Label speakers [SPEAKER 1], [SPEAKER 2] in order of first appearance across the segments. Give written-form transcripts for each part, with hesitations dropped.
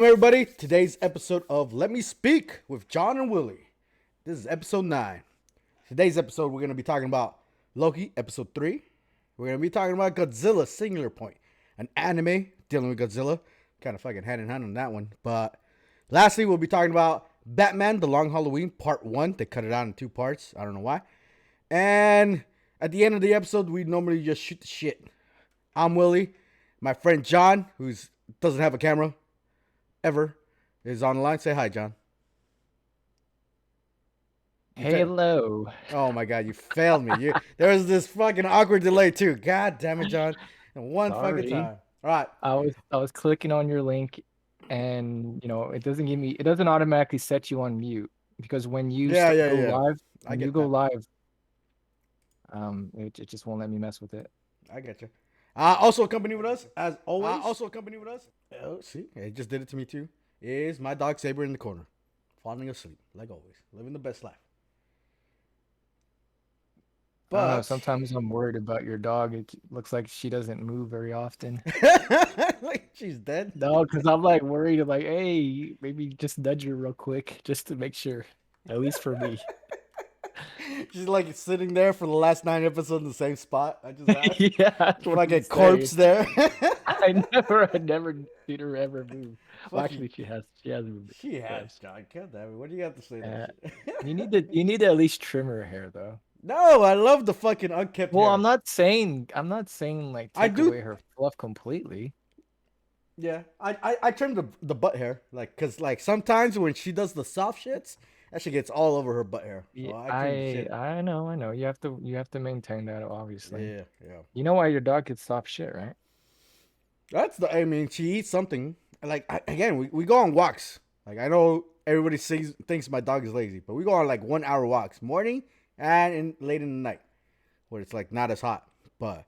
[SPEAKER 1] Everybody, today's episode of Let Me Speak with John and Willie. This is episode 9. Today's episode, we're going to be talking about Loki, episode 3. We're going to be talking about Godzilla Singular Point, an anime dealing with Godzilla. Kind of fucking hand in hand on that one. But lastly, we'll be talking about Batman, The Long Halloween, part 1. They cut it out in 2 parts. I don't know why. And at the end of the episode, we normally just shoot the shit. I'm Willie. My friend John, who doesn't have a camera ever, is on the line. Say hi, John.
[SPEAKER 2] Hello.
[SPEAKER 1] Oh my god, you failed me. There was this fucking awkward delay too. God damn it, John. And one fucking
[SPEAKER 2] Sorry.
[SPEAKER 1] time. All right.
[SPEAKER 2] I was clicking on your link and it doesn't automatically set you on mute because when you
[SPEAKER 1] Yeah.
[SPEAKER 2] live,
[SPEAKER 1] I
[SPEAKER 2] when
[SPEAKER 1] get
[SPEAKER 2] you go
[SPEAKER 1] that.
[SPEAKER 2] live, it just won't let me mess with it.
[SPEAKER 1] I get you. Also accompanied with us, as always. Oh, see, it just did it to me too. Is my dog Saber in the corner, falling asleep like always, living the best life.
[SPEAKER 2] I don't know,
[SPEAKER 1] But
[SPEAKER 2] sometimes I'm worried about your dog. It looks like she doesn't move very often.
[SPEAKER 1] like she's dead.
[SPEAKER 2] No, because I'm like worried, like, hey, maybe just nudge her real quick just to make sure, at least for me.
[SPEAKER 1] She's like sitting there for the last 9 episodes in the same spot. I just asked.
[SPEAKER 2] Yeah, that's what
[SPEAKER 1] Fucking
[SPEAKER 2] I'm
[SPEAKER 1] corpse
[SPEAKER 2] saying.
[SPEAKER 1] there.
[SPEAKER 2] I never seen her ever move. Well,
[SPEAKER 1] Fucking,
[SPEAKER 2] actually, she has moved.
[SPEAKER 1] she has,
[SPEAKER 2] Twice.
[SPEAKER 1] John. God damn it. What do you have to say
[SPEAKER 2] Uh,
[SPEAKER 1] that shit?
[SPEAKER 2] you need to at least trim her hair though.
[SPEAKER 1] No, I love the fucking unkept
[SPEAKER 2] Well,
[SPEAKER 1] hair.
[SPEAKER 2] I'm not saying like
[SPEAKER 1] I
[SPEAKER 2] take
[SPEAKER 1] do.
[SPEAKER 2] away her fluff completely.
[SPEAKER 1] Yeah, I trim the butt hair, like, cause like sometimes when she does the soft shits, that shit gets all over her butt hair.
[SPEAKER 2] Yeah,
[SPEAKER 1] So I trim the shit.
[SPEAKER 2] I know. You have to maintain that obviously.
[SPEAKER 1] Yeah.
[SPEAKER 2] You know why your dog gets soft shit, right?
[SPEAKER 1] I mean, she eats something. Like, again, we go on walks. Like, I know everybody thinks my dog is lazy, but we go on like 1 hour walks, morning and late in the night, where it's like not as hot. But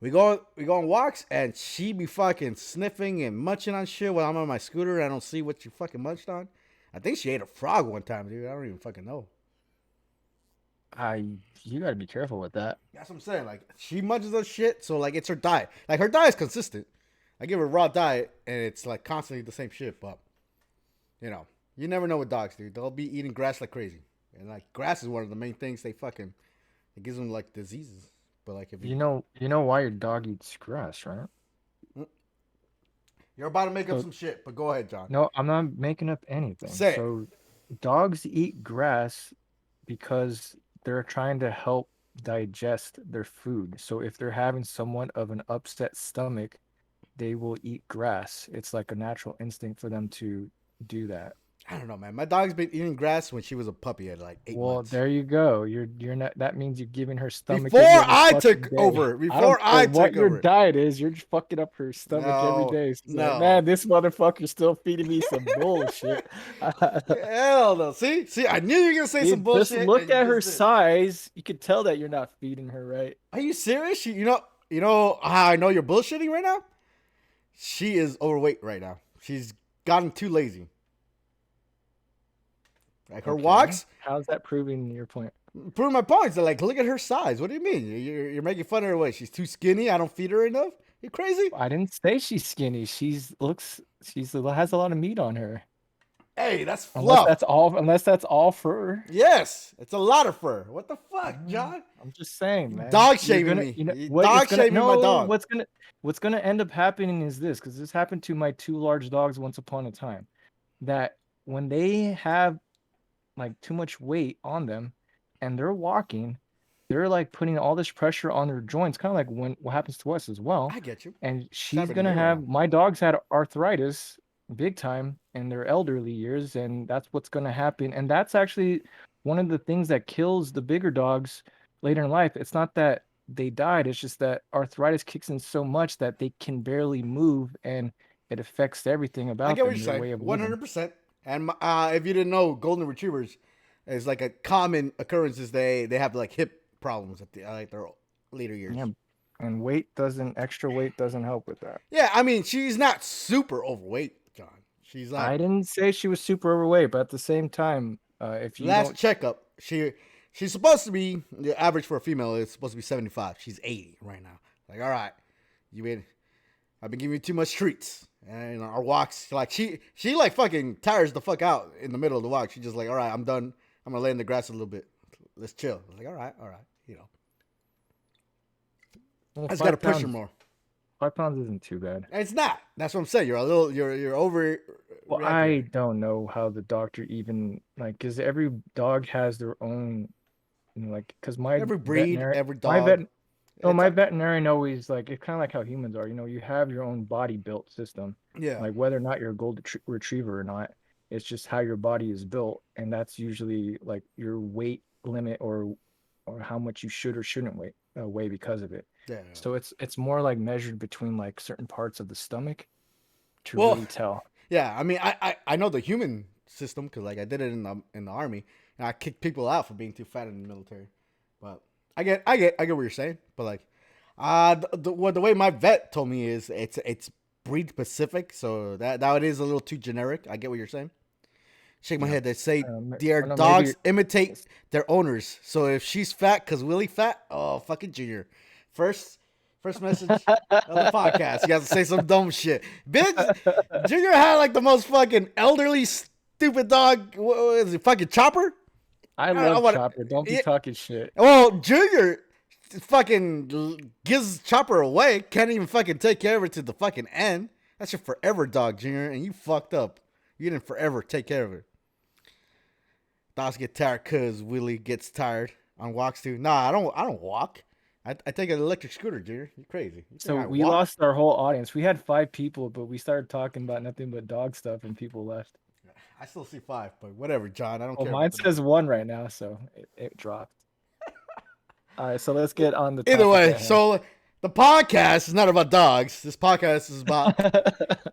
[SPEAKER 1] we go on walks, and she be fucking sniffing and munching on shit while I'm on my scooter and I don't see what she fucking munched on. I think she ate a frog one time, dude. I don't even fucking know.
[SPEAKER 2] You gotta be careful with that.
[SPEAKER 1] That's what I'm saying. Like, she munches on shit, so like it's her diet. Like, her diet's consistent. I give her a raw diet, and it's like constantly the same shit. But you never know with dogs, dude. They'll be eating grass like crazy, and like grass is one of the main things it gives them like diseases. But like if
[SPEAKER 2] You know why your dog eats grass, right?
[SPEAKER 1] you're about to make up
[SPEAKER 2] So
[SPEAKER 1] some shit, but go ahead, John.
[SPEAKER 2] no, I'm not making up anything.
[SPEAKER 1] Say it.
[SPEAKER 2] So dogs eat grass because they're trying to help digest their food. So if they're having somewhat of an upset stomach, they will eat grass. It's like a natural instinct for them to do that.
[SPEAKER 1] I don't know, man. My dog's been eating grass when she was a puppy at like 8
[SPEAKER 2] Well,
[SPEAKER 1] months.
[SPEAKER 2] there you go. You're not. That means you're giving her stomach
[SPEAKER 1] Before
[SPEAKER 2] every other
[SPEAKER 1] I
[SPEAKER 2] fucking
[SPEAKER 1] took
[SPEAKER 2] day.
[SPEAKER 1] over,
[SPEAKER 2] I don't
[SPEAKER 1] before
[SPEAKER 2] care
[SPEAKER 1] I
[SPEAKER 2] what
[SPEAKER 1] took
[SPEAKER 2] your
[SPEAKER 1] over.
[SPEAKER 2] diet is. You're just fucking up her stomach every
[SPEAKER 1] No,
[SPEAKER 2] day. She's like,
[SPEAKER 1] no.
[SPEAKER 2] man, this motherfucker's still feeding me some bullshit.
[SPEAKER 1] Hell no. See, I knew you were gonna say some
[SPEAKER 2] Dude, just
[SPEAKER 1] bullshit.
[SPEAKER 2] look
[SPEAKER 1] And you
[SPEAKER 2] at her
[SPEAKER 1] just did.
[SPEAKER 2] size. You could tell that you're not feeding her right.
[SPEAKER 1] Are you serious? You know how I know you're bullshitting right now? She is overweight right now. She's gotten too lazy. Like, her
[SPEAKER 2] Okay.
[SPEAKER 1] walks
[SPEAKER 2] How's that proving your point?
[SPEAKER 1] prove my points. They're like, look at her size. What do you mean? You're making fun of her way. She's too skinny. I don't feed her enough. You crazy?
[SPEAKER 2] I didn't say she's skinny. She has a lot of meat on her.
[SPEAKER 1] Hey, that's
[SPEAKER 2] Unless
[SPEAKER 1] fluff.
[SPEAKER 2] that's all fur.
[SPEAKER 1] Yes, it's a lot of fur. What the fuck, John?
[SPEAKER 2] I'm just saying, man.
[SPEAKER 1] Dog
[SPEAKER 2] You're
[SPEAKER 1] shaming
[SPEAKER 2] gonna,
[SPEAKER 1] me.
[SPEAKER 2] you know,
[SPEAKER 1] You
[SPEAKER 2] what
[SPEAKER 1] dog
[SPEAKER 2] it's gonna
[SPEAKER 1] shaming my
[SPEAKER 2] no,
[SPEAKER 1] dog.
[SPEAKER 2] what's gonna end up happening is this, because this happened to my 2 large dogs once upon a time. That when they have like too much weight on them and they're walking, they're like putting all this pressure on their joints, kind of like what happens to us as well.
[SPEAKER 1] I get you.
[SPEAKER 2] And she's
[SPEAKER 1] happening
[SPEAKER 2] gonna
[SPEAKER 1] to me right
[SPEAKER 2] have
[SPEAKER 1] now.
[SPEAKER 2] my dogs had arthritis big time in their elderly years, and that's what's gonna happen. And that's actually one of the things that kills the bigger dogs later in life. It's not that they died, it's just that arthritis kicks in so much that they can barely move, and it affects everything
[SPEAKER 1] I
[SPEAKER 2] about
[SPEAKER 1] get what
[SPEAKER 2] them,
[SPEAKER 1] you're
[SPEAKER 2] their
[SPEAKER 1] saying.
[SPEAKER 2] way of living.
[SPEAKER 1] 100%. And if you didn't know, golden retrievers is like a common occurrence. Is they have like hip problems at like their later years.
[SPEAKER 2] Yeah, and extra weight doesn't help with that.
[SPEAKER 1] Yeah, I mean, she's not super overweight, John. She's like,
[SPEAKER 2] I didn't say she was super overweight, but at the same time, if you
[SPEAKER 1] last
[SPEAKER 2] don't,
[SPEAKER 1] checkup, she's supposed to be, the average for a female is supposed to be 75. She's 80 right now. Like, all right, I've been giving you too much treats. And our walks, like she like fucking tires the fuck out in the middle of the walk. She's just like, all right, I'm done. I'm gonna lay in the grass a little bit. Let's chill. I was like, all right, you know.
[SPEAKER 2] Well,
[SPEAKER 1] I just gotta push her
[SPEAKER 2] 5 pounds.
[SPEAKER 1] more.
[SPEAKER 2] 5 pounds isn't too bad.
[SPEAKER 1] And it's not. That's what I'm saying. You're over
[SPEAKER 2] Well,
[SPEAKER 1] reacting.
[SPEAKER 2] I don't know how the doctor even like, because every dog has their own, like, because my
[SPEAKER 1] Every breed,
[SPEAKER 2] veterinarian,
[SPEAKER 1] every dog.
[SPEAKER 2] no,
[SPEAKER 1] It's
[SPEAKER 2] my veterinarian always like it's kind of like how humans are. You have your own body built system,
[SPEAKER 1] yeah,
[SPEAKER 2] like whether or not you're a golden retriever or not. It's just how your body is built, and that's usually like your weight limit or how much you should or shouldn't weigh because of it.
[SPEAKER 1] yeah.
[SPEAKER 2] So it's more like measured between like certain parts of the stomach to
[SPEAKER 1] Well,
[SPEAKER 2] really tell.
[SPEAKER 1] yeah. I mean, I know the human system because like I did it in the army and I kicked people out for being too fat in the military. But I get what you're saying. But like, the way my vet told me is it's breed specific, so that is a little too generic. I get what you're saying. Shake my
[SPEAKER 2] Yeah.
[SPEAKER 1] head. They say
[SPEAKER 2] I
[SPEAKER 1] their
[SPEAKER 2] don't know,
[SPEAKER 1] dogs
[SPEAKER 2] maybe
[SPEAKER 1] imitate
[SPEAKER 2] it's-
[SPEAKER 1] their owners. So if she's fat because Willie fat, oh fucking Junior. First message of the podcast. You have to say some dumb shit. Bitch, Junior had like the most fucking elderly stupid dog. What is it? Fucking Chopper?
[SPEAKER 2] I
[SPEAKER 1] I
[SPEAKER 2] love
[SPEAKER 1] want
[SPEAKER 2] Chopper. Don't be
[SPEAKER 1] yeah.
[SPEAKER 2] talking shit.
[SPEAKER 1] Well, Junior fucking gives Chopper away. Can't even fucking take care of it to the fucking end. That's your forever dog, Junior, and you fucked up. You didn't forever take care of it. Dogs get tired because Willie gets tired on walks too. Nah, I don't walk. I take an electric scooter, Junior. You're crazy. You think
[SPEAKER 2] So
[SPEAKER 1] I
[SPEAKER 2] we
[SPEAKER 1] walk?
[SPEAKER 2] lost our whole audience. We had 5 people, but we started talking about nothing but dog stuff, and people left.
[SPEAKER 1] I still see 5, but whatever, John. I don't
[SPEAKER 2] Well,
[SPEAKER 1] care
[SPEAKER 2] mine
[SPEAKER 1] about the dog.
[SPEAKER 2] says 1 right now, so it dropped. All right, so let's get on the
[SPEAKER 1] Either
[SPEAKER 2] topic
[SPEAKER 1] way,
[SPEAKER 2] at hand.
[SPEAKER 1] so the podcast is not about dogs. This podcast is about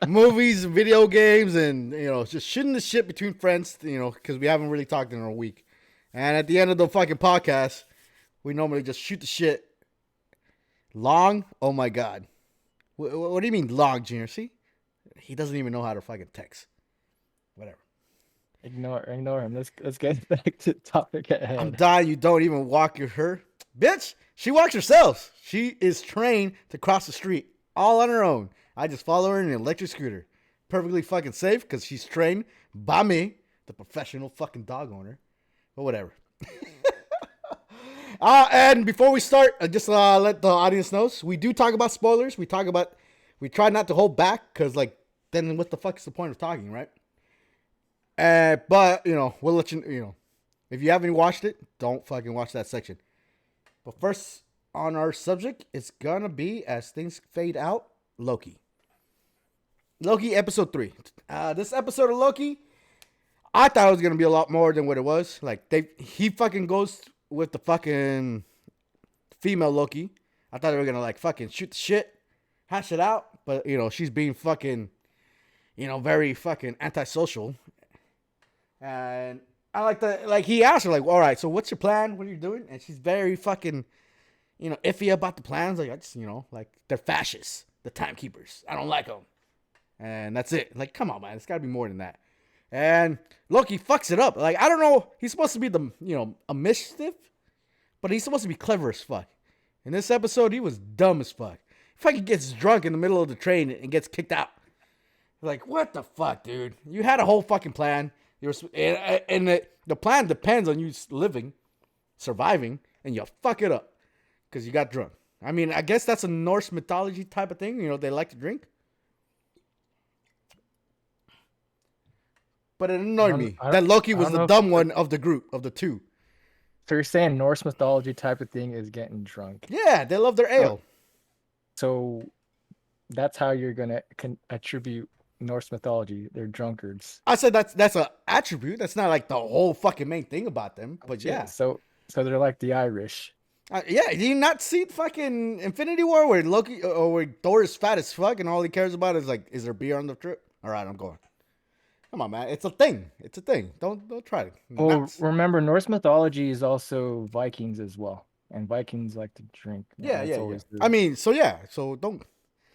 [SPEAKER 1] movies, video games, and just shooting the shit between friends. Because we haven't really talked in a week. And at the end of the fucking podcast, we normally just shoot the shit. Long? Oh my god. What do you mean long, Junior? See, he doesn't even know how to fucking text. Whatever.
[SPEAKER 2] Ignore him. Let's get back to the topic at
[SPEAKER 1] I'm
[SPEAKER 2] hand.
[SPEAKER 1] dying. You don't even walk her, bitch. She walks herself. She is trained to cross the street all on her own. I just follow her in an electric scooter. Perfectly fucking safe because she's trained by me, the professional fucking dog owner. But whatever. And before we start, just let the audience know, we do talk about spoilers. We try not to hold back because, like, then what the fuck is the point of talking, right? But, we'll let you, if you haven't watched it, don't fucking watch that section. But first, on our subject, it's gonna be, as things fade out, Loki. Loki episode 3. This episode of Loki, I thought it was gonna be a lot more than what it was. Like, he fucking goes with the fucking female Loki. I thought they were gonna like fucking shoot the shit, hash it out. But she's being fucking, very fucking antisocial. And I like he asked her like, all right, so what's your plan? What are you doing? And she's very fucking, iffy about the plans. Like I just, like they're fascists, the timekeepers. I don't like them. And that's it. Like, come on, man, it's gotta be more than that. And Loki fucks it up. Like, I don't know. He's supposed to be the, a mischief, but he's supposed to be clever as fuck. In this episode, he was dumb as fuck. He fucking gets drunk in the middle of the train and gets kicked out. Like, what the fuck, dude? You had a whole fucking plan. And the plan depends on you living, surviving, and you fuck it up because you got drunk. I mean, I guess that's a Norse mythology type of thing. They like to drink. But it annoyed me that Loki was the dumb one of the group, of the two.
[SPEAKER 2] So you're saying Norse mythology type of thing is getting drunk?
[SPEAKER 1] Yeah, they love their ale.
[SPEAKER 2] So that's how you're gonna attribute Norse mythology. They're drunkards.
[SPEAKER 1] I said that's an attribute. That's not like the whole fucking main thing about them. But yeah.
[SPEAKER 2] So they're like the Irish.
[SPEAKER 1] Yeah, did you not see fucking Infinity War where Loki or where Thor is fat as fuck and all he cares about is like, is there beer on the trip? All right, I'm going. Come on, man. It's a thing. It's a thing. Don't try it.
[SPEAKER 2] Well, remember, Norse mythology is also Vikings as well. And Vikings like to drink.
[SPEAKER 1] Yeah. I mean, so yeah. So don't...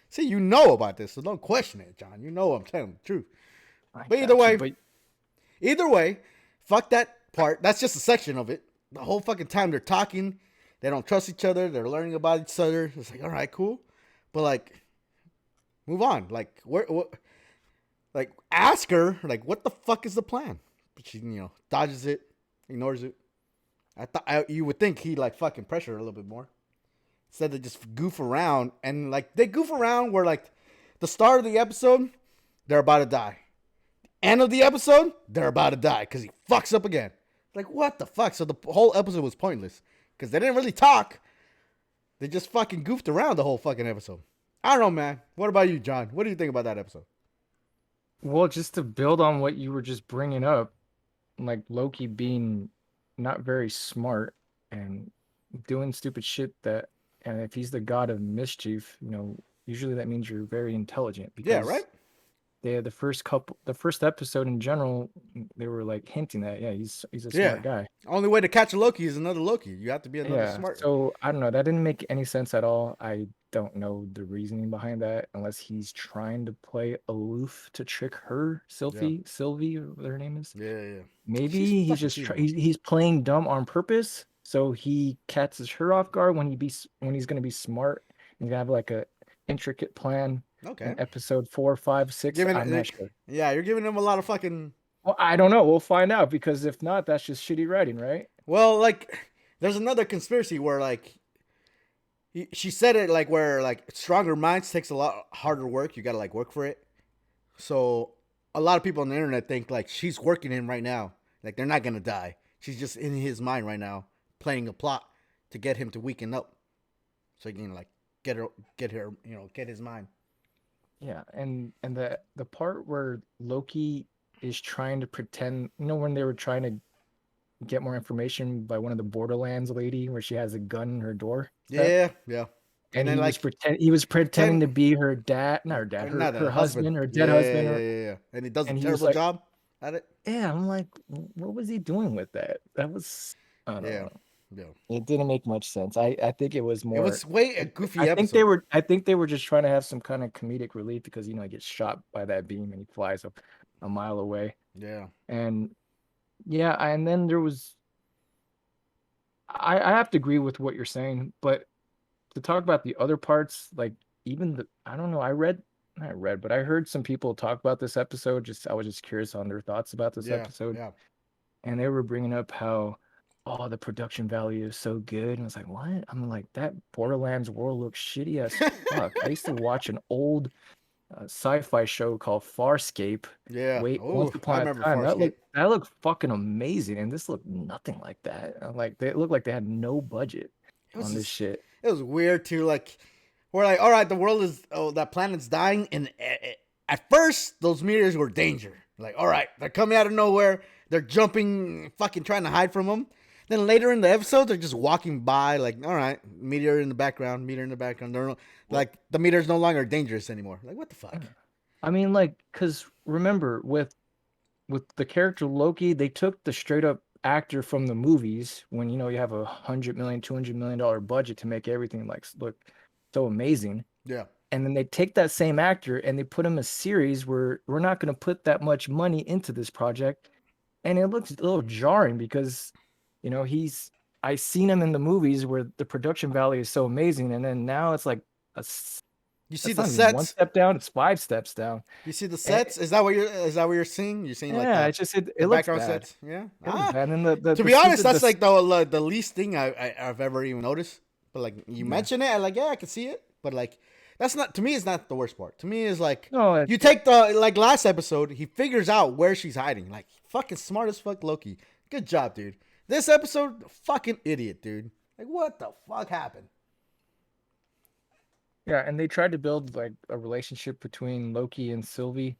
[SPEAKER 1] See, you know about this, so don't question it, John. You know I'm telling the truth. But either way, fuck that part. That's just a section of it. The whole fucking time they're talking, they don't trust each other. They're learning about each other. It's like, all right, cool. But like, move on. Like, Like, ask her, like, what the fuck is the plan? But she, dodges it, ignores it. You would think he'd like fucking pressure her a little bit more. Instead, they just goof around, and like they goof around where like the start of the episode, they're about to die. End of the episode, they're about to die because he fucks up again. Like, what the fuck? So the whole episode was pointless because they didn't really talk. They just fucking goofed around the whole fucking episode. I don't know, man. What about you, John? What do you think about that episode?
[SPEAKER 2] Well, just to build on what you were just bringing up, like Loki being not very smart and doing stupid shit that, and if he's the god of mischief, usually that means you're very intelligent
[SPEAKER 1] Yeah, right?
[SPEAKER 2] because the first episode in general, they were like hinting that, yeah, he's a
[SPEAKER 1] Yeah.
[SPEAKER 2] smart guy.
[SPEAKER 1] Only way to catch a Loki is another Loki. You have to be another
[SPEAKER 2] Yeah,
[SPEAKER 1] smart.
[SPEAKER 2] so I don't know. That didn't make any sense at all. I don't know the reasoning behind that, unless he's trying to play aloof to trick her,
[SPEAKER 1] Yeah.
[SPEAKER 2] Sylvie, or what her name is.
[SPEAKER 1] Yeah. She's
[SPEAKER 2] Maybe he's
[SPEAKER 1] fucking
[SPEAKER 2] just
[SPEAKER 1] cute.
[SPEAKER 2] he's playing dumb on purpose, so he catches her off guard when he's gonna be smart. He's gonna have like a intricate plan
[SPEAKER 1] Okay.
[SPEAKER 2] in episode 4, 5, 6.
[SPEAKER 1] Giving
[SPEAKER 2] I'm not
[SPEAKER 1] it,
[SPEAKER 2] sure.
[SPEAKER 1] yeah, you're giving him a lot of fucking.
[SPEAKER 2] Well, I don't know. We'll find out because if not, that's just shitty writing, right?
[SPEAKER 1] Well, like, there's another conspiracy where like she said it like where like stronger minds takes a lot harder work. You gotta like work for it. So a lot of people on the internet think like she's working him right now. Like they're not gonna die. She's just in his mind right now, playing a plot to get him to weaken up, so he can like get her, get his mind.
[SPEAKER 2] Yeah, and the part where Loki is trying to pretend, when they were trying to get more information by one of the Borderlands lady, where she has a gun in her door.
[SPEAKER 1] Yeah, yeah. And
[SPEAKER 2] And
[SPEAKER 1] then like
[SPEAKER 2] he was pretending
[SPEAKER 1] pretend,
[SPEAKER 2] to be her dad, not her dad,
[SPEAKER 1] not
[SPEAKER 2] her
[SPEAKER 1] a husband.
[SPEAKER 2] husband, her dead
[SPEAKER 1] Yeah,
[SPEAKER 2] husband,
[SPEAKER 1] yeah, yeah, yeah. And he does a
[SPEAKER 2] and he was
[SPEAKER 1] terrible
[SPEAKER 2] like,
[SPEAKER 1] job at it.
[SPEAKER 2] yeah, I'm like, what was he doing with that? That was, I don't
[SPEAKER 1] Yeah,
[SPEAKER 2] know.
[SPEAKER 1] yeah.
[SPEAKER 2] It didn't make much sense. I think it was
[SPEAKER 1] It
[SPEAKER 2] more.
[SPEAKER 1] was way a goofy episode.
[SPEAKER 2] I think they were just trying to have some kind of comedic relief because he gets shot by that beam and he flies up a mile away.
[SPEAKER 1] Yeah.
[SPEAKER 2] And yeah, and then there was. I have to agree with what you're saying, but to talk about the other parts, like even I don't know, not read, but I heard some people talk about this episode. I was just curious on their thoughts about this
[SPEAKER 1] Yeah,
[SPEAKER 2] episode,
[SPEAKER 1] yeah.
[SPEAKER 2] and they were bringing up how, oh, the production value is so good, and I was like, what? I'm like, that Borderlands world looks shitty as fuck. I used to watch an old sci-fi show called Farscape.
[SPEAKER 1] Yeah.
[SPEAKER 2] Once
[SPEAKER 1] Oh, I
[SPEAKER 2] upon a
[SPEAKER 1] remember
[SPEAKER 2] time,
[SPEAKER 1] Farscape.
[SPEAKER 2] that looked fucking amazing, and this looked nothing like that. Like they looked like they had no budget
[SPEAKER 1] It was
[SPEAKER 2] on this
[SPEAKER 1] just,
[SPEAKER 2] shit.
[SPEAKER 1] it was weird too. Like, we're like, all right, the world is, that planet's dying, and at first those meteors were danger. Like, all right, they're coming out of nowhere. They're jumping, fucking trying to hide from them. Then later in the episode, they're just walking by, like, all right, meteor in the background, meteor in the background. They're like, the meteor's no longer dangerous anymore. Like, what the fuck?
[SPEAKER 2] I mean, like, because remember, with the character Loki, they took the straight up actor from the movies when you have $100 million, $200 million budget to make everything like look so amazing.
[SPEAKER 1] Yeah.
[SPEAKER 2] And then they take that same actor and they put him in a series where we're not going to put that much money into this project, and it looks a little jarring because I seen him in the movies where the production value is so amazing, and then now it's like
[SPEAKER 1] You see
[SPEAKER 2] it's
[SPEAKER 1] the
[SPEAKER 2] not even one
[SPEAKER 1] sets.
[SPEAKER 2] step down, it's 5 steps down.
[SPEAKER 1] You see the
[SPEAKER 2] And,
[SPEAKER 1] sets. Is that what you're seeing? You're seeing like
[SPEAKER 2] yeah, it's just it
[SPEAKER 1] the
[SPEAKER 2] looks
[SPEAKER 1] background
[SPEAKER 2] bad.
[SPEAKER 1] sets. Yeah.
[SPEAKER 2] It looks bad. And
[SPEAKER 1] To be honest, that's like the least thing I've ever even noticed. But like you mention it, I like, yeah, I can see it. But like that's not, to me, it's not the worst part. To me, is like,
[SPEAKER 2] no,
[SPEAKER 1] you take the, like, last episode, he figures out where she's hiding. Like, fucking smart as fuck, Loki. Good job, dude. This episode, fucking idiot, dude. Like, what the fuck happened?
[SPEAKER 2] yeah, and they tried to build like a relationship between Loki and Sylvie.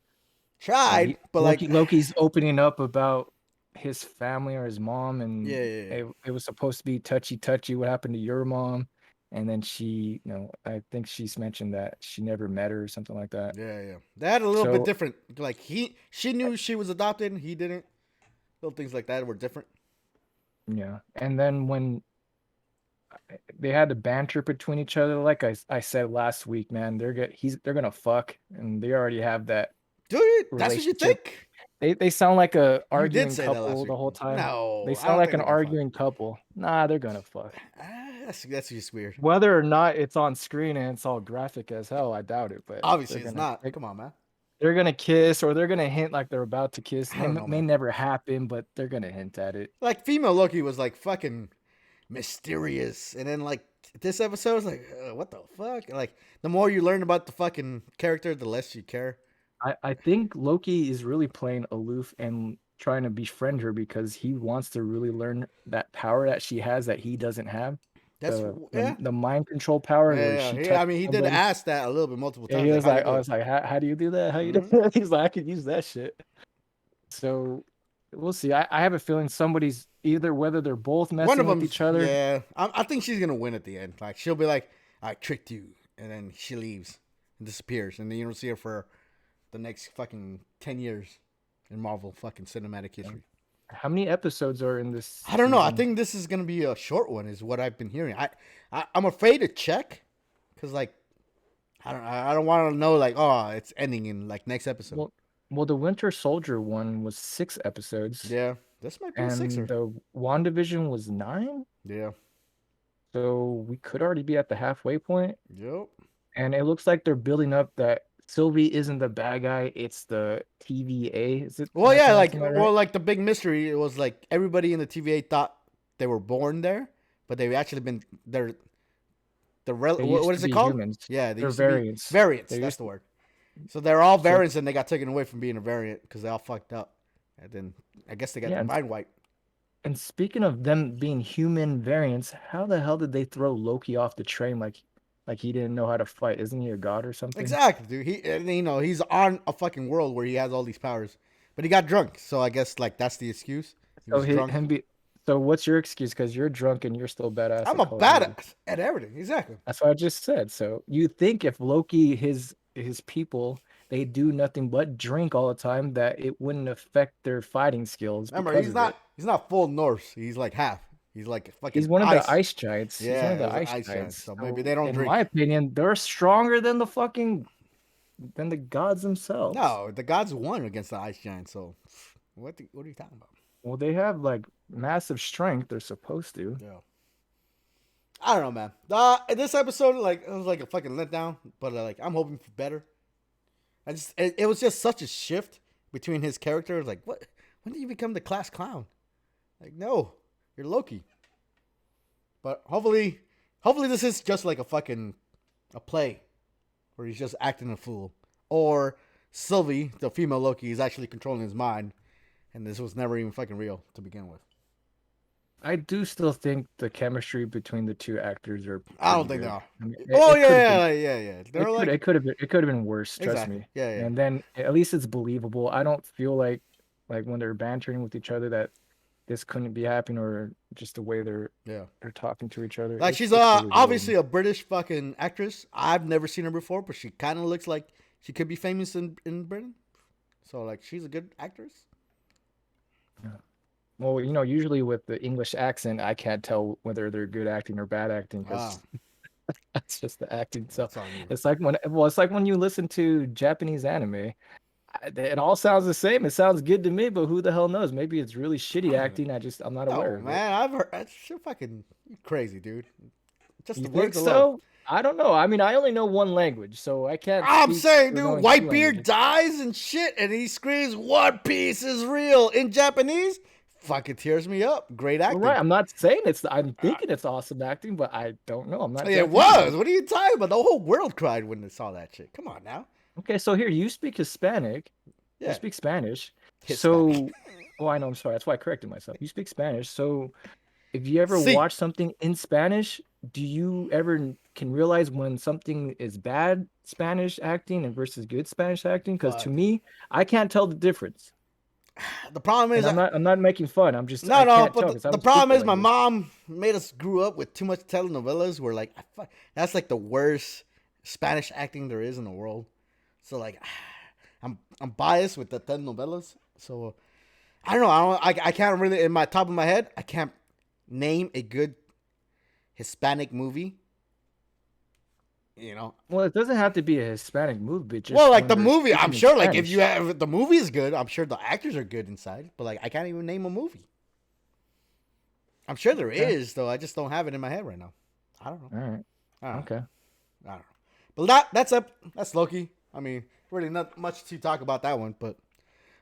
[SPEAKER 1] Tried, but like,
[SPEAKER 2] Loki's opening up about his family or his mom, and
[SPEAKER 1] yeah.
[SPEAKER 2] it was supposed to be touchy what happened to your mom, and then she, I think she's mentioned that she never met her or something like that.
[SPEAKER 1] Yeah. They had a little
[SPEAKER 2] So
[SPEAKER 1] bit different. Like, she knew she was adopted, and he didn't. Little things like that were different.
[SPEAKER 2] yeah, and then when they had the banter between each other, like I said last week, man, they're gonna fuck, and they already have that
[SPEAKER 1] Dude, that's what you
[SPEAKER 2] relationship.
[SPEAKER 1] think?
[SPEAKER 2] They sound like a
[SPEAKER 1] You did
[SPEAKER 2] arguing
[SPEAKER 1] say that last
[SPEAKER 2] couple the
[SPEAKER 1] week.
[SPEAKER 2] whole time. They
[SPEAKER 1] No, I
[SPEAKER 2] sound
[SPEAKER 1] don't
[SPEAKER 2] like
[SPEAKER 1] think
[SPEAKER 2] an
[SPEAKER 1] they're gonna fuck.
[SPEAKER 2] arguing couple. Nah, they're gonna fuck.
[SPEAKER 1] That's just weird.
[SPEAKER 2] Whether or not it's on screen and it's all graphic as hell, I doubt it. But
[SPEAKER 1] Obviously, it's not. Come on, man.
[SPEAKER 2] they're gonna kiss or they're gonna hint like they're about to kiss.
[SPEAKER 1] I don't know,
[SPEAKER 2] May
[SPEAKER 1] man.
[SPEAKER 2] never happen, but they're gonna hint at it.
[SPEAKER 1] Like female Loki was like fucking mysterious, and then like this episode was like, what the fuck? Like the more you learn about the fucking character, the less you care.
[SPEAKER 2] I think Loki is really playing aloof and trying to befriend her because he wants to really learn that power that she has that he doesn't have.
[SPEAKER 1] That's yeah.
[SPEAKER 2] The mind control power where
[SPEAKER 1] Yeah,
[SPEAKER 2] she
[SPEAKER 1] yeah. I
[SPEAKER 2] touches
[SPEAKER 1] mean, he did
[SPEAKER 2] somebody.
[SPEAKER 1] ask that a little bit multiple
[SPEAKER 2] Yeah,
[SPEAKER 1] times.
[SPEAKER 2] he
[SPEAKER 1] Like,
[SPEAKER 2] was
[SPEAKER 1] how do you
[SPEAKER 2] like,
[SPEAKER 1] do
[SPEAKER 2] I
[SPEAKER 1] it?
[SPEAKER 2] was like, how do you do that? How you do
[SPEAKER 1] Mhm.
[SPEAKER 2] that? He's like, I could use that shit. So we'll see. I have a feeling somebody's either whether they're both
[SPEAKER 1] One of
[SPEAKER 2] messing with
[SPEAKER 1] them's
[SPEAKER 2] each other.
[SPEAKER 1] yeah. I think she's gonna win at the end. Like she'll be like, "I tricked you," and then she leaves and disappears, and then you don't see her for the next fucking 10 years in Marvel fucking cinematic history.
[SPEAKER 2] How many episodes are in this
[SPEAKER 1] I don't know. I
[SPEAKER 2] season?
[SPEAKER 1] think this is gonna be a short one, is what I've been hearing. I'm afraid to check because like I don't want to know like oh it's ending in like next episode.
[SPEAKER 2] Well, well, the Winter Soldier one was 6 episodes,
[SPEAKER 1] Yeah, this might be a
[SPEAKER 2] and
[SPEAKER 1] sixer.
[SPEAKER 2] the WandaVision was 9.
[SPEAKER 1] Yeah.
[SPEAKER 2] So we could already be at the halfway point,
[SPEAKER 1] Yep.
[SPEAKER 2] and it looks like they're building up that Sylvie isn't the bad guy; it's the TVA. Is it? Am
[SPEAKER 1] Well,
[SPEAKER 2] I
[SPEAKER 1] yeah, like
[SPEAKER 2] pronouncing that right?
[SPEAKER 1] the big mystery it was like everybody in the TVA thought they were born there, but they've actually been they're
[SPEAKER 2] They used
[SPEAKER 1] what
[SPEAKER 2] to
[SPEAKER 1] is it
[SPEAKER 2] be
[SPEAKER 1] called?
[SPEAKER 2] humans.
[SPEAKER 1] Yeah, they
[SPEAKER 2] They're
[SPEAKER 1] used to be
[SPEAKER 2] variants.
[SPEAKER 1] variants.
[SPEAKER 2] They
[SPEAKER 1] That's
[SPEAKER 2] used
[SPEAKER 1] the
[SPEAKER 2] to,
[SPEAKER 1] word. So they're all
[SPEAKER 2] so
[SPEAKER 1] variants, and they got taken away from being a variant because they all fucked up, and then I guess they got
[SPEAKER 2] yeah.
[SPEAKER 1] their mind wiped.
[SPEAKER 2] And speaking of them being human variants, how the hell did they throw Loki off the train like he didn't know how to fight? Isn't he a god or something?
[SPEAKER 1] Exactly, dude. He's on a fucking world where he has all these powers, but he got drunk. So I guess like that's the excuse. He
[SPEAKER 2] So
[SPEAKER 1] was drunk.
[SPEAKER 2] so what's your excuse? Because you're drunk and you're still badass
[SPEAKER 1] I'm
[SPEAKER 2] at
[SPEAKER 1] a
[SPEAKER 2] Call of Duty.
[SPEAKER 1] badass at everything. Exactly.
[SPEAKER 2] That's what I just said. So you think if Loki, his people, they do nothing but drink all the time, that it wouldn't affect their fighting skills
[SPEAKER 1] Remember,
[SPEAKER 2] because of it.
[SPEAKER 1] he's not full Norse. He's like half. He's like
[SPEAKER 2] He's
[SPEAKER 1] fucking
[SPEAKER 2] one of the
[SPEAKER 1] ice.
[SPEAKER 2] ice giants. He's one
[SPEAKER 1] Yeah,
[SPEAKER 2] of
[SPEAKER 1] it
[SPEAKER 2] the
[SPEAKER 1] was an
[SPEAKER 2] ice
[SPEAKER 1] ice giant.
[SPEAKER 2] giants.
[SPEAKER 1] So maybe
[SPEAKER 2] So
[SPEAKER 1] they don't
[SPEAKER 2] in my
[SPEAKER 1] drink.
[SPEAKER 2] opinion, they're stronger than than the gods themselves.
[SPEAKER 1] No, the gods won against the ice giant. So what are you talking about?
[SPEAKER 2] Well, they have like massive strength. They're supposed to.
[SPEAKER 1] Yeah. I don't know, man. This episode, like, it was like a fucking letdown, but like, I'm hoping for better. It was just such a shift between his characters. Like, what? When did you become the class clown? Like, no, you're Loki. But hopefully this is just like a play, where he's just acting a fool, or Sylvie, the female Loki, is actually controlling his mind, and this was never even fucking real to begin with.
[SPEAKER 2] I do still think the chemistry between the two actors are
[SPEAKER 1] I
[SPEAKER 2] pretty
[SPEAKER 1] don't think they
[SPEAKER 2] good.
[SPEAKER 1] are.
[SPEAKER 2] I mean,
[SPEAKER 1] Oh
[SPEAKER 2] it could have been
[SPEAKER 1] yeah. They're like
[SPEAKER 2] it could have been worse, trust
[SPEAKER 1] exactly.
[SPEAKER 2] me.
[SPEAKER 1] Yeah, yeah.
[SPEAKER 2] And then at least it's believable. I don't feel like when they're bantering with each other that this couldn't be happening or just the way
[SPEAKER 1] Yeah.
[SPEAKER 2] they're talking to each other.
[SPEAKER 1] Like she's
[SPEAKER 2] It's believable.
[SPEAKER 1] obviously a British fucking actress. I've never seen her before, but she kind of looks like she could be famous in Britain. So like she's a good actress.
[SPEAKER 2] Yeah. Well, usually with the English accent, I can't tell whether they're good acting or bad acting
[SPEAKER 1] Ah,
[SPEAKER 2] because that's just the acting. So
[SPEAKER 1] that's on you.
[SPEAKER 2] it's like when you listen to Japanese anime. It all sounds the same. It sounds good to me, but who the hell knows? Maybe it's really shitty acting. I'm not aware
[SPEAKER 1] No
[SPEAKER 2] of it.
[SPEAKER 1] man, I've heard that's shit fucking crazy, dude. Just
[SPEAKER 2] You
[SPEAKER 1] the
[SPEAKER 2] think
[SPEAKER 1] words alone.
[SPEAKER 2] so? I don't know. I mean, I only know one language, so I can't
[SPEAKER 1] I'm
[SPEAKER 2] speak
[SPEAKER 1] saying,
[SPEAKER 2] for
[SPEAKER 1] dude,
[SPEAKER 2] knowing two
[SPEAKER 1] Whitebeard
[SPEAKER 2] languages.
[SPEAKER 1] dies and shit, and he screams, "One Piece is real" in Japanese. Fucking tears me up. Great
[SPEAKER 2] All right,
[SPEAKER 1] acting.
[SPEAKER 2] I'm not saying I'm thinking it's awesome acting, but I don't know. I'm not
[SPEAKER 1] It
[SPEAKER 2] Japanese.
[SPEAKER 1] was. What are you talking about? The whole world cried when they saw that shit. Come on now.
[SPEAKER 2] Okay, so here you speak Hispanic. You
[SPEAKER 1] Yeah.
[SPEAKER 2] speak Spanish.
[SPEAKER 1] Hispanic.
[SPEAKER 2] So, oh, I know. I'm sorry. That's why I corrected myself. You speak Spanish. So, if you ever
[SPEAKER 1] See,
[SPEAKER 2] watch something in Spanish, do you ever can realize when something is bad Spanish acting and versus good Spanish acting? Because to
[SPEAKER 1] fuck.
[SPEAKER 2] me, I can't tell the difference.
[SPEAKER 1] The problem is
[SPEAKER 2] And
[SPEAKER 1] that
[SPEAKER 2] I'm not making fun. I'm just
[SPEAKER 1] no,
[SPEAKER 2] I
[SPEAKER 1] no.
[SPEAKER 2] can't
[SPEAKER 1] But
[SPEAKER 2] tell because I
[SPEAKER 1] the
[SPEAKER 2] don't speak
[SPEAKER 1] problem
[SPEAKER 2] the
[SPEAKER 1] is my
[SPEAKER 2] language.
[SPEAKER 1] mom made us grew up with too much telenovelas. Where like, that's like the worst Spanish acting there is in the world. So like, I'm biased with the telenovelas. So I don't know. I can't really in my top of my head. I can't name a good Hispanic movie. You know,
[SPEAKER 2] Well, it doesn't have to be a Hispanic movie, but
[SPEAKER 1] well,
[SPEAKER 2] just
[SPEAKER 1] like
[SPEAKER 2] when
[SPEAKER 1] the
[SPEAKER 2] they're
[SPEAKER 1] movie, I'm
[SPEAKER 2] speaking in
[SPEAKER 1] sure. Like if
[SPEAKER 2] Spanish.
[SPEAKER 1] you have the movie is good, I'm sure the actors are good inside. But like I can't even name a movie. I'm sure there
[SPEAKER 2] Okay.
[SPEAKER 1] is, though. I just don't have it in my head right now. I don't know.
[SPEAKER 2] All right.
[SPEAKER 1] I don't know.
[SPEAKER 2] Okay.
[SPEAKER 1] I don't know. But that's Loki. I mean, really not much to talk about that one, but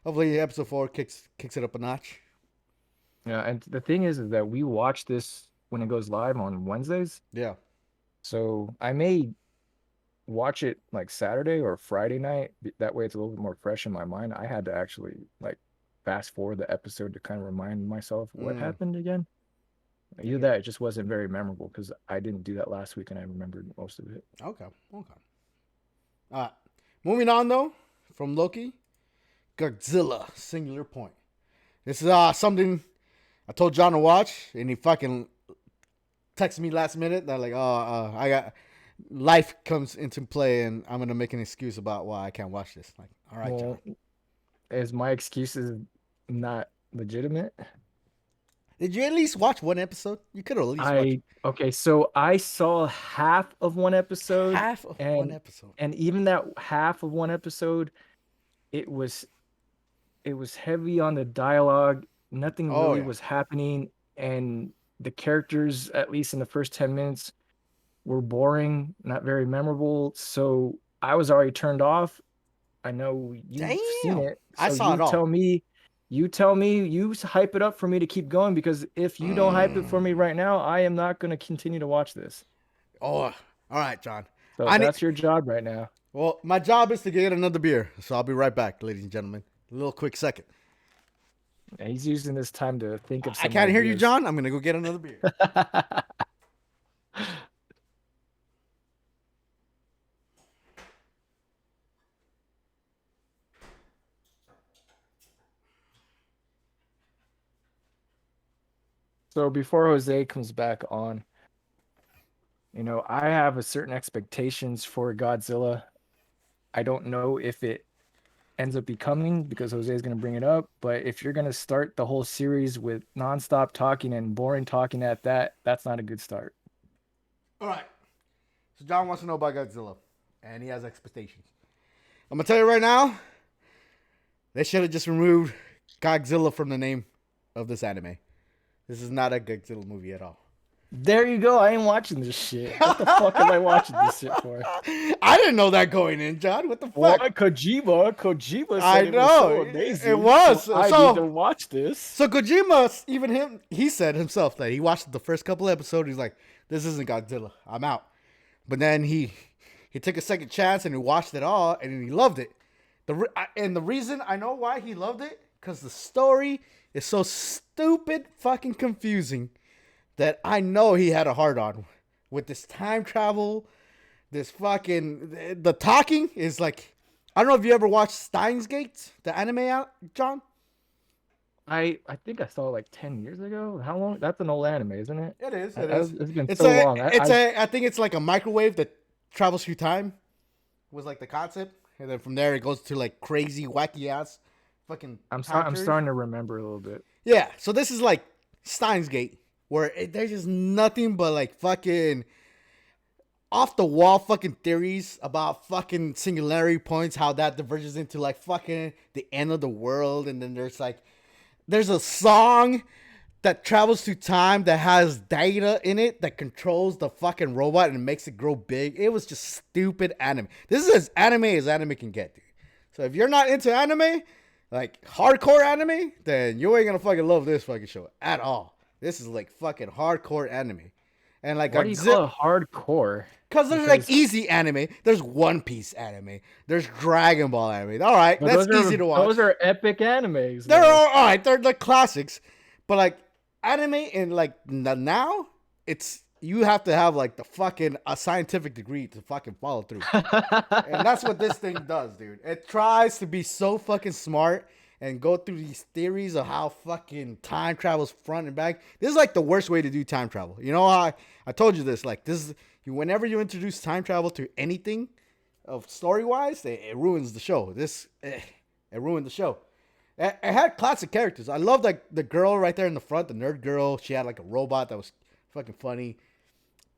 [SPEAKER 1] hopefully episode 4 kicks it up a notch.
[SPEAKER 2] Yeah, and the thing is that we watch this when it goes live on Wednesdays.
[SPEAKER 1] Yeah.
[SPEAKER 2] So I may watch it like Saturday or Friday night. That way it's a little bit more fresh in my mind. I had to actually like fast forward the episode to kind of remind myself what happened again. Either that, it just wasn't very memorable because I didn't do that last week and I remembered most of it.
[SPEAKER 1] Okay. All right. Moving on though, from Loki, Godzilla, singular point. This is something I told John to watch, and he fucking texted me last minute. That like, I got life comes into play, and I'm gonna make an excuse about why I can't watch this. Like, all right, John.
[SPEAKER 2] Is my excuses not legitimate?
[SPEAKER 1] Did you at least watch one episode? You could have at least watched
[SPEAKER 2] okay, so I saw half of one episode.
[SPEAKER 1] half of one episode.
[SPEAKER 2] And even that half of one episode, it was heavy on the dialogue. Nothing really was happening, and the characters, at least in the first 10 minutes, were boring, not very memorable. So I was already turned off. I know you've seen it. So
[SPEAKER 1] I saw it all.
[SPEAKER 2] You tell me, you hype it up for me to keep going, because if you don't hype it for me right now, I am not going to continue to watch this.
[SPEAKER 1] Oh, all right, John.
[SPEAKER 2] So that's your job right now.
[SPEAKER 1] Well, my job is to get another beer, so I'll be right back, ladies and gentlemen. A little quick second.
[SPEAKER 2] He's using this time to think of some
[SPEAKER 1] I can't hear you,
[SPEAKER 2] ideas.
[SPEAKER 1] John. I'm going to go get another beer.
[SPEAKER 2] So before Jose comes back on, I have a certain expectations for Godzilla. I don't know if it ends up becoming, because Jose is going to bring it up, but if you're going to start the whole series with nonstop talking and boring talking at that, that's not a good start.
[SPEAKER 1] All right. So John wants to know about Godzilla, and he has expectations. I'm going to tell you right now, they should have just removed Godzilla from the name of this anime. This is not a Godzilla movie at all.
[SPEAKER 2] There you go. I ain't watching this shit. What the fuck am I watching this shit for?
[SPEAKER 1] I didn't know that going in, John. What the fuck?
[SPEAKER 2] What? Kojima said
[SPEAKER 1] I
[SPEAKER 2] it
[SPEAKER 1] know.
[SPEAKER 2] was so amazing.
[SPEAKER 1] It was.
[SPEAKER 2] So I need to watch this.
[SPEAKER 1] So Kojima, even him, he said himself that he watched the first couple episodes. He's like, this isn't Godzilla. I'm out. But then he took a second chance and he watched it all and he loved it. And the reason I know why he loved it, because the story is so stupid fucking confusing that I know he had a hard on with this time travel. This fucking, the talking is like, I don't know if you ever watched Steins Gate, the anime out, John.
[SPEAKER 2] I think I saw it like 10 years ago. How long? That's an old anime, isn't it?
[SPEAKER 1] It is. It is.
[SPEAKER 2] It's been so long.
[SPEAKER 1] I think it's like a microwave that travels through time. Was like the concept, and then from there it goes to like crazy, wacky ass, fucking.
[SPEAKER 2] I'm starting to remember a little bit.
[SPEAKER 1] Yeah. So this is like Steins Gate, where there's just nothing but like fucking off the wall fucking theories about fucking singularity points, how that diverges into like fucking the end of the world, and then there's a song that travels through time that has data in it that controls the fucking robot and makes it grow big. It was just stupid anime. This is as anime can get, dude. So if you're not into anime, like hardcore anime, then you ain't gonna fucking love this fucking show at all. This is like fucking hardcore anime. And like,
[SPEAKER 2] why do you call it hardcore?
[SPEAKER 1] Because there's like easy anime. There's One Piece anime. There's Dragon Ball anime. All right, that's easy to watch.
[SPEAKER 2] Those are epic animes.
[SPEAKER 1] They're all right. They're the classics. But like anime and like now, it's you have to have like the fucking a scientific degree to fucking follow through. And that's what this thing does, dude. It tries to be so fucking smart and go through these theories of how fucking time travels front and back. This is like the worst way to do time travel. You know, I told you this. Like this is whenever you introduce time travel to anything of story wise, it ruins the show. It ruined the show. It had classic characters. I love like the girl right there in the front, the nerd girl. She had like a robot that was fucking funny.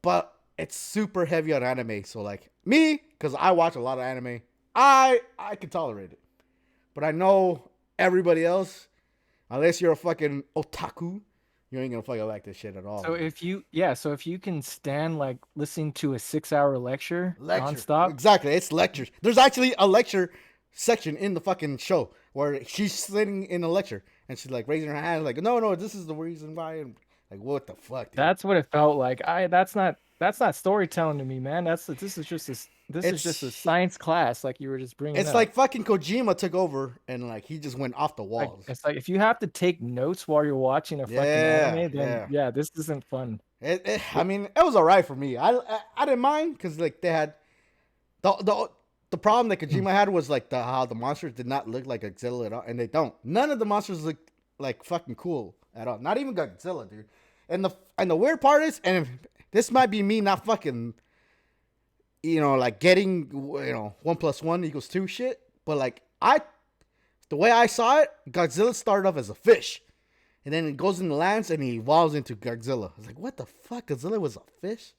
[SPEAKER 1] But it's super heavy on anime. So like me, because I watch a lot of anime, I can tolerate it. But I know everybody else, unless you're a fucking otaku, You ain't gonna fucking like this shit at all.
[SPEAKER 2] So
[SPEAKER 1] Dude.
[SPEAKER 2] so if you can stand like listening to a 6 hour lecture
[SPEAKER 1] Lecture.
[SPEAKER 2] nonstop,
[SPEAKER 1] Exactly. It's lectures. There's actually a lecture section in the fucking show where she's sitting in a lecture and she's like raising her hand, like, no, this is the reason why. And like, what the fuck, dude?
[SPEAKER 2] that's what it felt like. That's not storytelling to me, man. This is just a
[SPEAKER 1] It's
[SPEAKER 2] science class, like you were just bringing
[SPEAKER 1] it's
[SPEAKER 2] up.
[SPEAKER 1] like fucking Kojima took over and like he just went off the
[SPEAKER 2] Like
[SPEAKER 1] walls.
[SPEAKER 2] it's like if you have to take notes while you're watching a fucking
[SPEAKER 1] Yeah,
[SPEAKER 2] anime, then
[SPEAKER 1] yeah.
[SPEAKER 2] yeah, this isn't fun.
[SPEAKER 1] I mean, it was alright for me. I didn't mind because like they had the problem that Kojima had was like how the monsters did not look like Godzilla at all, and they don't. None of the monsters look like fucking cool at all. Not even Godzilla, dude. And the weird part is, and this might be me not fucking, like getting 1+1 = 2 shit, but like the way I saw it, Godzilla started off as a fish. And then it goes into lands and he evolves into Godzilla. I was like, what the fuck? Godzilla was a fish?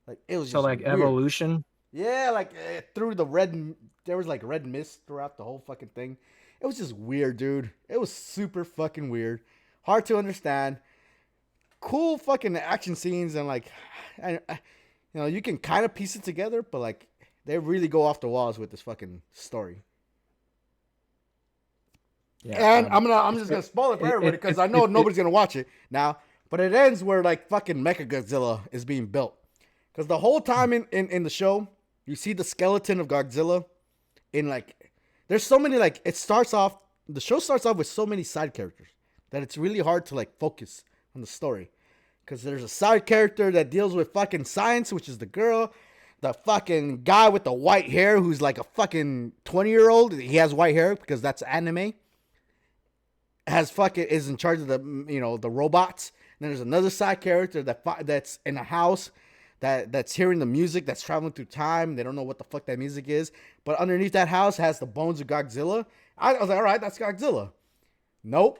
[SPEAKER 1] Like, it was
[SPEAKER 2] So
[SPEAKER 1] just
[SPEAKER 2] like
[SPEAKER 1] weird.
[SPEAKER 2] evolution.
[SPEAKER 1] Yeah, like through there was like red mist throughout the whole fucking thing. It was just weird, dude. It was super fucking weird. Hard to understand. Cool fucking action scenes and like, you can kind of piece it together, but like, they really go off the walls with this fucking story.
[SPEAKER 2] Yeah,
[SPEAKER 1] And I'm just gonna spoil it for everybody because I know
[SPEAKER 2] it-
[SPEAKER 1] nobody's gonna watch it now. But it ends where like fucking Mecha Godzilla is being built. Because the whole time in the show, you see the skeleton of Godzilla in like there's so many like the show starts off with so many side characters that it's really hard to like focus on the story. Because there's a side character that deals with fucking science, which is the girl. The fucking guy with the white hair who's like a fucking 20-year-old. He has white hair because that's anime. Is in charge of the robots. And then there's another side character that's in a house that's hearing the music that's traveling through time. They don't know what the fuck that music is, but underneath that house has the bones of Godzilla. I was like, all right, that's Godzilla. Nope,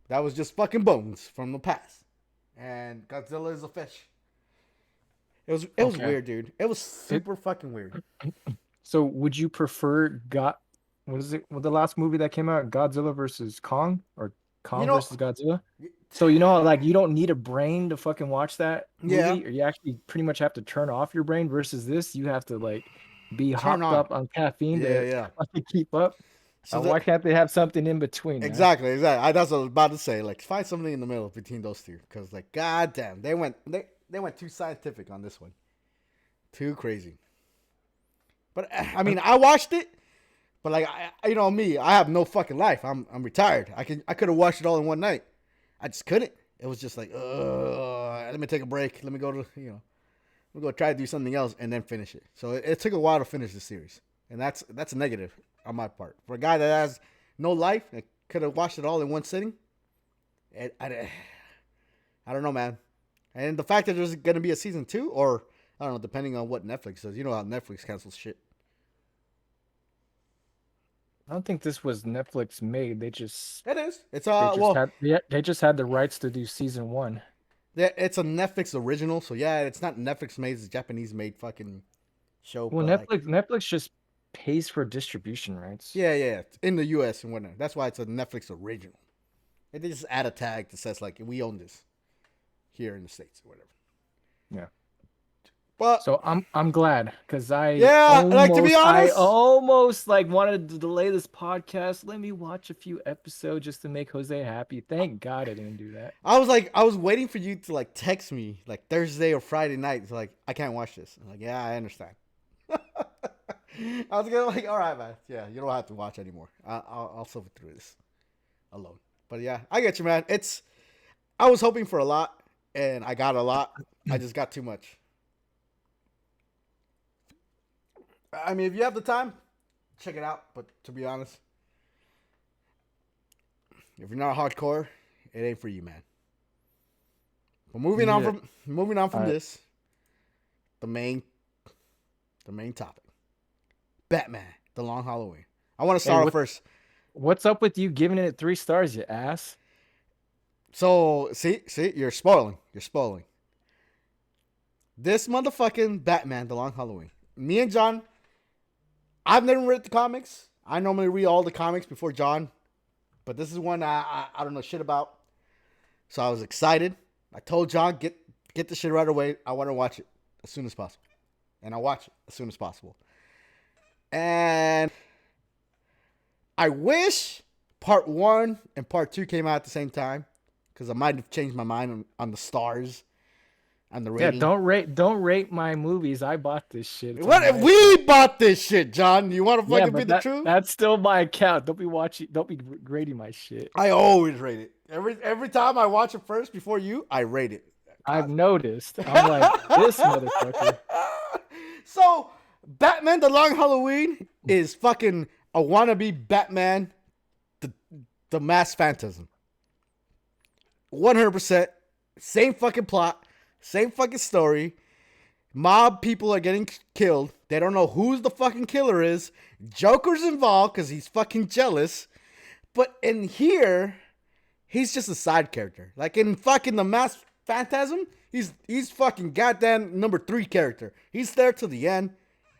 [SPEAKER 1] that was just fucking bones from the past. And Godzilla is a fish. It was
[SPEAKER 2] Okay.
[SPEAKER 1] weird, dude. It was super fucking weird.
[SPEAKER 2] So would you prefer what is it? What the last movie that came out? Godzilla versus Kong or
[SPEAKER 1] You
[SPEAKER 2] Kong
[SPEAKER 1] know,
[SPEAKER 2] versus Godzilla? So like you don't need a brain to fucking watch that
[SPEAKER 1] yeah,
[SPEAKER 2] movie, or you actually pretty much have to turn off your brain versus this, you have to like be
[SPEAKER 1] turn
[SPEAKER 2] hopped
[SPEAKER 1] on.
[SPEAKER 2] up on caffeine
[SPEAKER 1] Yeah,
[SPEAKER 2] to
[SPEAKER 1] yeah.
[SPEAKER 2] fucking keep up.
[SPEAKER 1] So
[SPEAKER 2] Why can't they have something in between, man?
[SPEAKER 1] exactly. That's what I was about to say. Like, find something in the middle between those two, because like, goddamn, they went too scientific on this one, too crazy. But I mean, I watched it, but like, me, I have no fucking life. I'm retired. I could have watched it all in one night. I just couldn't. It was just like, let me take a break. Let me go to we'll go try to do something else and then finish it. So it took a while to finish the series, and that's a negative on my part. For a guy that has no life, that could have watched it all in one sitting. I don't know, man. And the fact that there's going to be a season 2, or I don't know, depending on what Netflix does. You know how Netflix cancels shit.
[SPEAKER 2] I don't think this was Netflix made. They just
[SPEAKER 1] It is. It's
[SPEAKER 2] they just had the rights to do season 1.
[SPEAKER 1] it's a Netflix original. So yeah, it's not Netflix made. It's a Japanese made fucking show.
[SPEAKER 2] Well,
[SPEAKER 1] But like,
[SPEAKER 2] Netflix just pays for distribution rights.
[SPEAKER 1] yeah, in the U.S. and whatnot. That's why it's a Netflix original. And they just add a tag that says like, we own this here in the States or whatever.
[SPEAKER 2] Yeah.
[SPEAKER 1] But
[SPEAKER 2] So I'm glad, because
[SPEAKER 1] to be
[SPEAKER 2] I
[SPEAKER 1] honest,
[SPEAKER 2] almost like wanted to delay this podcast. Let me watch a few episodes just to make Jose happy. Thank God I didn't do that.
[SPEAKER 1] I was waiting for you to like text me like Thursday or Friday night. It's like, I can't watch this. I'm like, yeah, I understand. I was gonna like, all right, man. Yeah, you don't have to watch anymore. I'll suffer through this alone. But yeah, I get you, man. I was hoping for a lot, and I got a lot. I just got too much. I mean, if you have the time, check it out. But to be honest, if you're not hardcore, it ain't for you, man. But moving on from this, the main topic, Batman: The Long Halloween. I want to start off first.
[SPEAKER 2] What's up with you giving it 3 stars, you ass?
[SPEAKER 1] So see, you're spoiling. This motherfucking Batman: The Long Halloween. Me and John, I've never read the comics. I normally read all the comics before John, but this is one I don't know shit about. So I was excited. I told John, get the shit right away. I want to watch it as soon as possible. And I watch it as soon as possible. And I wish part one and part two came out at the same time, because I might have changed my mind on the stars and the
[SPEAKER 2] Yeah,
[SPEAKER 1] rating.
[SPEAKER 2] don't rate my movies. I bought this shit. It's on
[SPEAKER 1] What if
[SPEAKER 2] my
[SPEAKER 1] we
[SPEAKER 2] account.
[SPEAKER 1] bought this shit, John? You want to
[SPEAKER 2] Yeah,
[SPEAKER 1] fucking be
[SPEAKER 2] but
[SPEAKER 1] the truth?
[SPEAKER 2] that's still my account. Don't be grading my shit.
[SPEAKER 1] I always rate it. Every time I watch it first before you, I rate it.
[SPEAKER 2] I've noticed. I'm like, this motherfucker.
[SPEAKER 1] So, Batman: The Long Halloween is fucking a wannabe Batman, the mass phantasm. 100%. Same fucking plot, same fucking story. Mob people are getting killed. They don't know who the fucking killer is. Joker's involved because he's fucking jealous. But in here, he's just a side character. Like in fucking the Mask Phantasm, he's fucking goddamn number 3 character. He's there to the end,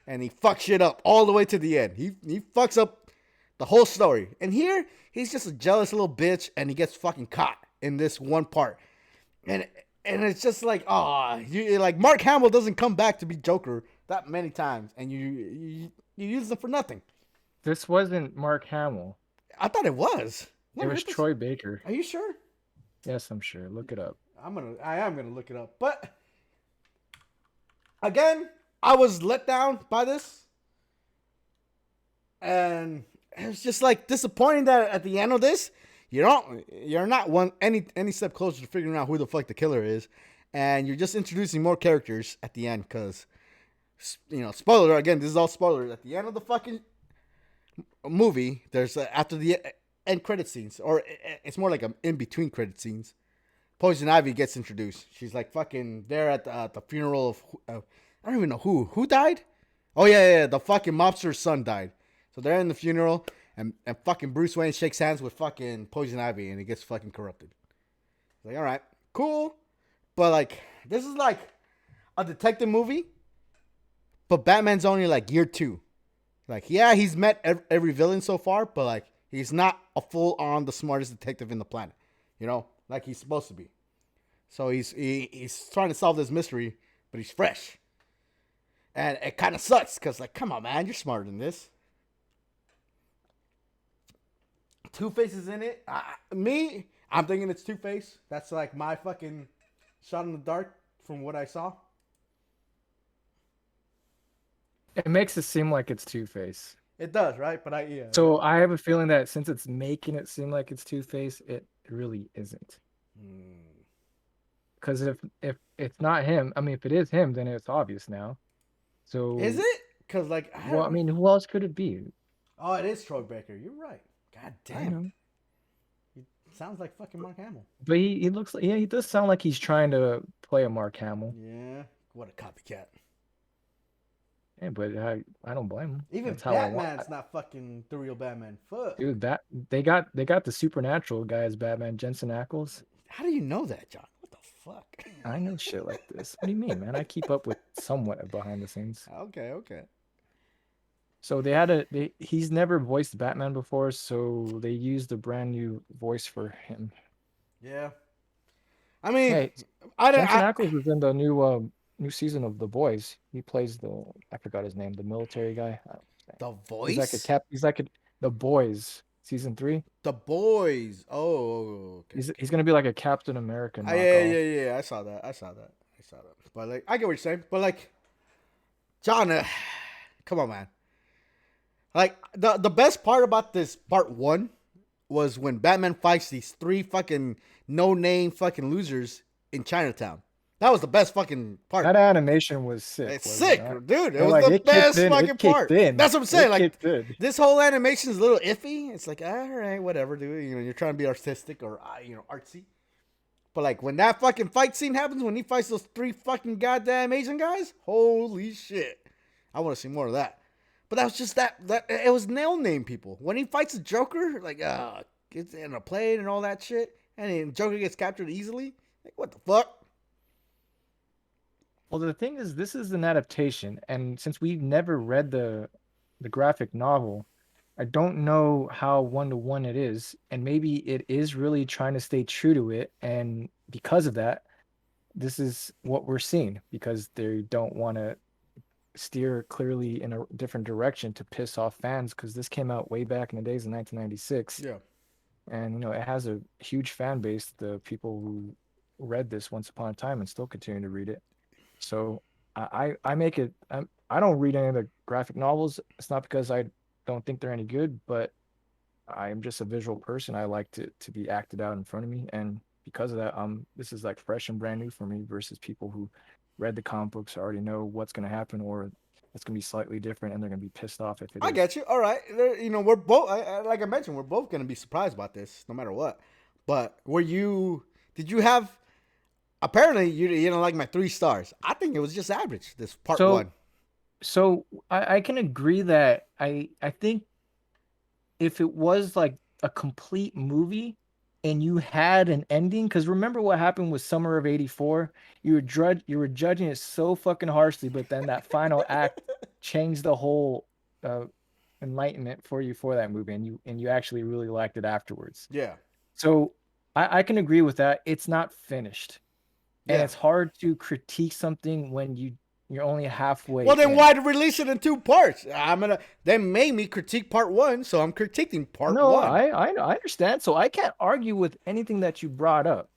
[SPEAKER 1] and he fucks shit up all the way to the end. He fucks up the whole story. And here, he's just a jealous little bitch, and he gets fucking caught in this one part. And it's just like, like Mark Hamill doesn't come back to be Joker that many times, and you use them for nothing.
[SPEAKER 2] This wasn't Mark Hamill.
[SPEAKER 1] I thought it was.
[SPEAKER 2] It was Troy Baker.
[SPEAKER 1] Are you sure?
[SPEAKER 2] Yes, I'm sure. Look it up.
[SPEAKER 1] I am gonna look it up. But again, I was let down by this, and it was just like disappointing that at the end of this, you're not any step closer to figuring out who the fuck the killer is, and you're just introducing more characters at the end because, spoiler again. This is all spoilers. At the end of the fucking movie, there's after the end credit scenes, or it's more like an in between credit scenes. Poison Ivy gets introduced. She's like fucking there at the funeral of I don't even know who died. Oh yeah, the fucking mobster's son died. So they're in the funeral, and fucking Bruce Wayne shakes hands with fucking Poison Ivy, and he gets fucking corrupted. It's like, all right, cool, but like this is like a detective movie, but Batman's only like year 2. Like, yeah, he's met every villain so far, but like he's not a full on the smartest detective in the planet, like he's supposed to be. So he's trying to solve this mystery, but he's fresh, and it kind of sucks because like, come on, man, you're smarter than this. Two-Face is in it. I'm thinking it's Two-Face. That's like my fucking shot in the dark from what I saw.
[SPEAKER 2] It makes it seem like it's Two-Face.
[SPEAKER 1] It does, right? But yeah.
[SPEAKER 2] So I have a feeling that since it's making it seem like it's Two-Face, it really isn't. Because if it's not him, I mean, if it is him, then it's obvious now. So
[SPEAKER 1] is it? Because like,
[SPEAKER 2] I mean, who else could it be?
[SPEAKER 1] Oh, it is Troy Baker. You're right. God damn. He sounds like fucking Mark Hamill.
[SPEAKER 2] But he looks like, he does sound like he's trying to play a Mark Hamill.
[SPEAKER 1] Yeah. What a copycat.
[SPEAKER 2] Yeah, but I don't blame him.
[SPEAKER 1] Even Batman's not fucking the real Batman. Fuck.
[SPEAKER 2] Dude, they got the supernatural guy as Batman, Jensen Ackles.
[SPEAKER 1] How do you know that, John? What the fuck?
[SPEAKER 2] I know shit like this. What do you mean, man? I keep up with somewhat behind the scenes.
[SPEAKER 1] Okay.
[SPEAKER 2] So he's never voiced Batman before, so they used a brand new voice for him.
[SPEAKER 1] Yeah. I mean,
[SPEAKER 2] Jensen Ackles was in the new season of The Boys. He plays I forgot his name, the military guy.
[SPEAKER 1] The Voice?
[SPEAKER 2] He's like The Boys, season 3.
[SPEAKER 1] The Boys. Oh, okay.
[SPEAKER 2] He's gonna be like a Captain America knockoff.
[SPEAKER 1] Yeah. I saw that. But like, I get what you're saying. But like, John, come on, man. Like the best part about this part 1 was when Batman fights these 3 fucking no-name fucking losers in Chinatown. That was the best fucking part.
[SPEAKER 2] That animation was sick.
[SPEAKER 1] It's sick, dude. It was like, the best fucking part. That's what I'm saying. Like, this whole animation is a little iffy. It's like, all right, whatever, dude. You're trying to be artistic or artsy. But like when that fucking fight scene happens, when he fights those 3 fucking goddamn Asian guys, holy shit! I want to see more of that. But that was just that it was no-name people. When he fights the Joker, like gets in a plane and all that shit, and then Joker gets captured easily. Like, what the fuck?
[SPEAKER 2] Well, the thing is, this is an adaptation, and since we've never read the graphic novel, I don't know how one-to-one it is, and maybe it is really trying to stay true to it, and because of that, this is what we're seeing because they don't want to steer clearly in a different direction to piss off fans because this came out way back in the days of 1996,
[SPEAKER 1] Yeah.
[SPEAKER 2] and it has a huge fan base, the people who read this once upon a time and still continue to read it. So I make it. I don't read any of the graphic novels. It's not because I don't think they're any good, but I'm just a visual person. I like to be acted out in front of me, and because of that, this is like fresh and brand new for me versus people who read the comic books already know what's going to happen or it's going to be slightly different, and they're going to be pissed off if it
[SPEAKER 1] I
[SPEAKER 2] is.
[SPEAKER 1] get you. All right. We're both, like I mentioned, we're both going to be surprised about this no matter what. But did you have, apparently, you didn't like my 3 stars. I think it was just average, this part
[SPEAKER 2] So
[SPEAKER 1] one.
[SPEAKER 2] I can agree that I think if it was like a complete movie and you had an ending, because remember what happened with Summer of '84? You were judging it so fucking harshly, but then that final act changed the whole uh, enlightenment for you for that movie, and you actually really liked it afterwards.
[SPEAKER 1] Yeah.
[SPEAKER 2] So I can agree with that. It's not finished, and
[SPEAKER 1] Yeah.
[SPEAKER 2] it's hard to critique something when you're only halfway
[SPEAKER 1] Well, then
[SPEAKER 2] in.
[SPEAKER 1] why release it in 2 parts? They made me critique part one, so I'm critiquing part
[SPEAKER 2] No,
[SPEAKER 1] one.
[SPEAKER 2] I understand. So I can't argue with anything that you brought up,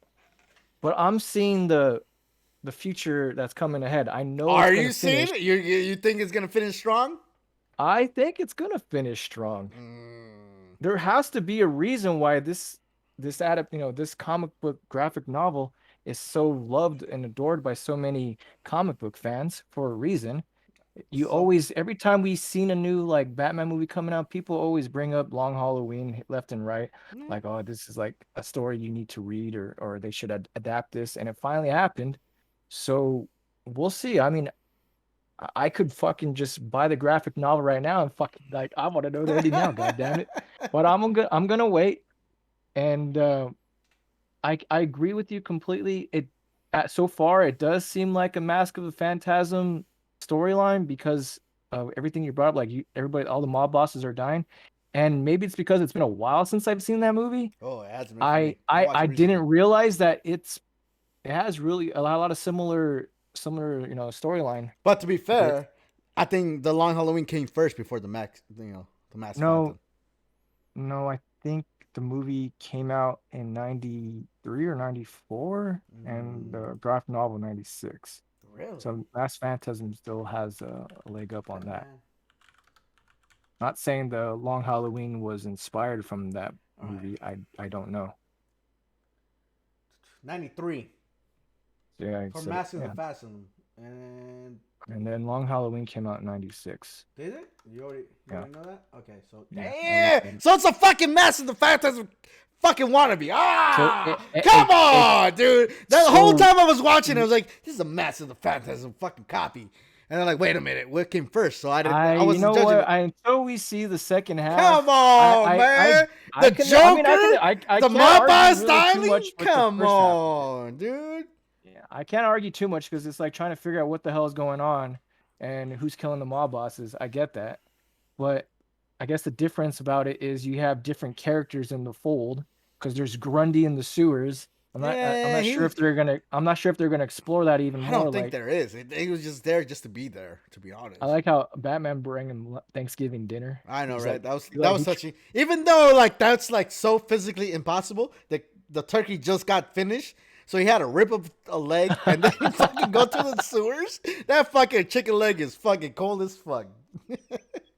[SPEAKER 2] but I'm seeing the future that's coming ahead. I know it's
[SPEAKER 1] Are
[SPEAKER 2] going
[SPEAKER 1] you
[SPEAKER 2] to
[SPEAKER 1] seeing
[SPEAKER 2] finish.
[SPEAKER 1] it? You think it's going to finish strong?
[SPEAKER 2] I think it's going to finish strong.
[SPEAKER 1] Mm.
[SPEAKER 2] There has to be a reason why this comic book graphic novel is so loved and adored by so many comic book fans for a reason. You
[SPEAKER 1] So,
[SPEAKER 2] always, every time we've seen a new like Batman movie coming out, people always bring up Long Halloween left and right,
[SPEAKER 1] yeah.
[SPEAKER 2] like, oh, this is like a story you need to read, or they should adapt this, and it finally happened. So we'll see. I mean, I could fucking just buy the graphic novel right now and fucking like I want to know the ending now, god damn it. But I'm gonna wait, and I agree with you completely. So far it does seem like a Mask of the Phantasm storyline because of everything you brought up. Like everybody, all the mob bosses are dying, and maybe it's because it's been a while since I've seen that movie.
[SPEAKER 1] Oh, it hasn't been for
[SPEAKER 2] I
[SPEAKER 1] me. I
[SPEAKER 2] I
[SPEAKER 1] watched
[SPEAKER 2] I
[SPEAKER 1] it recently.
[SPEAKER 2] didn't realize that it has really a lot of similar storyline.
[SPEAKER 1] But to be
[SPEAKER 2] With
[SPEAKER 1] fair, I think the Long Halloween came first before the Mass
[SPEAKER 2] no
[SPEAKER 1] Phantom.
[SPEAKER 2] no, I think the movie came out in '93 or '94, and
[SPEAKER 1] Mm,
[SPEAKER 2] the graphic novel '96.
[SPEAKER 1] really?
[SPEAKER 2] So Mass Phantasm still has a leg up on
[SPEAKER 1] Hey,
[SPEAKER 2] that.
[SPEAKER 1] man.
[SPEAKER 2] Not saying the Long Halloween was inspired from that
[SPEAKER 1] All right.
[SPEAKER 2] movie. I don't know.
[SPEAKER 1] 93
[SPEAKER 2] So yeah,
[SPEAKER 1] for
[SPEAKER 2] so
[SPEAKER 1] Mass of the
[SPEAKER 2] yeah.
[SPEAKER 1] Phantom. And
[SPEAKER 2] And then Long Halloween came out in '96.
[SPEAKER 1] did it? You
[SPEAKER 2] Yeah,
[SPEAKER 1] already know that? Okay, so
[SPEAKER 2] yeah. I looked at
[SPEAKER 1] damn.
[SPEAKER 2] it.
[SPEAKER 1] So it's a fucking Mass of the Phantasm fucking wannabe.
[SPEAKER 2] So
[SPEAKER 1] Ah, come on, dude. The whole
[SPEAKER 2] so
[SPEAKER 1] time I was watching, I was like, this is a Mass of the Phantasm fucking copy. And I'm like, wait a minute, what came first? So I
[SPEAKER 2] you
[SPEAKER 1] wasn't
[SPEAKER 2] know
[SPEAKER 1] judging
[SPEAKER 2] what?
[SPEAKER 1] it.
[SPEAKER 2] Until we see the second
[SPEAKER 1] Come
[SPEAKER 2] half,
[SPEAKER 1] on, man. The
[SPEAKER 2] I mean,
[SPEAKER 1] Joker,
[SPEAKER 2] I
[SPEAKER 1] the
[SPEAKER 2] can't argue
[SPEAKER 1] Mamba
[SPEAKER 2] really too
[SPEAKER 1] styling.
[SPEAKER 2] much with the
[SPEAKER 1] Come
[SPEAKER 2] first half of it.
[SPEAKER 1] on, dude.
[SPEAKER 2] Yeah, I can't argue too much because it's like trying to figure out what the hell is going on and who's killing the mob bosses. I get that. But I guess the difference about it is you have different characters in the fold because there's Grundy in the sewers. I'm
[SPEAKER 1] Yeah,
[SPEAKER 2] not
[SPEAKER 1] he
[SPEAKER 2] sure
[SPEAKER 1] was.
[SPEAKER 2] if they're gonna explore that even
[SPEAKER 1] I
[SPEAKER 2] more.
[SPEAKER 1] don't think
[SPEAKER 2] Like
[SPEAKER 1] there is. He was just there just to be there, to be
[SPEAKER 2] I
[SPEAKER 1] honest.
[SPEAKER 2] like how Batman bring him Thanksgiving dinner.
[SPEAKER 1] I know,
[SPEAKER 2] He's
[SPEAKER 1] right?
[SPEAKER 2] like
[SPEAKER 1] That was
[SPEAKER 2] he
[SPEAKER 1] touching. Even though like that's like so physically impossible. The turkey just got finished, so he had to rip up a leg and then fucking go to the sewers. That fucking chicken leg is fucking cold as fuck.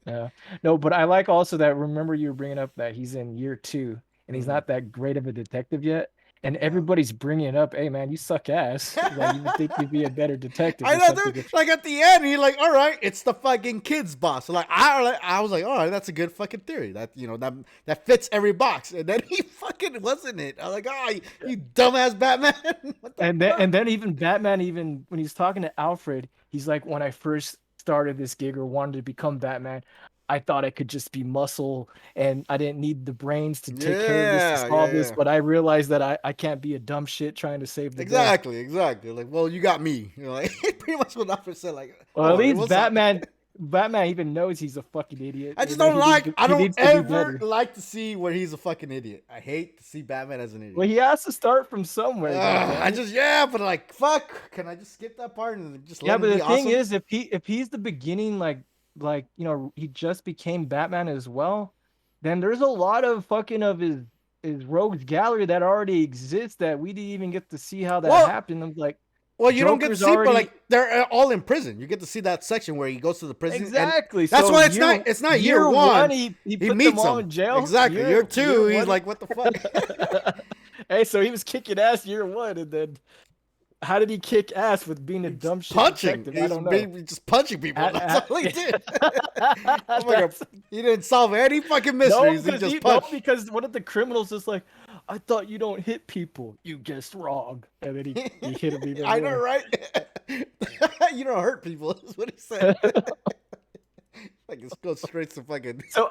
[SPEAKER 2] Yeah. No, but I like also that remember you were bringing up that he's in year 2 and he's
[SPEAKER 1] Mm-hmm.
[SPEAKER 2] not that great of a detective yet. And
[SPEAKER 1] Yeah.
[SPEAKER 2] everybody's bringing it up. Hey, man, you suck ass. Like, you would think you'd be a better detective
[SPEAKER 1] I
[SPEAKER 2] or
[SPEAKER 1] know,
[SPEAKER 2] something.
[SPEAKER 1] dude. Like at the end, he like, all right, it's the fucking kid's boss. So, like I was like, all right, that's a good fucking theory. That that fits every box. And then he fucking wasn't it. I was like, oh, you dumbass Batman. What the
[SPEAKER 2] And
[SPEAKER 1] fuck?
[SPEAKER 2] then even Batman, even when he's talking to Alfred, he's like, when I first started this gig or wanted to become Batman, I thought I could just be muscle and I didn't need the brains to take care of this to
[SPEAKER 1] Yeah,
[SPEAKER 2] solve
[SPEAKER 1] yeah,
[SPEAKER 2] this.
[SPEAKER 1] yeah.
[SPEAKER 2] But I realized that I can't be a dumb shit trying to save the day.
[SPEAKER 1] Exactly, exactly. Like, well, you got me. Like pretty much what Alfred said. Like,
[SPEAKER 2] Well,
[SPEAKER 1] oh,
[SPEAKER 2] at least
[SPEAKER 1] what's up?
[SPEAKER 2] Batman even knows he's a fucking idiot.
[SPEAKER 1] I just
[SPEAKER 2] And that
[SPEAKER 1] don't
[SPEAKER 2] he needs
[SPEAKER 1] like.
[SPEAKER 2] to,
[SPEAKER 1] I
[SPEAKER 2] he
[SPEAKER 1] don't
[SPEAKER 2] needs to do
[SPEAKER 1] ever
[SPEAKER 2] better.
[SPEAKER 1] like to see where he's a fucking idiot. I hate to see Batman as an idiot.
[SPEAKER 2] Well, he has to start from somewhere.
[SPEAKER 1] I
[SPEAKER 2] Goddammit.
[SPEAKER 1] just yeah, but like fuck. Can I just skip that part and just
[SPEAKER 2] Yeah,
[SPEAKER 1] let him
[SPEAKER 2] but
[SPEAKER 1] be
[SPEAKER 2] the thing
[SPEAKER 1] awesome?
[SPEAKER 2] is, if he's the beginning, like he just became Batman as well, then there's a lot of fucking of his rogues gallery that already exists that we didn't even get to see how that
[SPEAKER 1] Well,
[SPEAKER 2] happened. I'm like,
[SPEAKER 1] well, you don't get to
[SPEAKER 2] Joker's
[SPEAKER 1] see, but
[SPEAKER 2] already
[SPEAKER 1] like they're all in prison. You get to see that section where he goes to the prison, and
[SPEAKER 2] exactly.
[SPEAKER 1] that's
[SPEAKER 2] So
[SPEAKER 1] why it's not year
[SPEAKER 2] year one,
[SPEAKER 1] one.
[SPEAKER 2] he
[SPEAKER 1] He
[SPEAKER 2] put them
[SPEAKER 1] meets
[SPEAKER 2] all
[SPEAKER 1] them
[SPEAKER 2] in jail.
[SPEAKER 1] exactly. Year
[SPEAKER 2] Year
[SPEAKER 1] two, he's
[SPEAKER 2] one.
[SPEAKER 1] like, what the fuck?
[SPEAKER 2] Hey, so he was kicking ass year one, and then how did he kick ass with being a
[SPEAKER 1] He's
[SPEAKER 2] dumb shit
[SPEAKER 1] punching.
[SPEAKER 2] detective? I
[SPEAKER 1] He's
[SPEAKER 2] don't know.
[SPEAKER 1] just punching people. That's all he did. Oh my god,
[SPEAKER 2] That's
[SPEAKER 1] he didn't solve any fucking
[SPEAKER 2] no,
[SPEAKER 1] mysteries. He just punched.
[SPEAKER 2] because one of the criminals is like, I thought you don't hit people. You guessed wrong, and then he hit him even
[SPEAKER 1] I know,
[SPEAKER 2] more.
[SPEAKER 1] right? You don't hurt people. Is what he said. Like it goes straight to fucking.
[SPEAKER 2] So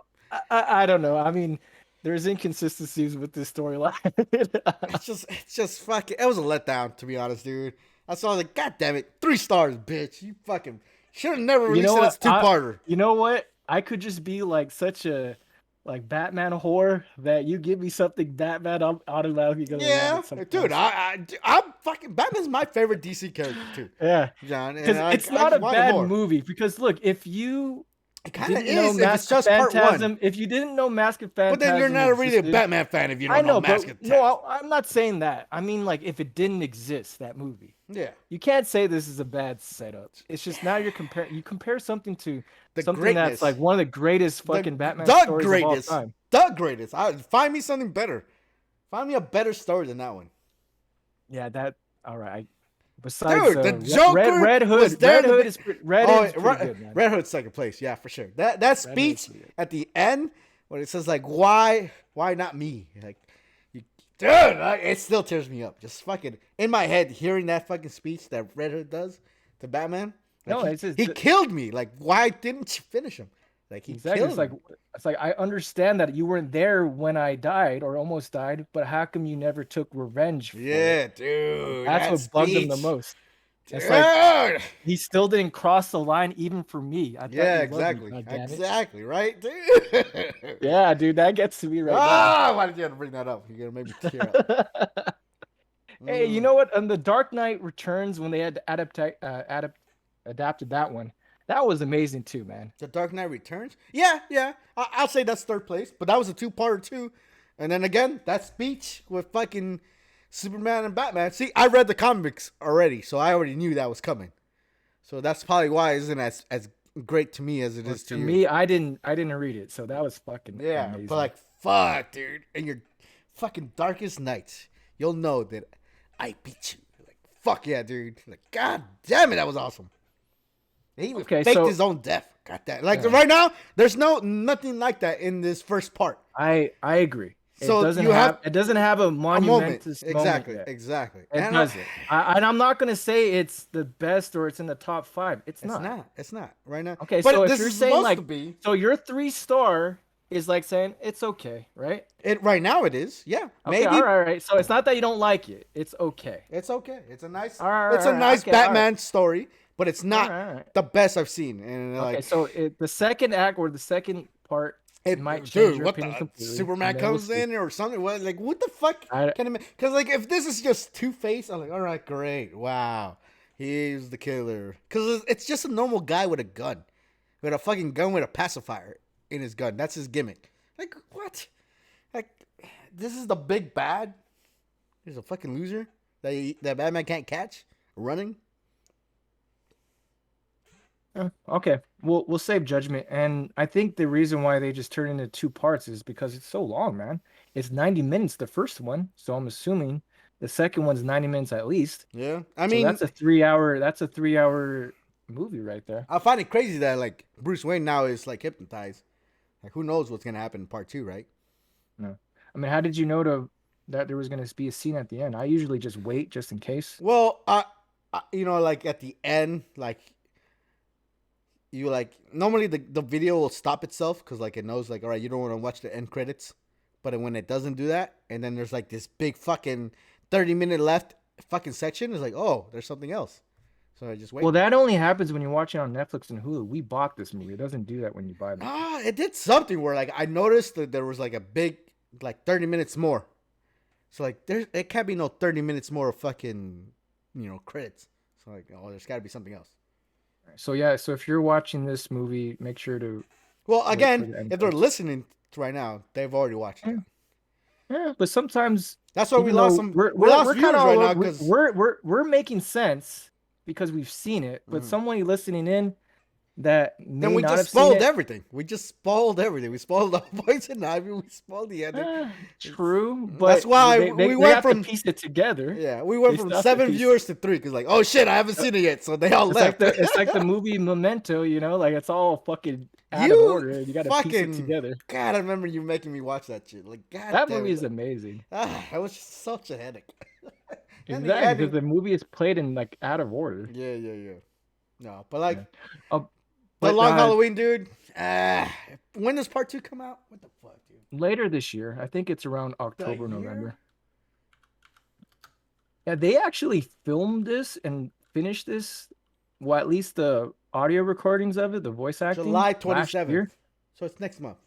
[SPEAKER 2] I don't know. I mean, there's inconsistencies with this storyline.
[SPEAKER 1] It's just fucking. It was a letdown, to be honest, dude. I saw like, God damn it, 3 stars, bitch. You fucking should have never
[SPEAKER 2] You know
[SPEAKER 1] released it
[SPEAKER 2] what?
[SPEAKER 1] as 2-parter.
[SPEAKER 2] You know what? I could just be like such a like Batman whore that you give me something Batman, I'm automatically gonna love
[SPEAKER 1] Yeah,
[SPEAKER 2] it
[SPEAKER 1] dude.
[SPEAKER 2] sometimes.
[SPEAKER 1] I'm fucking. Batman's my favorite DC character too,
[SPEAKER 2] Yeah,
[SPEAKER 1] John, and
[SPEAKER 2] because it's
[SPEAKER 1] I
[SPEAKER 2] not
[SPEAKER 1] just
[SPEAKER 2] a
[SPEAKER 1] wanted
[SPEAKER 2] bad
[SPEAKER 1] more.
[SPEAKER 2] movie. Because look, if you
[SPEAKER 1] It kind of
[SPEAKER 2] didn't know
[SPEAKER 1] is if it's
[SPEAKER 2] Mask of
[SPEAKER 1] just part one.
[SPEAKER 2] Phantasm, if you didn't know Mask of
[SPEAKER 1] But then you're
[SPEAKER 2] Phantasm
[SPEAKER 1] not really a
[SPEAKER 2] existed,
[SPEAKER 1] Batman fan if you
[SPEAKER 2] I
[SPEAKER 1] don't know
[SPEAKER 2] know,
[SPEAKER 1] Mask
[SPEAKER 2] but
[SPEAKER 1] of
[SPEAKER 2] no,
[SPEAKER 1] Taz.
[SPEAKER 2] I'm not saying that. I mean, like, if it didn't exist, that movie,
[SPEAKER 1] Yeah,
[SPEAKER 2] you can't say this is a bad setup. It's just now you compare something to
[SPEAKER 1] the
[SPEAKER 2] something that's
[SPEAKER 1] greatness,
[SPEAKER 2] like one of the greatest
[SPEAKER 1] the
[SPEAKER 2] fucking Batman
[SPEAKER 1] the
[SPEAKER 2] stories of all
[SPEAKER 1] greatest,
[SPEAKER 2] time.
[SPEAKER 1] the greatest. Find me something better. Find me a better story than that one.
[SPEAKER 2] Yeah, that all right. Besides,
[SPEAKER 1] Dude, the Joker was there in the.
[SPEAKER 2] Red Hood
[SPEAKER 1] Oh,
[SPEAKER 2] is pretty good, man.
[SPEAKER 1] Red Hood's second place, yeah, for sure. That
[SPEAKER 2] Red Hood's
[SPEAKER 1] speech
[SPEAKER 2] pretty good.
[SPEAKER 1] at the end when it says like, why not me? Like, you, dude, it still tears me up. Just fucking in my head, hearing that fucking speech that Red Hood does to Batman. Like
[SPEAKER 2] No, it's just
[SPEAKER 1] he killed me. Like, why didn't you finish him? Like he
[SPEAKER 2] exactly.
[SPEAKER 1] killed me.
[SPEAKER 2] It's like I understand that you weren't there when I died or almost died, but how come you never took revenge for it?
[SPEAKER 1] Yeah, dude,
[SPEAKER 2] That's
[SPEAKER 1] that
[SPEAKER 2] what bugged him the
[SPEAKER 1] speech,
[SPEAKER 2] most. It's like
[SPEAKER 1] dude.
[SPEAKER 2] he still didn't cross the line even for me. I thought
[SPEAKER 1] Yeah,
[SPEAKER 2] you loved me,
[SPEAKER 1] exactly,
[SPEAKER 2] God damn it.
[SPEAKER 1] exactly, right, dude.
[SPEAKER 2] Yeah, dude, that gets to me right now.
[SPEAKER 1] Ah, why did you have to bring that up? You're gonna make me tear up.
[SPEAKER 2] Hey, you
[SPEAKER 1] Mm.
[SPEAKER 2] know what? On The Dark Knight Returns, when they had adapted that one, that was amazing too, man.
[SPEAKER 1] The Dark Knight Returns? Yeah, yeah. I'll say that's third place, but that was a 2-parter too. And then again, that speech with fucking Superman and Batman. See, I read the comics already, so I already knew that was coming. So that's probably why it isn't as great to me as it
[SPEAKER 2] Well,
[SPEAKER 1] is to
[SPEAKER 2] to
[SPEAKER 1] you.
[SPEAKER 2] me, I didn't read it, so that was fucking
[SPEAKER 1] Yeah,
[SPEAKER 2] amazing.
[SPEAKER 1] but like, fuck, dude. In your fucking darkest nights, you'll know that I beat you. Like, fuck yeah, dude. Like, god damn it, that was awesome. He even
[SPEAKER 2] Okay,
[SPEAKER 1] faked
[SPEAKER 2] so
[SPEAKER 1] his own death. Got that. Like
[SPEAKER 2] yeah,
[SPEAKER 1] right now, there's nothing like that in this first part.
[SPEAKER 2] I agree.
[SPEAKER 1] So you have
[SPEAKER 2] It doesn't have a
[SPEAKER 1] a moment.
[SPEAKER 2] monumentous moment
[SPEAKER 1] Exactly.
[SPEAKER 2] yet.
[SPEAKER 1] Exactly.
[SPEAKER 2] It doesn't. And I'm not gonna say it's the best or it's in the top 5. It's
[SPEAKER 1] it's
[SPEAKER 2] not.
[SPEAKER 1] not. It's not right now.
[SPEAKER 2] Okay, so
[SPEAKER 1] But
[SPEAKER 2] if
[SPEAKER 1] this
[SPEAKER 2] you're
[SPEAKER 1] is
[SPEAKER 2] saying
[SPEAKER 1] supposed
[SPEAKER 2] like,
[SPEAKER 1] to be.
[SPEAKER 2] so your 3-star is like saying it's okay, right?
[SPEAKER 1] It right now. It is. Yeah.
[SPEAKER 2] Okay,
[SPEAKER 1] Maybe
[SPEAKER 2] all right. So it's not that you don't like it. It's okay.
[SPEAKER 1] it's okay. It's a nice.
[SPEAKER 2] All right,
[SPEAKER 1] It's a
[SPEAKER 2] all right.
[SPEAKER 1] nice
[SPEAKER 2] Okay, all right.
[SPEAKER 1] Batman story, but it's
[SPEAKER 2] All
[SPEAKER 1] not
[SPEAKER 2] right, all right.
[SPEAKER 1] the best I've seen. And
[SPEAKER 2] Okay,
[SPEAKER 1] like,
[SPEAKER 2] so the second act or the second part
[SPEAKER 1] it,
[SPEAKER 2] might change
[SPEAKER 1] dude,
[SPEAKER 2] your
[SPEAKER 1] what
[SPEAKER 2] opinion
[SPEAKER 1] the
[SPEAKER 2] completely.
[SPEAKER 1] Superman
[SPEAKER 2] and then we'll
[SPEAKER 1] comes
[SPEAKER 2] see.
[SPEAKER 1] in or something? What like what the fuck?
[SPEAKER 2] I,
[SPEAKER 1] Because like if this is just Two-Face, I'm like, all right, great, wow, he's the killer. Because it's just a normal guy with a gun, with a fucking gun with a pacifier in his gun. That's his gimmick. Like what? Like this is the big bad. He's a fucking loser that Batman can't catch running.
[SPEAKER 2] okay, we'll save judgment. And I think the reason why they just turned into 2 parts is because it's so long, man. It's 90 minutes the first one, so I'm assuming the second one's 90 minutes at least.
[SPEAKER 1] Yeah, I
[SPEAKER 2] So
[SPEAKER 1] mean,
[SPEAKER 2] that's a 3-hour movie right there.
[SPEAKER 1] I find it crazy that like Bruce Wayne now is like hypnotized. Like who knows what's gonna happen in part 2, right?
[SPEAKER 2] No. I mean, how did you know that there was going to be a scene at the end? I usually just wait just in case.
[SPEAKER 1] Well, you know, like at the end, like you like normally the video will stop itself because like it knows like all right, you don't want to watch the end credits, but when it doesn't do that, and then there's like this big fucking 30-minute left fucking section, it's like oh, there's something else. So I just wait.
[SPEAKER 2] Well, that only happens when you're watching on Netflix and Hulu. We bought this movie. It doesn't do that when you buy the.
[SPEAKER 1] Ah, it did something where like I noticed that there was like a big like 30 minutes more. So like it can't be no 30 minutes more of fucking credits. So like there's got to be something else.
[SPEAKER 2] So yeah, so if you're watching this movie, make sure to
[SPEAKER 1] Well,
[SPEAKER 2] wait for
[SPEAKER 1] again,
[SPEAKER 2] the end
[SPEAKER 1] if they're
[SPEAKER 2] credits.
[SPEAKER 1] listening right now, they've already watched it.
[SPEAKER 2] Yeah, but sometimes
[SPEAKER 1] That's why we
[SPEAKER 2] even
[SPEAKER 1] lost
[SPEAKER 2] though
[SPEAKER 1] some.
[SPEAKER 2] we're
[SPEAKER 1] We
[SPEAKER 2] we're,
[SPEAKER 1] lost
[SPEAKER 2] we're kind
[SPEAKER 1] viewers
[SPEAKER 2] of
[SPEAKER 1] right
[SPEAKER 2] all
[SPEAKER 1] now
[SPEAKER 2] over,
[SPEAKER 1] because
[SPEAKER 2] we're making sense because we've seen it, but somebody listening in that
[SPEAKER 1] then
[SPEAKER 2] may
[SPEAKER 1] we
[SPEAKER 2] not
[SPEAKER 1] just
[SPEAKER 2] have seen
[SPEAKER 1] spoiled
[SPEAKER 2] it.
[SPEAKER 1] everything. We just spoiled everything. We spoiled the Poison Ivy. We spoiled the ending.
[SPEAKER 2] True,
[SPEAKER 1] That's
[SPEAKER 2] but
[SPEAKER 1] why
[SPEAKER 2] they
[SPEAKER 1] we went
[SPEAKER 2] have to
[SPEAKER 1] from
[SPEAKER 2] piece it together.
[SPEAKER 1] we went
[SPEAKER 2] They
[SPEAKER 1] from
[SPEAKER 2] still have to
[SPEAKER 1] 7
[SPEAKER 2] piece.
[SPEAKER 1] viewers to 3 because like oh shit I haven't seen it yet, so they all left.
[SPEAKER 2] It's like the movie Memento, like it's all fucking out of
[SPEAKER 1] You
[SPEAKER 2] order. And you got to piece it
[SPEAKER 1] fucking
[SPEAKER 2] together.
[SPEAKER 1] God, I remember you making me watch that shit. Like God
[SPEAKER 2] That
[SPEAKER 1] damn
[SPEAKER 2] movie
[SPEAKER 1] it,
[SPEAKER 2] is amazing.
[SPEAKER 1] it was just such a headache. And the
[SPEAKER 2] Exactly, because
[SPEAKER 1] ending,
[SPEAKER 2] the movie is played in like out of order.
[SPEAKER 1] yeah. No, but like
[SPEAKER 2] Yeah. Oh,
[SPEAKER 1] the
[SPEAKER 2] but
[SPEAKER 1] Long Halloween, dude. When does part 2 come out? What the fuck, dude?
[SPEAKER 2] later this year, I think it's around
[SPEAKER 1] The
[SPEAKER 2] October,
[SPEAKER 1] year?
[SPEAKER 2] November. Yeah, they actually filmed this and finished this. Well, at least the audio recordings of it, the voice acting
[SPEAKER 1] July
[SPEAKER 2] last
[SPEAKER 1] 27th.
[SPEAKER 2] year
[SPEAKER 1] So it's next month.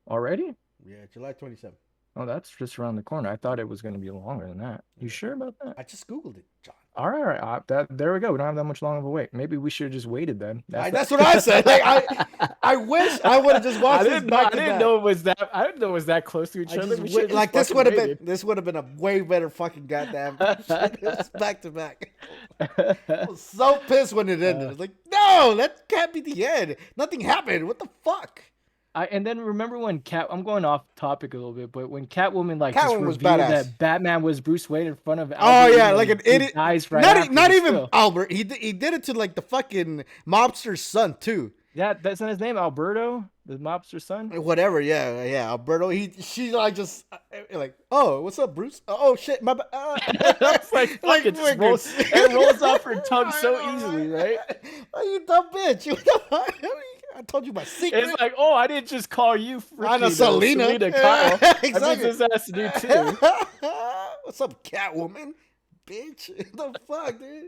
[SPEAKER 2] already.
[SPEAKER 1] Yeah, July 27th.
[SPEAKER 2] Oh, that's just around the corner. I thought it was going to be longer than that. You
[SPEAKER 1] Yeah.
[SPEAKER 2] sure about that?
[SPEAKER 1] I just Googled it, John.
[SPEAKER 2] All right, there we go. We don't have that much longer of a wait. Maybe we should have just waited then.
[SPEAKER 1] That's what I said. Like I wish I would have just watched this back to back.
[SPEAKER 2] I didn't know it was that close to each other. We should
[SPEAKER 1] Like this would have been a way better fucking goddamn shit. Back to back. I was so pissed when it ended. I was like, no, that can't be the end. Nothing happened. What the fuck?
[SPEAKER 2] And then remember when I'm going off topic a little bit, but when Catwoman just
[SPEAKER 1] Catwoman was
[SPEAKER 2] revealed
[SPEAKER 1] badass.
[SPEAKER 2] that Batman was Bruce Wayne in front of Albert,
[SPEAKER 1] Oh yeah, like an idiot.
[SPEAKER 2] Dies right
[SPEAKER 1] not
[SPEAKER 2] after,
[SPEAKER 1] not
[SPEAKER 2] but
[SPEAKER 1] even
[SPEAKER 2] still.
[SPEAKER 1] Albert. He did it to like the fucking mobster's son too.
[SPEAKER 2] Yeah, that's not his name, Alberto, the mobster's son.
[SPEAKER 1] Whatever, yeah, Alberto. She like just like, oh, what's up, Bruce? Oh shit, my.
[SPEAKER 2] That's like fucking it rolls off her tongue so easily, right?
[SPEAKER 1] Oh, you dumb bitch! I told you my secret.
[SPEAKER 2] It's like, oh, I didn't just call you.
[SPEAKER 1] I know Selena
[SPEAKER 2] Kyle.
[SPEAKER 1] Exactly.
[SPEAKER 2] I think this has to do too.
[SPEAKER 1] What's up, Catwoman? Bitch, what the fuck, dude?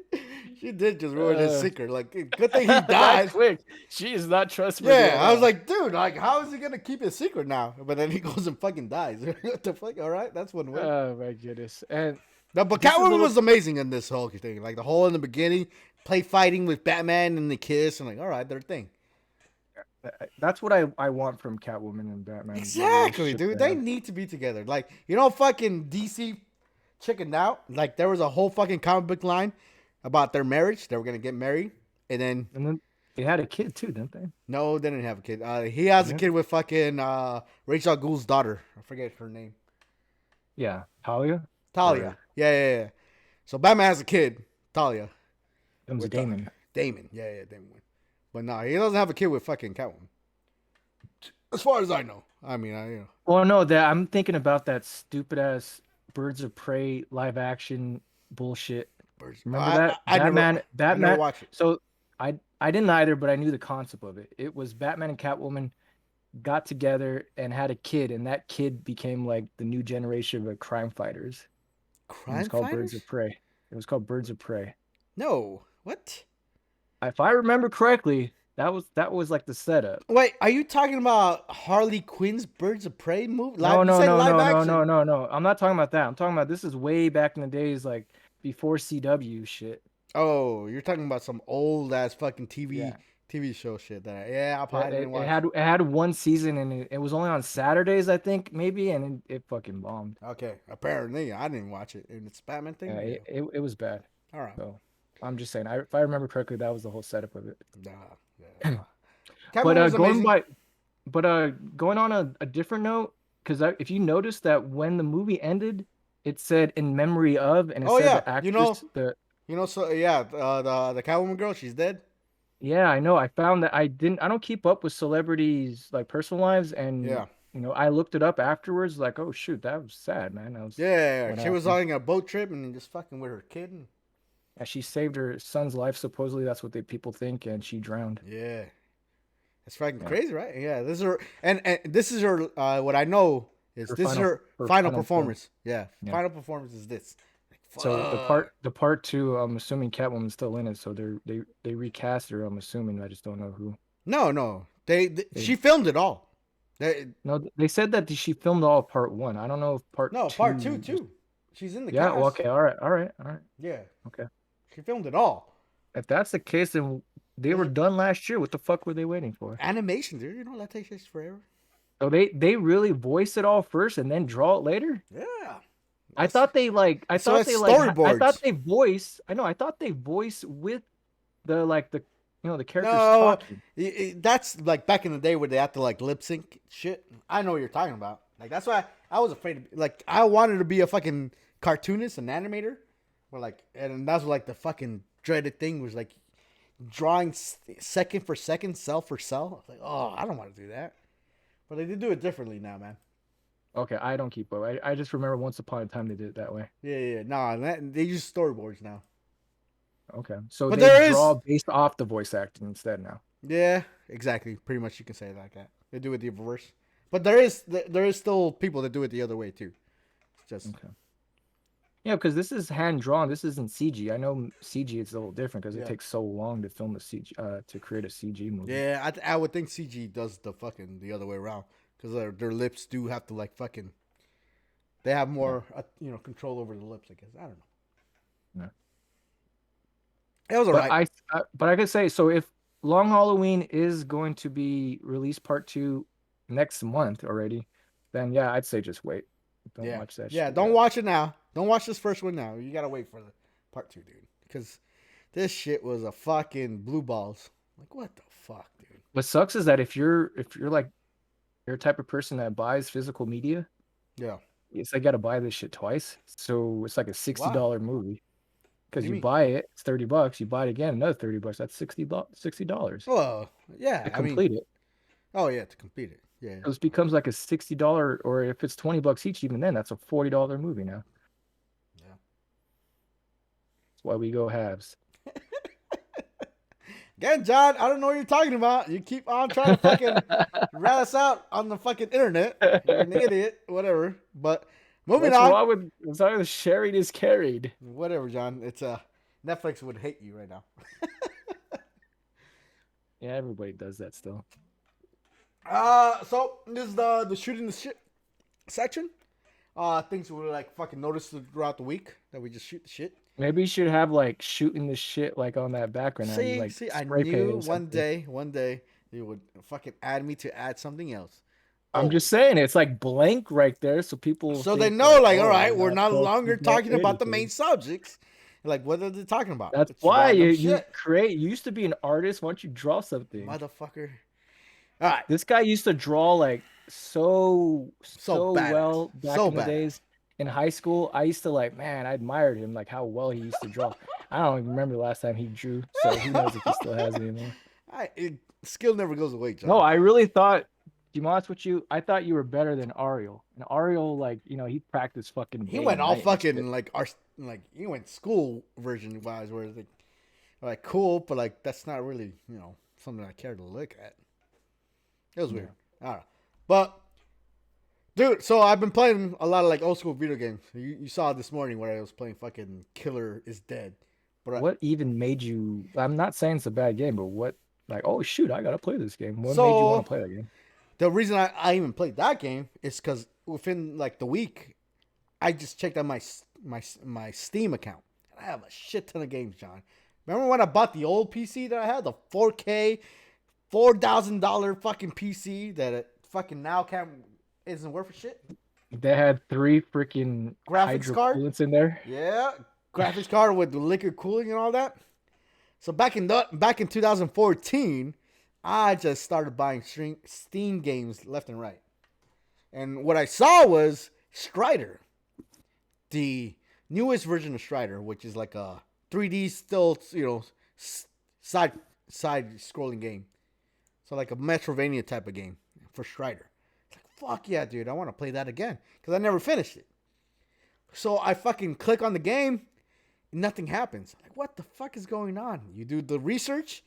[SPEAKER 1] She did just ruin his secret. Like, good thing he died.
[SPEAKER 2] Quick, she is not trustworthy.
[SPEAKER 1] Yeah, I was like, dude, like, how is he gonna keep his secret now? But then he goes and fucking dies. What the fuck? All right, that's one way.
[SPEAKER 2] Oh my goodness! And
[SPEAKER 1] no, but Catwoman was amazing in this whole thing. Like the whole in the beginning, play fighting with Batman and the kiss, and like, all right, their thing.
[SPEAKER 2] That's what I want from Catwoman and Batman.
[SPEAKER 1] Exactly, dude. They need to be together. Like, fucking DC chickened out. Like, there was a whole fucking comic book line about their marriage. They were gonna get married, and then
[SPEAKER 2] they had a kid too, didn't they?
[SPEAKER 1] No, they didn't have a kid. He has a kid with fucking Rachel Ghoul's daughter. I forget her name.
[SPEAKER 2] Yeah, Talia.
[SPEAKER 1] Yeah. So Batman has a kid, Talia.
[SPEAKER 2] That was Damon.
[SPEAKER 1] Damon. Yeah, Damon. But no, he doesn't have a kid with fucking Catwoman. As far as I know. I mean,
[SPEAKER 2] Well, no, I'm thinking about that stupid ass Birds of Prey live action bullshit. Remember that? Batman.
[SPEAKER 1] I never watched it.
[SPEAKER 2] So I didn't either, but I knew the concept of it. It was Batman and Catwoman got together and had a kid, and that kid became like the new generation of crime fighters.
[SPEAKER 1] Crime
[SPEAKER 2] fighters? It was called
[SPEAKER 1] fighters?
[SPEAKER 2] Birds of Prey. It was called Birds of Prey.
[SPEAKER 1] No, what?
[SPEAKER 2] If I remember correctly, that was like the setup.
[SPEAKER 1] Wait, are you talking about Harley Quinn's Birds of Prey movie?
[SPEAKER 2] No. I'm not talking about that. I'm talking about this is way back in the days, like before CW shit.
[SPEAKER 1] Oh, you're talking about some old ass fucking TV show shit. I probably didn't watch.
[SPEAKER 2] It had one season, and it was only on Saturdays, I think, maybe, and it fucking bombed.
[SPEAKER 1] Okay, apparently I didn't watch it, and it's Batman thing.
[SPEAKER 2] Yeah, it was bad.
[SPEAKER 1] All right.
[SPEAKER 2] So I'm just saying, if I remember correctly, that was the whole setup of it.
[SPEAKER 1] Yeah.
[SPEAKER 2] Going on a different note, because if you notice that when the movie ended, it said in memory of, and it said the actress.
[SPEAKER 1] The Catwoman girl, she's dead.
[SPEAKER 2] Yeah, I know. I found that I don't keep up with celebrities like personal lives, and I looked it up afterwards. Like, oh shoot, that was sad, man.
[SPEAKER 1] She was on a boat trip and just fucking with her kid.
[SPEAKER 2] Yeah, she saved her son's life. Supposedly, that's what people think, and she drowned.
[SPEAKER 1] Yeah, that's fucking crazy, right? Yeah, this is her, and this is her. What I know is this is her final performance. Yeah, final performance is this. Like,
[SPEAKER 2] So
[SPEAKER 1] Fuck.
[SPEAKER 2] the part two, I'm assuming Catwoman's still in it, so they recast her. I'm assuming. I just don't know who.
[SPEAKER 1] No.
[SPEAKER 2] They
[SPEAKER 1] She filmed it all. They,
[SPEAKER 2] no, they said that she filmed all of part one. I don't know if part
[SPEAKER 1] no, part two
[SPEAKER 2] two was.
[SPEAKER 1] too. She's in the
[SPEAKER 2] Yeah. Well,
[SPEAKER 1] cast.
[SPEAKER 2] okay. All right.
[SPEAKER 1] Yeah,
[SPEAKER 2] Okay.
[SPEAKER 1] she filmed it all.
[SPEAKER 2] If that's the case, then they were
[SPEAKER 1] There's
[SPEAKER 2] done last year. What the fuck were they waiting for?
[SPEAKER 1] animation, dude. You know that takes forever.
[SPEAKER 2] So they really voice it all first and then draw it later?
[SPEAKER 1] Yeah.
[SPEAKER 2] I
[SPEAKER 1] That's,
[SPEAKER 2] thought they like I
[SPEAKER 1] so
[SPEAKER 2] thought
[SPEAKER 1] it's
[SPEAKER 2] they like I thought
[SPEAKER 1] storyboards.
[SPEAKER 2] they voice I know I thought they voice with the like the the characters
[SPEAKER 1] No,
[SPEAKER 2] talking.
[SPEAKER 1] that's like back in the day where they had to like lip sync shit. I know what you're talking about. Like that's why I was afraid. Like I wanted to be a fucking cartoonist, an animator, or like, and that's like the fucking dreaded thing was like drawing second for second, cell for cell. I was like, oh, I don't want to do that. But they did do it differently now, man.
[SPEAKER 2] Okay, I don't keep up. I just remember once upon a time they did it that way.
[SPEAKER 1] Yeah. Nah, they use storyboards now.
[SPEAKER 2] Okay. So
[SPEAKER 1] But
[SPEAKER 2] they
[SPEAKER 1] there is,
[SPEAKER 2] draw based off the voice acting instead now.
[SPEAKER 1] yeah, exactly. Pretty much, you can say it like that. They do it the reverse. But there is still people that do it the other way too. It's just
[SPEAKER 2] Okay. Yeah, because this is hand drawn. This isn't CG. I know CG is a little different because it
[SPEAKER 1] yeah,
[SPEAKER 2] takes so long to film a CG to create a CG movie.
[SPEAKER 1] yeah. I would think CG does the fucking the other way around because their lips do have to like fucking. They have
[SPEAKER 2] Yeah.
[SPEAKER 1] more control over the lips. I guess I don't know.
[SPEAKER 2] Yeah.
[SPEAKER 1] It was
[SPEAKER 2] But
[SPEAKER 1] alright.
[SPEAKER 2] but I could say so if Long Halloween is going to be released part two next month already, then yeah, I'd say just wait. Don't
[SPEAKER 1] Yeah,
[SPEAKER 2] watch that
[SPEAKER 1] yeah.
[SPEAKER 2] shit
[SPEAKER 1] Don't
[SPEAKER 2] yet.
[SPEAKER 1] watch it now. Don't watch this first one now. You gotta wait for the part two, dude. Because this shit was a fucking blue balls. Like what the fuck, dude?
[SPEAKER 2] What sucks is that if you're like you're a type of person that buys physical media,
[SPEAKER 1] Yeah.
[SPEAKER 2] it's like gotta buy this shit twice. So it's like a
[SPEAKER 1] Why?
[SPEAKER 2] $60 movie.
[SPEAKER 1] What do
[SPEAKER 2] Because
[SPEAKER 1] you
[SPEAKER 2] you
[SPEAKER 1] mean?
[SPEAKER 2] buy it, it's $30. You buy it again, another $30. That's $60
[SPEAKER 1] Well,
[SPEAKER 2] to
[SPEAKER 1] yeah. I mean,
[SPEAKER 2] complete it.
[SPEAKER 1] oh yeah, to complete it. Yeah.
[SPEAKER 2] So it becomes like a $60, or if it's $20 each, even then, that's a $40 movie now.
[SPEAKER 1] Yeah.
[SPEAKER 2] That's why we go halves.
[SPEAKER 1] Again, John, I don't know what you're talking about. You keep on trying to fucking rat us out on the fucking internet. You're an idiot. Whatever. But moving on.
[SPEAKER 2] What's wrong with sharing is carried?
[SPEAKER 1] Whatever, John. It's Netflix would hate you right now.
[SPEAKER 2] Yeah, everybody does that still.
[SPEAKER 1] So this is the shooting the shit section. Things we like fucking noticed throughout the week that we just shoot the shit.
[SPEAKER 2] Maybe you should have like shooting the shit like on that background now. You like
[SPEAKER 1] I
[SPEAKER 2] spray paint it
[SPEAKER 1] knew
[SPEAKER 2] or something.
[SPEAKER 1] one day you would fucking add me to add something else.
[SPEAKER 2] I'm
[SPEAKER 1] Oh,
[SPEAKER 2] just saying it's like blank right there, so people
[SPEAKER 1] so they
[SPEAKER 2] think
[SPEAKER 1] know,
[SPEAKER 2] like,
[SPEAKER 1] like, all
[SPEAKER 2] oh,
[SPEAKER 1] right, we're not longer
[SPEAKER 2] he's not
[SPEAKER 1] talking about the main
[SPEAKER 2] anything.
[SPEAKER 1] subjects. Like, what are they talking about?
[SPEAKER 2] That's
[SPEAKER 1] It's
[SPEAKER 2] why
[SPEAKER 1] random
[SPEAKER 2] you
[SPEAKER 1] shit,
[SPEAKER 2] create. You used to be an artist. Why don't you draw something?
[SPEAKER 1] motherfucker. All right,
[SPEAKER 2] This guy used to draw like
[SPEAKER 1] so
[SPEAKER 2] so
[SPEAKER 1] badass,
[SPEAKER 2] well back
[SPEAKER 1] so
[SPEAKER 2] in the
[SPEAKER 1] badass.
[SPEAKER 2] days in high school. I used to like, man, I admired him like how well he used to draw. I don't even remember the last time he drew, so who knows if he still has it anymore.
[SPEAKER 1] Skill never goes away,
[SPEAKER 2] No,
[SPEAKER 1] John.
[SPEAKER 2] I really thought, to be honest with you, I thought you were better than Ariel. And Ariel, like, he practiced fucking
[SPEAKER 1] He
[SPEAKER 2] day
[SPEAKER 1] went
[SPEAKER 2] and
[SPEAKER 1] all
[SPEAKER 2] night and shit.
[SPEAKER 1] fucking like our like he went school version wise, where it's like cool, but like that's not really something I care to look at. It was weird.
[SPEAKER 2] Yeah.
[SPEAKER 1] I don't know, but dude, so I've been playing a lot of like old school video games. You saw this morning where I was playing fucking Killer is Dead, but
[SPEAKER 2] What even made you? I'm not saying it's a bad game, but what, like, oh shoot, I gotta play this game. What made you want
[SPEAKER 1] so
[SPEAKER 2] to play that game?
[SPEAKER 1] the reason I even played that game is because within like the week, I just checked out my Steam account. And I have a shit ton of games, John. Remember when I bought the old PC that I had, the 4K, $4,000 fucking PC that it fucking now isn't worth a shit.
[SPEAKER 2] They had 3 freaking
[SPEAKER 1] Graphics
[SPEAKER 2] hydro
[SPEAKER 1] card,
[SPEAKER 2] coolants in there.
[SPEAKER 1] yeah, graphics card with the liquid cooling and all that. So back in 2014, I just started buying Steam games left and right, and what I saw was Strider, the newest version of Strider, which is like a 3D still, side side scrolling game. So like a Metrovania type of game for Strider. It's like fuck yeah, dude, I want to play that again because I never finished it. So I fucking click on the game, nothing happens. Like what the fuck is going on? You do the research,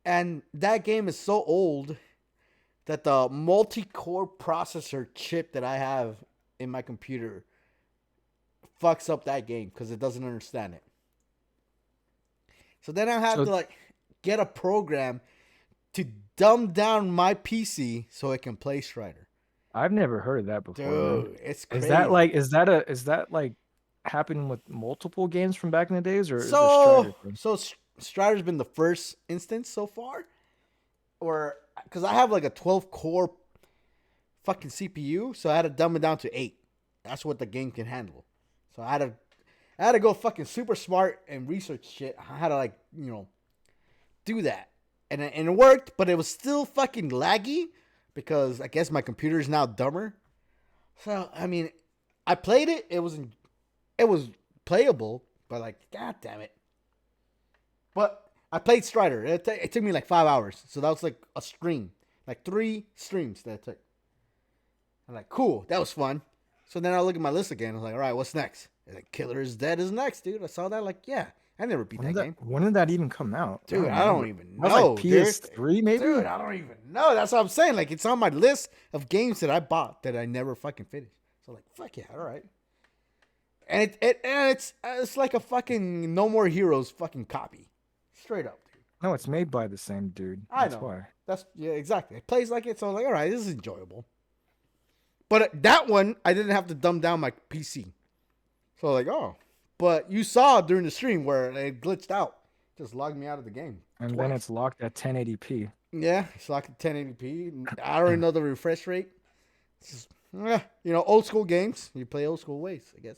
[SPEAKER 1] and that game is so old that the multi-core processor chip that I have in my computer fucks up that game because it doesn't understand it. So then I have
[SPEAKER 2] So
[SPEAKER 1] to like get a program to dumb down my PC so it can play Strider.
[SPEAKER 2] I've never heard of that before, man.
[SPEAKER 1] Dude, it's
[SPEAKER 2] Is
[SPEAKER 1] crazy.
[SPEAKER 2] that like is that like happening with multiple games from back in the days, or is this
[SPEAKER 1] So
[SPEAKER 2] Strider thing?
[SPEAKER 1] so Strider's been the first instance so far, or because I have like a 12 core fucking CPU, so I had to dumb it down to 8. That's what the game can handle. So I had to go fucking super smart and research shit. I had to like do that, and it worked, but it was still fucking laggy because I guess my computer is now dumber. So I mean, I played it. It was playable, but like, god damn it. But I played Strider. It took me like 5 hours, so that was like a stream, like 3 streams that it took. I'm like, cool, that was fun. So then I look at my list again. I was like, all right, what's next? And like, Killer is Dead is next, dude. I saw that. Like, yeah, I never beat that game,
[SPEAKER 2] When did that even come out?
[SPEAKER 1] dude. I
[SPEAKER 2] remember.
[SPEAKER 1] don't even
[SPEAKER 2] That was
[SPEAKER 1] know,
[SPEAKER 2] like PS3, maybe.
[SPEAKER 1] Dude, I don't even know. That's what I'm saying. Like, it's on my list of games that I bought that I never fucking finished. So like, fuck yeah, all right. And it's like a fucking No More Heroes fucking copy, straight up, dude.
[SPEAKER 2] No, it's made by the same dude.
[SPEAKER 1] I
[SPEAKER 2] That's
[SPEAKER 1] know.
[SPEAKER 2] why.
[SPEAKER 1] That's yeah, exactly. It plays like it, so I was like, all right, this is enjoyable. But that one, I didn't have to dumb down my PC. So like, oh. But you saw during the stream where it glitched out. Just logged me out of the game.
[SPEAKER 2] And
[SPEAKER 1] twice.
[SPEAKER 2] then it's locked at 1080p.
[SPEAKER 1] Yeah, it's locked at 1080p. I don't even know the refresh rate. It's just, old school games. You play old school ways, I guess.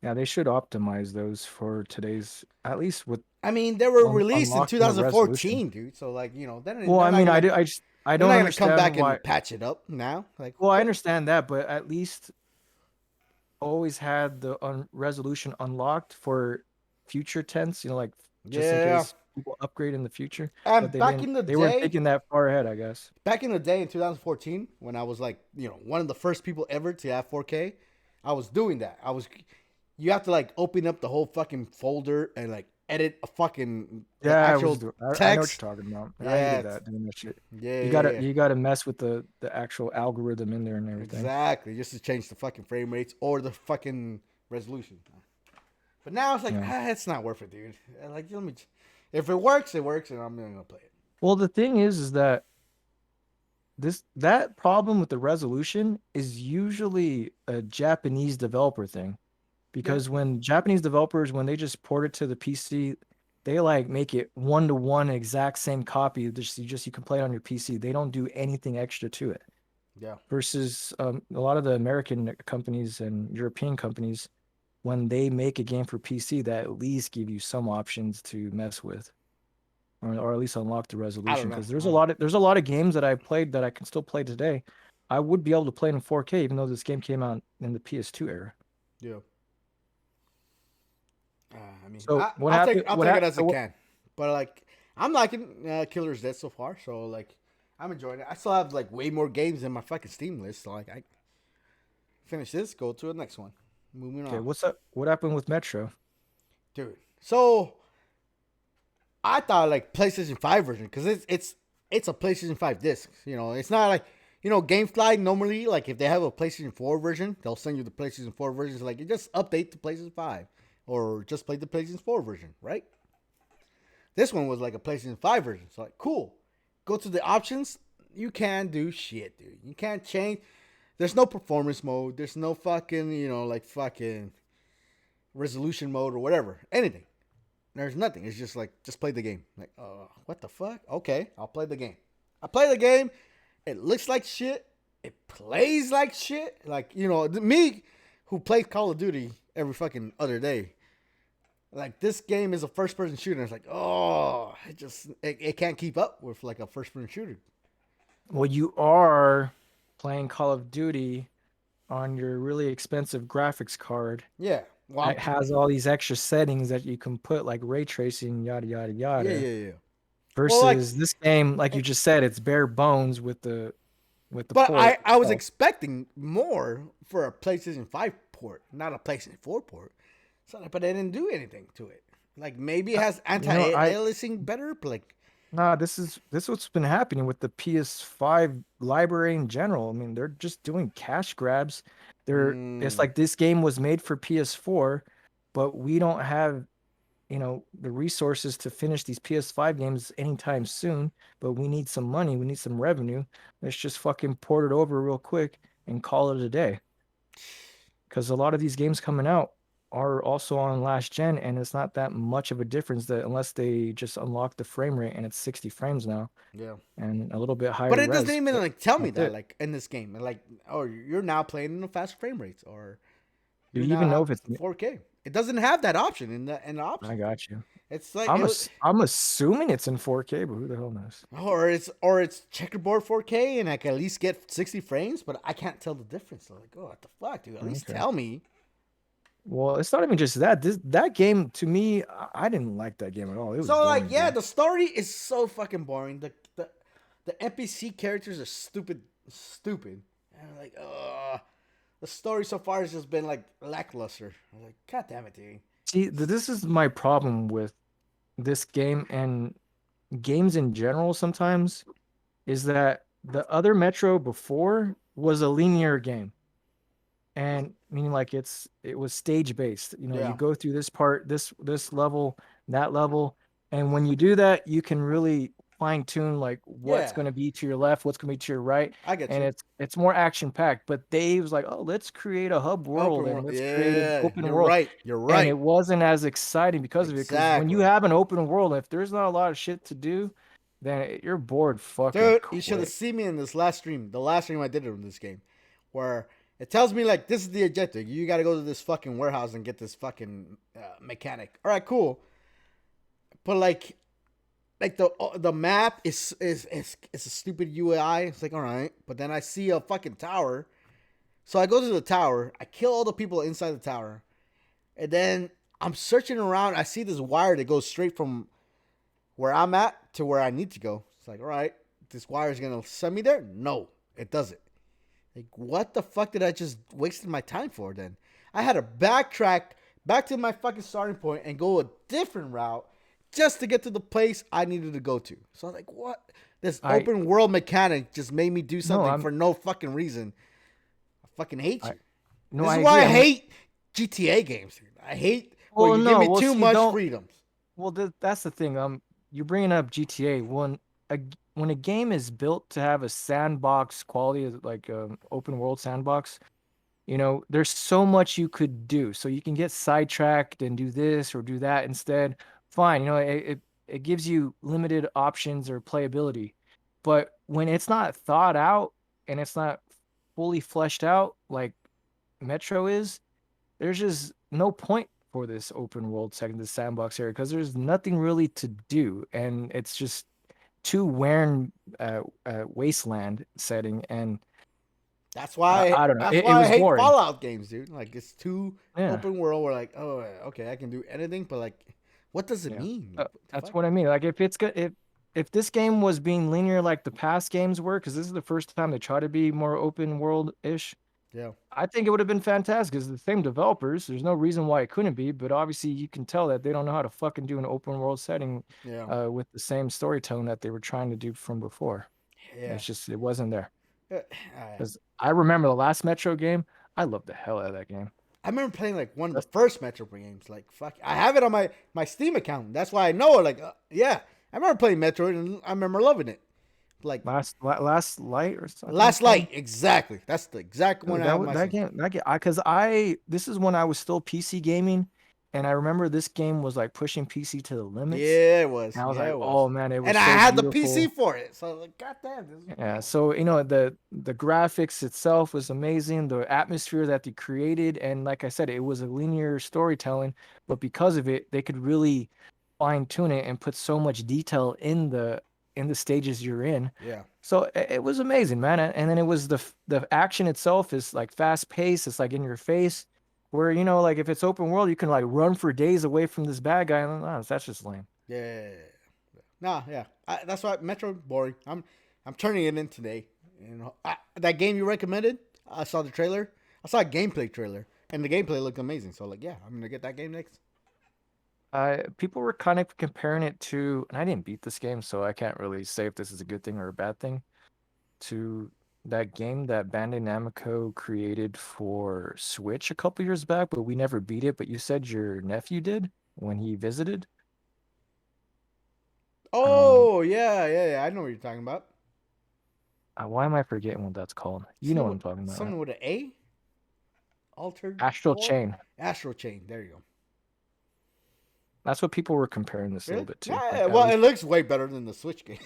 [SPEAKER 2] Yeah, they should optimize those for today's, at least with.
[SPEAKER 1] I mean, they were released in
[SPEAKER 2] unlocking the
[SPEAKER 1] 2014, dude. So like, then
[SPEAKER 2] Well, I mean, I don't
[SPEAKER 1] they're not gonna
[SPEAKER 2] understand
[SPEAKER 1] come back
[SPEAKER 2] why.
[SPEAKER 1] and patch it up now. Like,
[SPEAKER 2] Well, I understand that, but at least always had the resolution unlocked for future tense. Like just in
[SPEAKER 1] yeah.
[SPEAKER 2] case people upgrade in the future.
[SPEAKER 1] And
[SPEAKER 2] But they
[SPEAKER 1] back
[SPEAKER 2] didn't.
[SPEAKER 1] in the
[SPEAKER 2] They weren't
[SPEAKER 1] day,
[SPEAKER 2] thinking that far ahead, I guess.
[SPEAKER 1] back in the day in 2014, when I was like, one of the first people ever to have 4K, I was doing that. You have to like open up the whole fucking folder and like edit a fucking actual text.
[SPEAKER 2] I know what you're talking about.
[SPEAKER 1] Yeah,
[SPEAKER 2] I hated that doing that shit.
[SPEAKER 1] Yeah,
[SPEAKER 2] You gotta mess with the actual algorithm in there and everything.
[SPEAKER 1] Exactly, just to change the fucking frame rates or the fucking resolution. But now it's like, it's not worth it, dude. Like, if it works, it works, and I'm gonna play it.
[SPEAKER 2] Well, the thing is that that problem with the resolution is usually a Japanese developer thing. Because when Japanese developers, when they just port it to the PC, they like make it 1-to-1 exact same copy. Just you can play it on your PC. They don't do anything extra to it.
[SPEAKER 1] Yeah.
[SPEAKER 2] Versus a lot of the American companies and European companies, when they make a game for PC, that at least give you some options to mess with, or at least unlock the resolution. Because there's a lot of games that I played that I can still play today. I would be able to play it in 4K, even though this game came out in the PS2 era.
[SPEAKER 1] Yeah. I mean,
[SPEAKER 2] so
[SPEAKER 1] I'll take it as it can. But like, I'm liking Killer's Dead so far. So like, I'm enjoying it. I still have like way more games in my fucking Steam list. So like, I finish this, go to the next one. Moving on.
[SPEAKER 2] Okay, what's up? What happened with Metro?
[SPEAKER 1] Dude, so I thought like PlayStation 5 version, because it's a PlayStation 5 disc. It's not like GameFly normally, like if they have a PlayStation 4 version, they'll send you the PlayStation 4 version. So like, you just update the PlayStation 5 or just play the PlayStation 4 version, right? This one was like a PlayStation 5 version. So like, cool. Go to the options. You can't do shit, dude. You can't change. There's no performance mode. There's no fucking, like fucking resolution mode or whatever. Anything. There's nothing. It's just like, just play the game. Like, what the fuck? Okay, I'll play the game. I play the game. It looks like shit. It plays like shit. Like, me who plays Call of Duty every fucking other day. Like, this game is a first-person shooter. It's like, it can't keep up with like a first-person shooter.
[SPEAKER 2] Well, you are playing Call of Duty on your really expensive graphics card.
[SPEAKER 1] Yeah. Well,
[SPEAKER 2] it has all these extra settings that you can put, like ray tracing, yada yada yada.
[SPEAKER 1] Yeah.
[SPEAKER 2] Versus this game, like you just said, it's bare bones with the
[SPEAKER 1] But
[SPEAKER 2] port.
[SPEAKER 1] I was expecting more for a PlayStation 5 port, not a PlayStation 4 port. So, but they didn't do anything to it. Like, maybe it has anti-aliasing better, but like,
[SPEAKER 2] Nah, this is what's been happening with the PS5 library in general. I mean, they're just doing cash grabs. It's
[SPEAKER 1] Mm,
[SPEAKER 2] like this game was made for PS4, but we don't have, the resources to finish these PS5 games anytime soon, but we need some money, we need some revenue. Let's just fucking port it over real quick and call it a day. Because a lot of these games coming out are also on last gen, and it's not that much of a difference that unless they just unlock the frame rate and it's 60 frames now
[SPEAKER 1] yeah.
[SPEAKER 2] and a little bit
[SPEAKER 1] But
[SPEAKER 2] higher
[SPEAKER 1] it doesn't
[SPEAKER 2] res,
[SPEAKER 1] even
[SPEAKER 2] but
[SPEAKER 1] like tell me
[SPEAKER 2] that's
[SPEAKER 1] that
[SPEAKER 2] it.
[SPEAKER 1] like in this game, like, oh, you're now playing in the fast frame rates, or
[SPEAKER 2] Do
[SPEAKER 1] you
[SPEAKER 2] you
[SPEAKER 1] now
[SPEAKER 2] even know
[SPEAKER 1] have
[SPEAKER 2] if it's?
[SPEAKER 1] 4K. It doesn't have that option in the
[SPEAKER 2] I
[SPEAKER 1] options.
[SPEAKER 2] got you.
[SPEAKER 1] It's like it,
[SPEAKER 2] I'm assuming it's in 4K, but who the hell knows?
[SPEAKER 1] or it's checkerboard 4K, and I can at least get 60 frames, but I can't tell the difference. So like, oh, what the fuck, dude? At least
[SPEAKER 2] Okay.
[SPEAKER 1] tell me.
[SPEAKER 2] Well, it's not even just that. That game to me, I didn't like that game at all. It was
[SPEAKER 1] So like,
[SPEAKER 2] boring,
[SPEAKER 1] yeah,
[SPEAKER 2] dude.
[SPEAKER 1] the story is so fucking boring. The NPC characters are stupid. And I'm like, the story so far has just been like lackluster. I'm like, god damn it, dude.
[SPEAKER 2] See, this is my problem with this game and games in general sometimes is that the other Metro before was a linear game. And meaning like it was stage based. You
[SPEAKER 1] Yeah,
[SPEAKER 2] go through this part, this level, that level, and when you do that, you can really fine tune like what's
[SPEAKER 1] yeah,
[SPEAKER 2] going to be to your left, what's going to be to your right,
[SPEAKER 1] I get
[SPEAKER 2] and
[SPEAKER 1] you.
[SPEAKER 2] it's more action packed. But they was like, oh, let's create a hub world
[SPEAKER 1] Open
[SPEAKER 2] and
[SPEAKER 1] world,
[SPEAKER 2] let's create an
[SPEAKER 1] yeah,
[SPEAKER 2] open
[SPEAKER 1] you're
[SPEAKER 2] world,
[SPEAKER 1] right. You're
[SPEAKER 2] and
[SPEAKER 1] right.
[SPEAKER 2] it wasn't as exciting because of it. Because when you
[SPEAKER 1] Exactly.
[SPEAKER 2] have an open world, if there's not a lot of shit to do, then you're bored fucking
[SPEAKER 1] Dude, you should have
[SPEAKER 2] quick.
[SPEAKER 1] seen me in this last stream. The last stream I did in this game, where it tells me like this is the objective. You got to go to this fucking warehouse and get this fucking mechanic. All right, cool. But like the map is a stupid UI. It's like all right, but then I see a fucking tower. So I go to the tower. I kill all the people inside the tower, and then I'm searching around. I see this wire that goes straight from where I'm at to where I need to go. It's like, all right, this wire is gonna send me there. No, it doesn't. Like, what the fuck did I just wasted my time for? Then I had to backtrack back to my fucking starting point and go a different route just to get to the place I needed to go to. So I was like, what? This
[SPEAKER 2] I
[SPEAKER 1] open world mechanic just made me do
[SPEAKER 2] no,
[SPEAKER 1] something for no fucking reason. I fucking hate
[SPEAKER 2] I
[SPEAKER 1] you.
[SPEAKER 2] no,
[SPEAKER 1] This
[SPEAKER 2] I
[SPEAKER 1] is why
[SPEAKER 2] agree.
[SPEAKER 1] I
[SPEAKER 2] I mean,
[SPEAKER 1] hate GTA games. Dude. I hate where
[SPEAKER 2] well,
[SPEAKER 1] you give
[SPEAKER 2] no,
[SPEAKER 1] me
[SPEAKER 2] well,
[SPEAKER 1] too
[SPEAKER 2] see,
[SPEAKER 1] much
[SPEAKER 2] don't.
[SPEAKER 1] freedoms.
[SPEAKER 2] Well, that's the thing. You're bringing up GTA. When a game is built to have a sandbox quality, like open world sandbox, there's so much you could do. So you can get sidetracked and do this or do that instead. Fine, it gives you limited options or playability. But when it's not thought out and it's not fully fleshed out like Metro is, there's just no point for this open world second the sandbox area because there's nothing really to do and it's just too wearing wasteland setting and I don't know,
[SPEAKER 1] That's
[SPEAKER 2] it
[SPEAKER 1] why I
[SPEAKER 2] was
[SPEAKER 1] hate
[SPEAKER 2] boring.
[SPEAKER 1] Fallout games, dude. Like it's too
[SPEAKER 2] Yeah,
[SPEAKER 1] open world. Where like, oh, okay, I can do anything, but like, what does it
[SPEAKER 2] yeah.
[SPEAKER 1] mean? Like, what the
[SPEAKER 2] That's
[SPEAKER 1] fuck?
[SPEAKER 2] what I mean. Like if it's good, if this game was being linear like the past games were, because this is the first time they try to be more open world ish.
[SPEAKER 1] Yeah,
[SPEAKER 2] I think it would have been fantastic because the same developers. There's no reason why it couldn't be, but obviously you can tell that they don't know how to fucking do an open world setting
[SPEAKER 1] yeah,
[SPEAKER 2] with the same storytelling that they were trying to do from before.
[SPEAKER 1] yeah.
[SPEAKER 2] It wasn't there.
[SPEAKER 1] I
[SPEAKER 2] Because I remember the last Metro game, I loved the hell out of that game.
[SPEAKER 1] I remember playing like one of the
[SPEAKER 2] That's
[SPEAKER 1] first Metro games. Like, fuck, I have it on my Steam account. That's why I know it. Like, yeah, I remember playing Metroid and I remember loving it. Like
[SPEAKER 2] last light or something I think it's
[SPEAKER 1] Last
[SPEAKER 2] called.
[SPEAKER 1] Light, exactly. That's the exact one
[SPEAKER 2] Dude,
[SPEAKER 1] I have on my
[SPEAKER 2] that
[SPEAKER 1] Steam.
[SPEAKER 2] game, because this is when I was still PC gaming, and I remember this game was like pushing PC to the limits,
[SPEAKER 1] Yeah, it was.
[SPEAKER 2] and I was
[SPEAKER 1] Yeah,
[SPEAKER 2] like,
[SPEAKER 1] it was.
[SPEAKER 2] oh man, it
[SPEAKER 1] And
[SPEAKER 2] was
[SPEAKER 1] I
[SPEAKER 2] so
[SPEAKER 1] had the PC
[SPEAKER 2] beautiful.
[SPEAKER 1] for it, so I was like, God damn, this is
[SPEAKER 2] Yeah,
[SPEAKER 1] wow.
[SPEAKER 2] so the graphics itself was amazing, the atmosphere that they created, and like I said, it was a linear storytelling, but because of it, they could really fine tune it and put so much detail in the stages you're in.
[SPEAKER 1] Yeah.
[SPEAKER 2] So it was amazing, man. And then it was the action itself is like fast paced, it's like in your face, where like if it's open world, you can like run for days away from this bad guy, and that's just lame.
[SPEAKER 1] Yeah. Nah, yeah. That's why Metro boring. I'm turning it in today. That game you recommended, I saw the trailer. I saw a gameplay trailer, and the gameplay looked amazing. So like, yeah, I'm gonna get that game next.
[SPEAKER 2] People were kind of comparing it to, and I didn't beat this game, so I can't really say if this is a good thing or a bad thing, to that game that Bandai Namco created for Switch a couple years back, but we never beat it. But you said your nephew did when he visited. Um,
[SPEAKER 1] Oh yeah. I know what you're talking about.
[SPEAKER 2] why am I forgetting what that's called? You know what I'm talking about, right?
[SPEAKER 1] Something with an A. Altered
[SPEAKER 2] Astral
[SPEAKER 1] Core.
[SPEAKER 2] Chain.
[SPEAKER 1] Astral Chain. There you go.
[SPEAKER 2] That's what people were comparing this a little
[SPEAKER 1] Really?
[SPEAKER 2] bit to.
[SPEAKER 1] Yeah.
[SPEAKER 2] Like at
[SPEAKER 1] Well,
[SPEAKER 2] least,
[SPEAKER 1] it looks way better than the Switch game,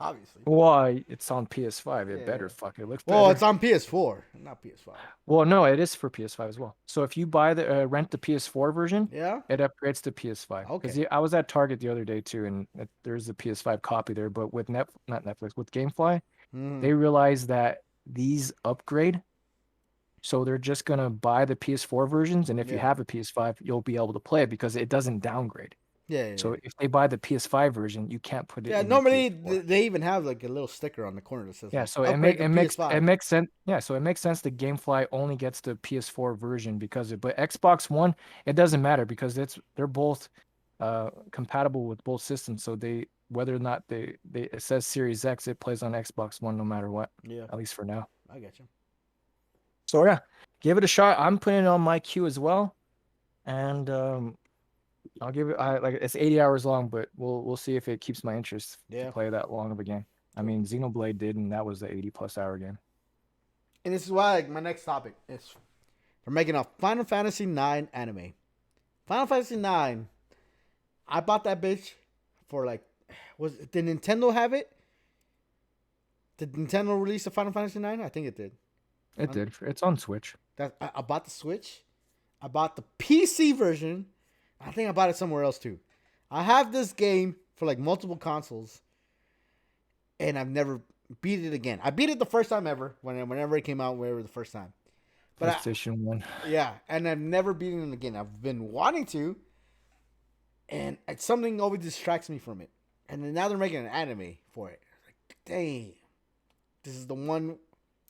[SPEAKER 1] obviously.
[SPEAKER 2] why it's on PS5. It
[SPEAKER 1] Yeah.
[SPEAKER 2] better fuck. It looks
[SPEAKER 1] Well, it's
[SPEAKER 2] better.
[SPEAKER 1] on PS4, not PS5.
[SPEAKER 2] Well, no, it is for PS5 as well. So if you buy the rent the PS4 version,
[SPEAKER 1] Yeah.
[SPEAKER 2] it upgrades to PS5. Because
[SPEAKER 1] Okay.
[SPEAKER 2] I was at Target the other day too, and there's a PS5 copy there. But with not Netflix, with GameFly,
[SPEAKER 1] Mm.
[SPEAKER 2] they realized that these upgrade, so they're just gonna buy the PS4 versions, and if you
[SPEAKER 1] Yeah.
[SPEAKER 2] have a PS5, you'll be able to play it because it doesn't downgrade.
[SPEAKER 1] Yeah.
[SPEAKER 2] So if they buy the PS5 version, you can't put it
[SPEAKER 1] Yeah.
[SPEAKER 2] in your
[SPEAKER 1] Normally,
[SPEAKER 2] PS4.
[SPEAKER 1] they even have like a little sticker on the corner that says
[SPEAKER 2] Yeah,
[SPEAKER 1] like
[SPEAKER 2] so
[SPEAKER 1] "Upgrade to
[SPEAKER 2] it
[SPEAKER 1] PS5."
[SPEAKER 2] makes sense. Yeah, so it makes sense that GameFly only gets the PS4 version because but Xbox One, it doesn't matter because they're both compatible with both systems. So they whether or not they it says Series X, it plays on Xbox One no matter what,
[SPEAKER 1] Yeah,
[SPEAKER 2] at least for now.
[SPEAKER 1] I get you.
[SPEAKER 2] So yeah, give it a shot. I'm putting it on my queue as well, and I'll give it. I like it's 80 hours long, but we'll see if it keeps my interest to
[SPEAKER 1] Yeah,
[SPEAKER 2] play that long of a game. I
[SPEAKER 1] cool.
[SPEAKER 2] mean, Xenoblade did, and that was the 80+ hour game.
[SPEAKER 1] And this is why like my next topic is they're making a Final Fantasy IX anime. Final Fantasy IX. I bought that bitch for like, did Nintendo have it? Did Nintendo release the Final Fantasy IX? I think it did.
[SPEAKER 2] It did. It's on Switch.
[SPEAKER 1] I bought the Switch. I bought the PC version. I think I bought it somewhere else too. I have this game for like multiple consoles, and I've never beat it again. I beat it the first time ever whenever it came out, whenever the first time. But
[SPEAKER 2] PlayStation 1.
[SPEAKER 1] yeah, and I've never beaten it again. I've been wanting to, and it's something always distracts me from it. And then now they're making an anime for it. Like, dang, this is the one.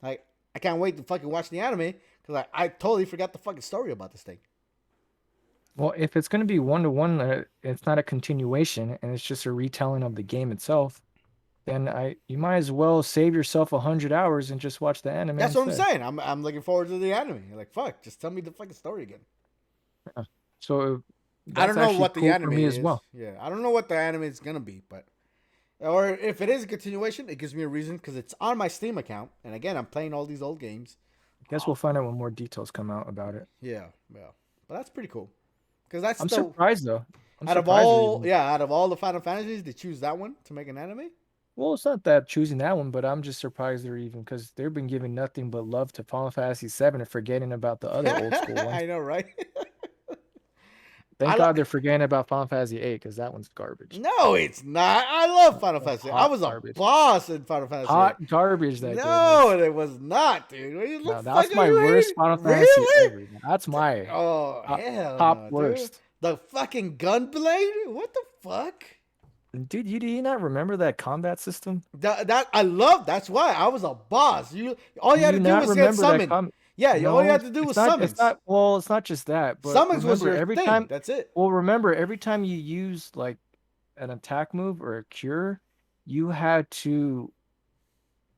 [SPEAKER 1] Like, I can't wait to fucking watch the anime because I totally forgot the fucking story about this thing.
[SPEAKER 2] Well, if it's going to be one-to-one, it's not a continuation and it's just a retelling of the game itself, then you might as well save yourself 100 hours and just watch the anime
[SPEAKER 1] That's what I'm
[SPEAKER 2] instead.
[SPEAKER 1] saying. I'm looking forward to the anime. Like, fuck, just tell me the fucking story again.
[SPEAKER 2] Yeah. So
[SPEAKER 1] I
[SPEAKER 2] that's
[SPEAKER 1] don't know
[SPEAKER 2] actually
[SPEAKER 1] what the
[SPEAKER 2] cool for
[SPEAKER 1] anime
[SPEAKER 2] me as
[SPEAKER 1] is.
[SPEAKER 2] well.
[SPEAKER 1] Yeah, I don't know what the anime is gonna be, but or if it is a continuation, it gives me a reason because it's on my Steam account, and again, I'm playing all these old games.
[SPEAKER 2] I guess we'll find out when more details come out about it.
[SPEAKER 1] Yeah, but that's pretty cool because that's
[SPEAKER 2] I'm
[SPEAKER 1] the
[SPEAKER 2] surprised though. I'm
[SPEAKER 1] out of
[SPEAKER 2] surprised they're
[SPEAKER 1] all
[SPEAKER 2] even.
[SPEAKER 1] yeah out of all the Final Fantasies, they choose that one to make an anime.
[SPEAKER 2] Well, it's not that choosing that one, but I'm just surprised they're even because they've been giving nothing but love to Final Fantasy VII and forgetting about the other old school ones.
[SPEAKER 1] I know, right?
[SPEAKER 2] Thank
[SPEAKER 1] I
[SPEAKER 2] God
[SPEAKER 1] like.
[SPEAKER 2] they're forgetting about Final Fantasy VIII because that one's garbage.
[SPEAKER 1] No, it's not. I love Final Fantasy. I
[SPEAKER 2] Hot
[SPEAKER 1] was a
[SPEAKER 2] garbage.
[SPEAKER 1] boss in Final Fantasy 8.
[SPEAKER 2] Hot garbage that game
[SPEAKER 1] No,
[SPEAKER 2] is.
[SPEAKER 1] it was not, dude. What the
[SPEAKER 2] No,
[SPEAKER 1] fuck
[SPEAKER 2] that's
[SPEAKER 1] are
[SPEAKER 2] my
[SPEAKER 1] you
[SPEAKER 2] worst
[SPEAKER 1] hating?
[SPEAKER 2] Final Fantasy
[SPEAKER 1] Really?
[SPEAKER 2] ever. That's my
[SPEAKER 1] Oh,
[SPEAKER 2] top,
[SPEAKER 1] hell
[SPEAKER 2] top
[SPEAKER 1] no, dude.
[SPEAKER 2] worst.
[SPEAKER 1] The fucking gunblade? What the fuck?
[SPEAKER 2] Dude, do you not remember that combat system?
[SPEAKER 1] That I love. That's why I was a boss. All
[SPEAKER 2] Do
[SPEAKER 1] you had
[SPEAKER 2] you
[SPEAKER 1] to do
[SPEAKER 2] not
[SPEAKER 1] was get
[SPEAKER 2] remember that
[SPEAKER 1] summoned.
[SPEAKER 2] com?
[SPEAKER 1] Yeah, all you
[SPEAKER 2] No,
[SPEAKER 1] had to do
[SPEAKER 2] it's
[SPEAKER 1] was
[SPEAKER 2] not. It's
[SPEAKER 1] summons.
[SPEAKER 2] not. Well, it's not just that. But
[SPEAKER 1] Summons was
[SPEAKER 2] remember,
[SPEAKER 1] your
[SPEAKER 2] every
[SPEAKER 1] thing.
[SPEAKER 2] time.
[SPEAKER 1] That's it.
[SPEAKER 2] Well, remember every time you used like an attack move or a cure, you had to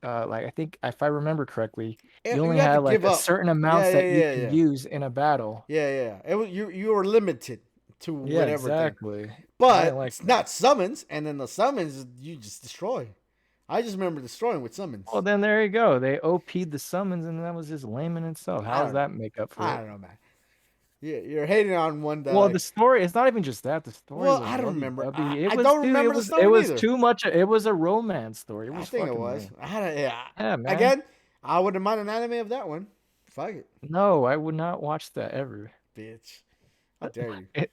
[SPEAKER 2] like I think if I remember correctly, you
[SPEAKER 1] You
[SPEAKER 2] only
[SPEAKER 1] had
[SPEAKER 2] had
[SPEAKER 1] to
[SPEAKER 2] like
[SPEAKER 1] give
[SPEAKER 2] a
[SPEAKER 1] up.
[SPEAKER 2] certain
[SPEAKER 1] Yeah,
[SPEAKER 2] amounts
[SPEAKER 1] yeah,
[SPEAKER 2] that you
[SPEAKER 1] yeah,
[SPEAKER 2] could
[SPEAKER 1] yeah,
[SPEAKER 2] use in a battle.
[SPEAKER 1] yeah. It was you were limited to
[SPEAKER 2] Yeah,
[SPEAKER 1] whatever thing,
[SPEAKER 2] exactly. I didn't
[SPEAKER 1] but
[SPEAKER 2] like
[SPEAKER 1] it's
[SPEAKER 2] that.
[SPEAKER 1] not summons. And then the summons you just destroy. I just remember destroying with
[SPEAKER 2] Well,
[SPEAKER 1] summons.
[SPEAKER 2] then there you go. They OP'd the summons, and that was just lame in itself.
[SPEAKER 1] I
[SPEAKER 2] How does
[SPEAKER 1] don't know.
[SPEAKER 2] that make up for
[SPEAKER 1] I
[SPEAKER 2] it?
[SPEAKER 1] don't know, man. Yeah, you're hating on one that
[SPEAKER 2] Well, the
[SPEAKER 1] like.
[SPEAKER 2] story, it's not even just that. The story
[SPEAKER 1] Well,
[SPEAKER 2] was
[SPEAKER 1] I don't remember.
[SPEAKER 2] lovey-dovey. It
[SPEAKER 1] I
[SPEAKER 2] was,
[SPEAKER 1] don't
[SPEAKER 2] dude,
[SPEAKER 1] remember the
[SPEAKER 2] it
[SPEAKER 1] story
[SPEAKER 2] was
[SPEAKER 1] neither.
[SPEAKER 2] too much. It was a romance story. It
[SPEAKER 1] I
[SPEAKER 2] was
[SPEAKER 1] think it
[SPEAKER 2] fucking
[SPEAKER 1] was.
[SPEAKER 2] lame.
[SPEAKER 1] Yeah.
[SPEAKER 2] Yeah, man.
[SPEAKER 1] Again, I wouldn't mind an anime of that one. Fuck it,
[SPEAKER 2] No, I would not watch that ever.
[SPEAKER 1] bitch. How dare you?
[SPEAKER 2] It,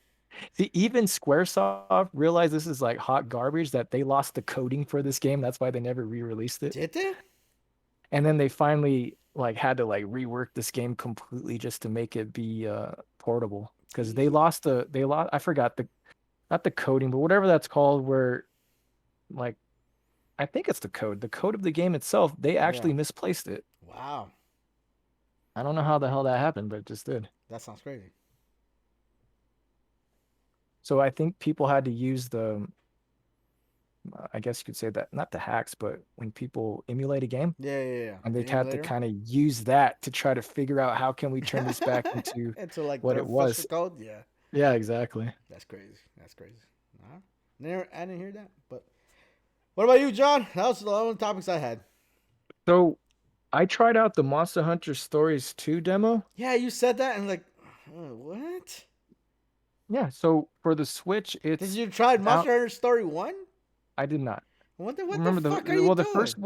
[SPEAKER 2] see, even Squaresoft realized this is like hot garbage that they lost the coding for this game. That's why they never re-released it.
[SPEAKER 1] Did they?
[SPEAKER 2] And then they finally like had to like rework this game completely just to make it be portable because
[SPEAKER 1] Jesus.
[SPEAKER 2] they lost I forgot the not the coding but whatever that's called where like I think it's the code of the game itself they
[SPEAKER 1] Yeah.
[SPEAKER 2] actually misplaced it.
[SPEAKER 1] Wow.
[SPEAKER 2] I don't know how the hell that happened but it just did.
[SPEAKER 1] That sounds crazy.
[SPEAKER 2] So I think people had to use I guess you could say that, not the hacks, but when people emulate a game,
[SPEAKER 1] Yeah.
[SPEAKER 2] and they
[SPEAKER 1] The
[SPEAKER 2] had to
[SPEAKER 1] emulator.
[SPEAKER 2] kind of use that to try to figure out how can we turn this back into
[SPEAKER 1] Into like
[SPEAKER 2] what
[SPEAKER 1] their
[SPEAKER 2] it
[SPEAKER 1] official
[SPEAKER 2] was.
[SPEAKER 1] code. Yeah,
[SPEAKER 2] Yeah, exactly.
[SPEAKER 1] that's crazy. That's crazy. Nah, never. I didn't hear that. But what about you, John? That was the only topics I had.
[SPEAKER 2] So I tried out the Monster Hunter Stories 2 demo.
[SPEAKER 1] Yeah, you said that, and like, what?
[SPEAKER 2] Yeah, so for the Switch,
[SPEAKER 1] Did
[SPEAKER 2] it's
[SPEAKER 1] you try
[SPEAKER 2] down.
[SPEAKER 1] Monster Hunter Story One?
[SPEAKER 2] I did not.
[SPEAKER 1] What the
[SPEAKER 2] Remember
[SPEAKER 1] fuck are you
[SPEAKER 2] the
[SPEAKER 1] doing?
[SPEAKER 2] first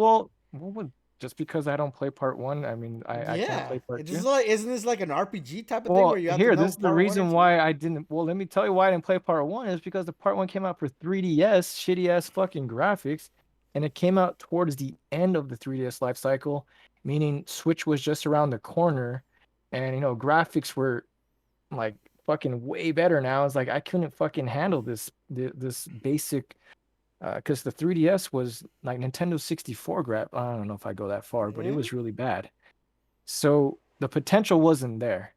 [SPEAKER 2] just because I don't play part one, I mean, I can't
[SPEAKER 1] Yeah,
[SPEAKER 2] play part
[SPEAKER 1] it's just
[SPEAKER 2] two.
[SPEAKER 1] like, isn't this like an RPG type of thing where
[SPEAKER 2] Well,
[SPEAKER 1] you have to
[SPEAKER 2] here,
[SPEAKER 1] know
[SPEAKER 2] this is the
[SPEAKER 1] part one and
[SPEAKER 2] reason
[SPEAKER 1] two?
[SPEAKER 2] why I didn't. Well, let me tell you why I didn't play part one is because the part one came out for 3DS, shitty ass fucking graphics, and it came out towards the end of the 3DS life cycle, meaning Switch was just around the corner, and graphics were like fucking way better now. It's like I couldn't fucking handle this basic because the 3DS was like Nintendo 64 grab. I don't know if I go that far, but it
[SPEAKER 1] Yeah.
[SPEAKER 2] was really bad. So the potential wasn't there